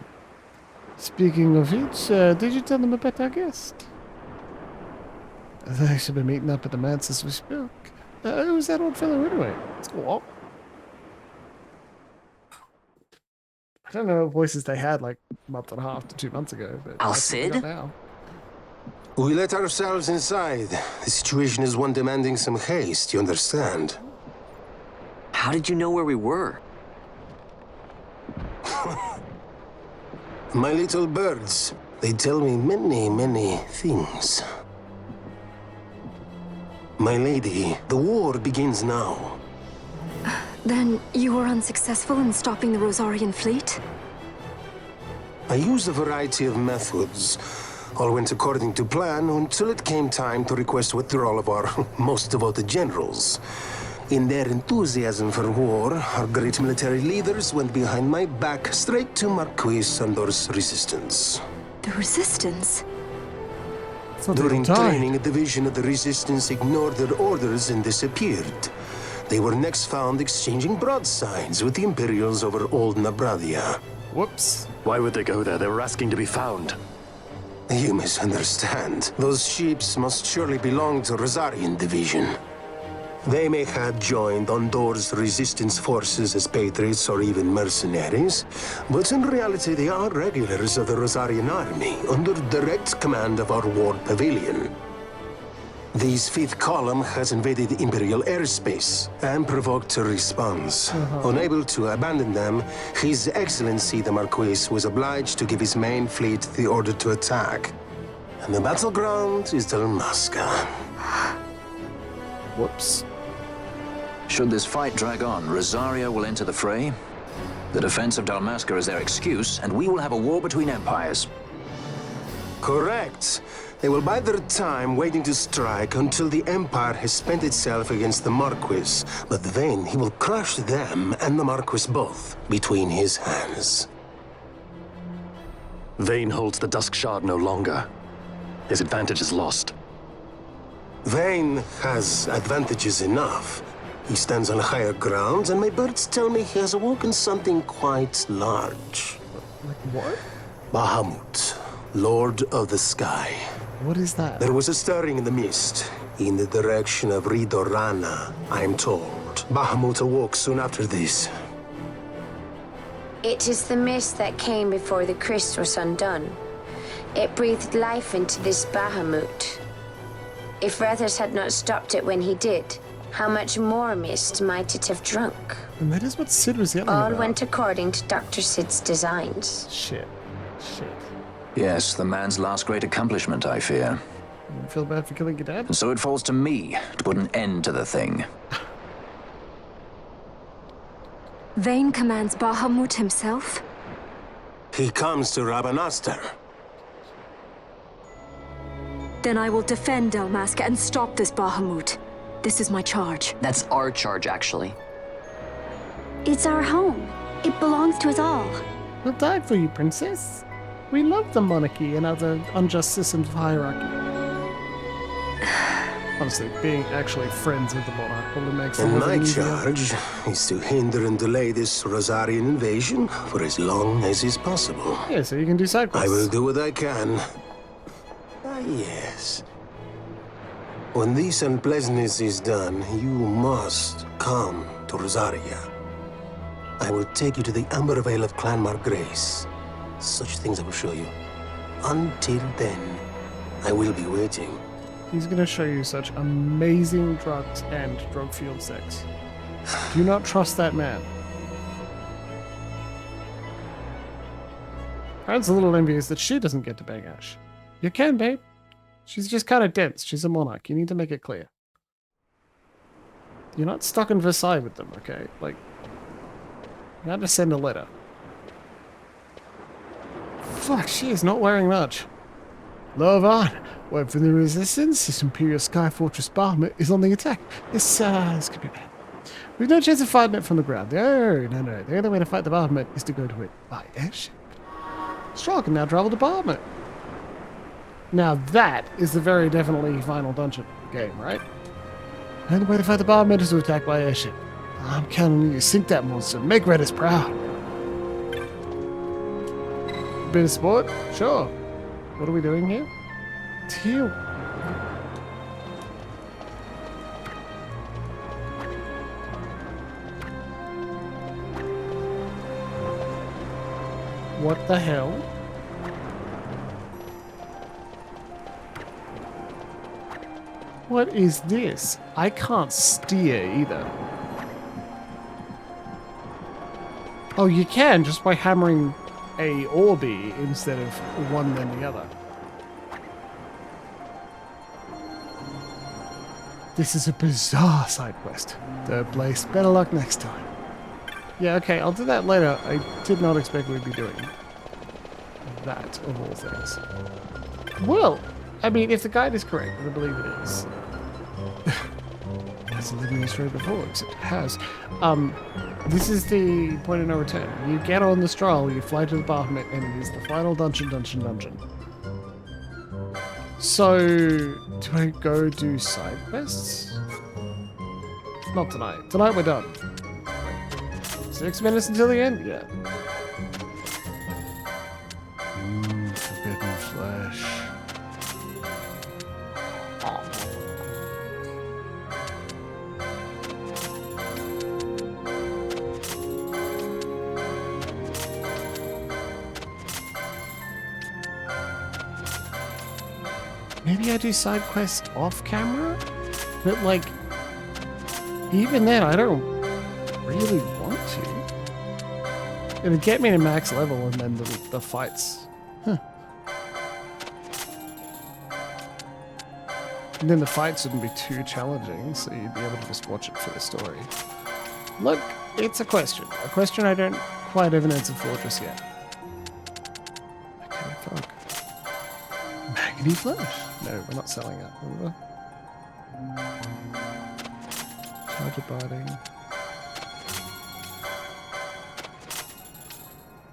A: Speaking of which, did you tell them about our guest? They should be meeting up at the manse as we spoke. Who's that old fellow anyway? What? I don't know what voices they had like a month and a half to 2 months ago. But
F: Al-Cid?
K: We let ourselves inside. The situation is one demanding some haste, you understand?
F: How did you know where we were?
K: My little birds, they tell me many, many things. My lady, the war begins now.
H: Then you were unsuccessful in stopping the Rosarian fleet?
K: I used a variety of methods. All went according to plan until it came time to request withdrawal of our most devoted generals. In their enthusiasm for war, our great military leaders went behind my back straight to Marquis Sandor's resistance.
H: The Resistance?
K: During training, a division of the Resistance ignored their orders and disappeared. They were next found exchanging broadsides with the Imperials over Old Nabradia.
A: Whoops.
L: Why would they go there? They were asking to be found.
K: You misunderstand. Those ships must surely belong to Rosarian division. They may have joined Ondor's resistance forces as patriots or even mercenaries, but in reality they are regulars of the Rosarian army, under direct command of our war pavilion. This fifth column has invaded Imperial airspace and provoked a response. Unable to abandon them, His Excellency the Marquis was obliged to give his main fleet the order to attack. And the battleground is Dalmasca.
A: Whoops.
E: Should this fight drag on, Rosaria will enter the fray. The defense of Dalmasca is their excuse, and we will have a war between empires.
K: Correct. They will bide their time waiting to strike until the Empire has spent itself against the Marquis. But then he will crush them and the Marquis both between his hands.
L: Vayne holds the Dusk Shard no longer. His advantage is lost.
K: Vayne has advantages enough. He stands on higher ground, and my birds tell me he has awoken something quite large.
A: Like what?
K: Bahamut, Lord of the Sky.
A: What is that?
K: There was a stirring in the mist, in the direction of Ridorana, I am told. Bahamut awoke soon after this.
B: It is the mist that came before the Cryst was undone. It breathed life into this Bahamut. If Rethus had not stopped it when he did, how much more mist might it have drunk?
A: And that is what Sid was yelling
B: All
A: about.
B: went according to Dr. Sid's designs.
A: Shit.
E: Yes, the man's last great accomplishment, I fear.
A: You feel bad for killing your dad?
E: And so it falls to me to put an end to the thing.
H: Vayne commands Bahamut himself?
K: He comes to Rabanastar.
H: Then I will defend Dalmasca and stop this Bahamut. This is my charge.
F: That's our charge, actually.
C: It's our home. It belongs to us all.
A: We'll die for you, princess. We love the monarchy and other unjust systems of hierarchy. Honestly, being actually friends with the monarch probably makes it
K: And
A: a
K: my
A: little easier.
K: charge is to hinder and delay this Rosarian invasion for as long as is possible.
A: Yeah, so you can do side quests.
K: I will do what I can. Yes. When this unpleasantness is done, you must come to Rosaria. I will take you to the Amber Vale of Clan Margrace. Such things I will show you. Until then, I will be waiting.
A: He's going to show you such amazing drugs and drug-fueled sex. Do not trust that man. Aaron's a little envious that she doesn't get to bang Ash. You can, babe. She's just kind of dense. She's a monarch. You need to make it clear. You're not stuck in Versailles with them, okay? Like, you have to send a letter. Fuck, she is not wearing much. Love on. Wait for the resistance. This Imperial Sky Fortress bomber is on the attack. This could be bad. We've no chance of fighting it from the ground. No. The only way to fight the bombardment is to go to it by airship. Straw can now travel to bombardment. Now that is the very definitely final dungeon game, right? And the way to fight the bombardment is to attack by airship. I'm counting on you to sink that monster. Make Redis proud. Bit of sport? Sure. What are we doing here? Teal. What the hell? What is this? I can't steer either. Oh, you can just by hammering A or B instead of one then the other. This is a bizarre side quest. Third place, better luck next time. Yeah, okay, I'll do that later. I did not expect we'd be doing that, of all things. Well, I mean, if the guide is correct, and I believe it is. Hasn't lived in this road before, except it has. This is the point of no return. You get on the stroll, you fly to the Bahamut, and it is the final dungeon. So, do I go do side quests? Not tonight. Tonight we're done. 6 minutes until the end? Yeah. Forbidden flesh. Maybe I do side quest off camera? But like, even then I don't really want to. It'll get me to max level and then the fights. Huh. And then the fights wouldn't be too challenging, so you'd be able to just watch it for the story. Look, it's a question. A question I don't quite have an answer for just yet. Okay, fuck. Magony flesh. No, we're not selling that, remember? Charger biting.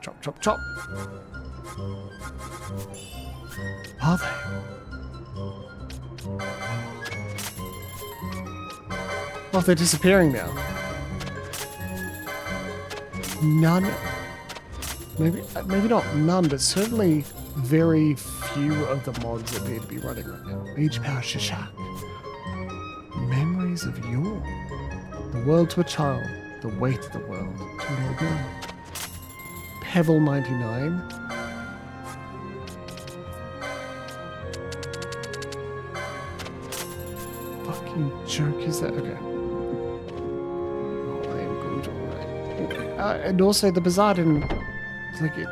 A: Chop, chop, chop. Are they? Oh, they're disappearing now. None. Maybe not none, but certainly very few of the mods appear to be running right now. Mage Power Shishak. Memories of yore. The world to a child. The weight of the world to an old man. Pebble 99. Fucking joke is that? Okay. Oh, I am good, alright. And also the Bazaar didn't... Like it...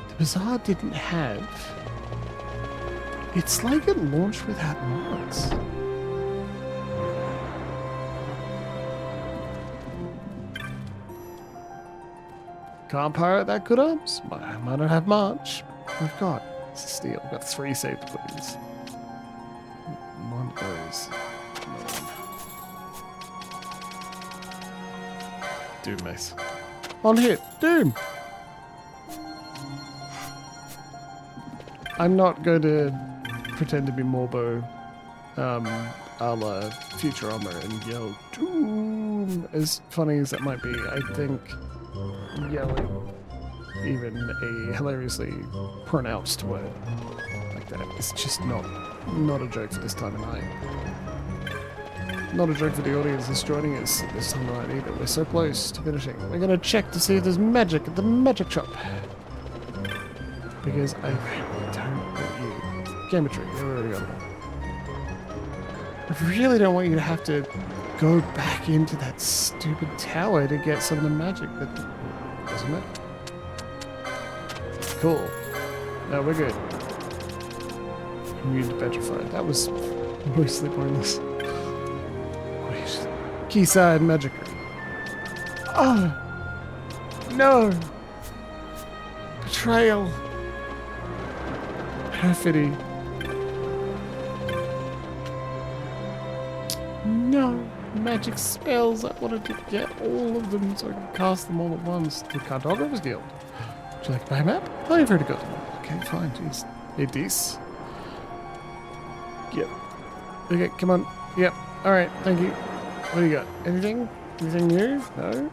A: The Bazaar didn't have... It's like it launched without mods. Can't pirate that good arms? I might not have much. We've got steel. We've got 3 saved queens. One goes. Doom mace. On hit. Doom! I'm not going to pretend to be Morbo a la Futurama and yell Doom. As funny as that might be, I think yelling even a hilariously pronounced word like like that. It's just not a joke for this time of night. Not a joke for the audience that's joining us this time of night either. We're so close to finishing. We're gonna check to see if there's magic at the magic shop. Because I really don't want you. Geometry, we already got it. I really don't want you to have to go back into that stupid tower to get some of the magic that doesn't matter. Cool. No, we're good. Immune to petrified. That was mostly pointless. Wait. Quayside magic. Oh! No! Betrayal. Perfidy. No! Magic spells. I wanted to get all of them so I could cast them all at once. The Cartographer's Guild. Would you like to buy a map? Oh, you've already got the map. Okay, fine. Jeez. It is. Yep. Okay, come on. Yep. Alright, thank you. What do you got? Anything? Anything new? No? Anything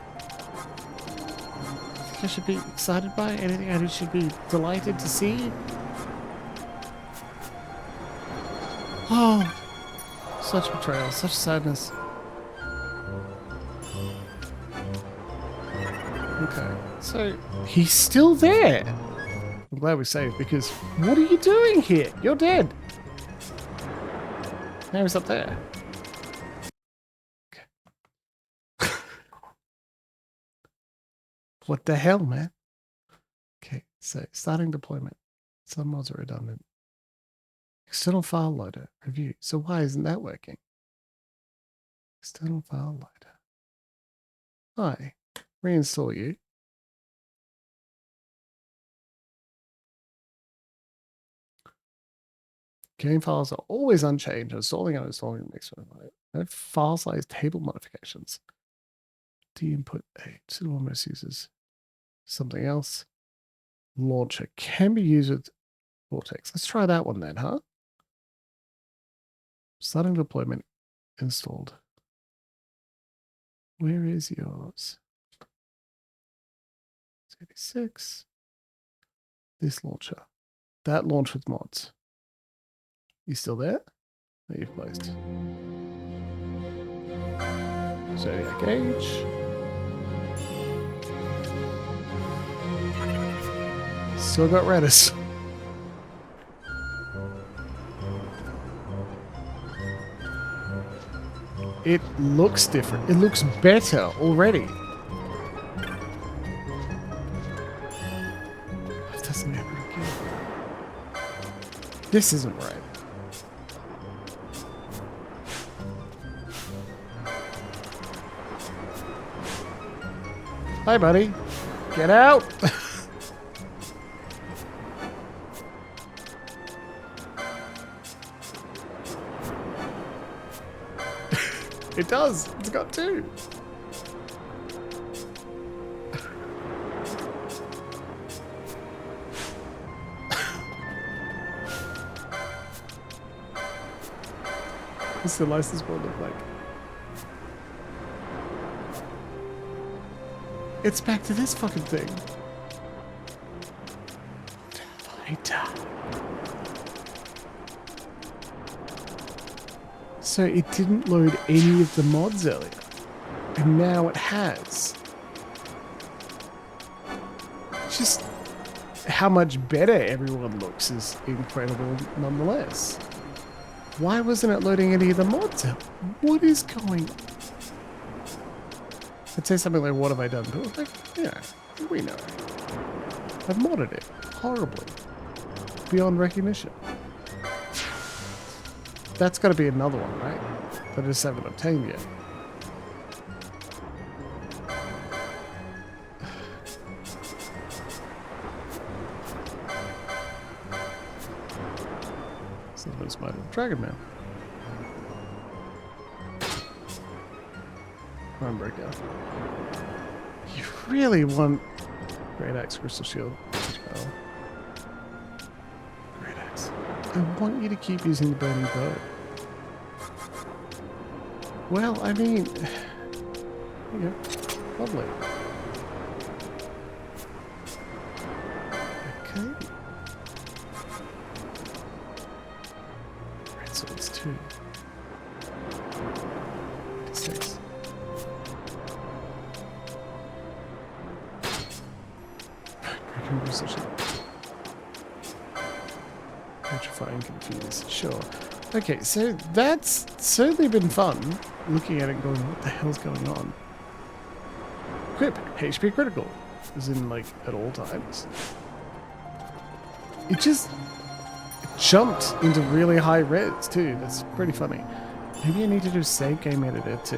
A: I should be excited by? Anything I should be delighted to see? Oh! Such betrayal, such sadness. Okay, so he's still there. I'm glad we saved because what are you doing here? You're dead. Now he's up there. Okay. What the hell, man? Okay, so starting deployment. Some mods are redundant. External file loader review. So why isn't that working? External file loader. Hi. Reinstall you. Game files are always unchanged. Installing and uninstalling makes no file size table modifications. De-input a suitable most uses something else. Launcher can be used with Vortex. Let's try that one then, huh? Starting deployment installed. Where is yours? 86. This launcher. That launch with mods. You still there? No, you've closed. Zodiac Gauge. Still got Redis. It looks different. It looks better already. It doesn't matter again. This isn't right. Hi, buddy. Get out. It does. It's got two. What's the license board look like? It's back to this fucking thing. So it didn't load any of the mods earlier, and now it has. Just how much better everyone looks is incredible nonetheless. Why wasn't it loading any of the mods out? What is going on? I'd say something like, what have I done? But like, yeah, we know. I've modded it horribly. Beyond recognition. That's got to be another one, right? That I just haven't obtained yet. Somebody's might have Dragon Man. Breaker. You really want Great Axe, Crystal Shield, Spell. Great Axe. I want you to keep using the Burning Bow. Well, I mean, yeah, lovely. Okay. Jimbles such a petrifying confused. Sure. Okay, so that's certainly been fun looking at it going, what the hell's going on? Equip, HP critical. As in, like, at all times. It just jumped into really high res too. That's pretty funny. Maybe I need to do save game editor to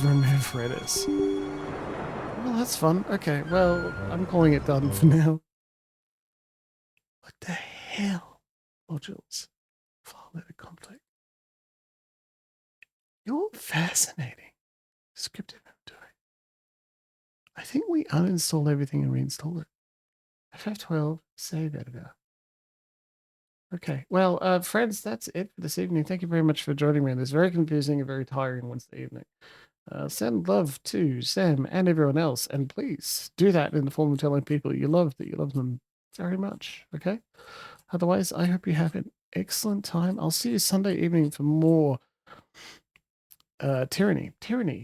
A: remove Redis. Well, that's fun. Okay, well, I'm calling it done for now. What the hell? Modules. File letter conflict. You're fascinating. Scripted inventory. I think we uninstalled everything and reinstalled it. FF12, save editor. Okay, well, friends, that's it for this evening. Thank you very much for joining me on this very confusing and very tiring Wednesday evening. Send love to Sam and everyone else, and please do that in the form of telling people you love them very much, okay? Otherwise, I hope you have an excellent time. I'll see you Sunday evening for more Tyranny.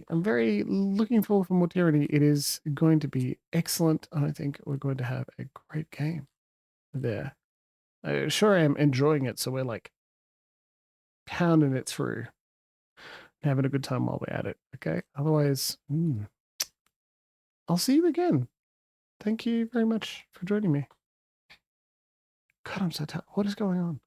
A: I'm very looking forward for more Tyranny. It is going to be excellent, and I think we're going to have a great game there. Sure, I am enjoying it, so we're like pounding it through, having a good time while we're at it. Okay. Otherwise, I'll see you again. Thank you very much for joining me. God, I'm so tired. What is going on?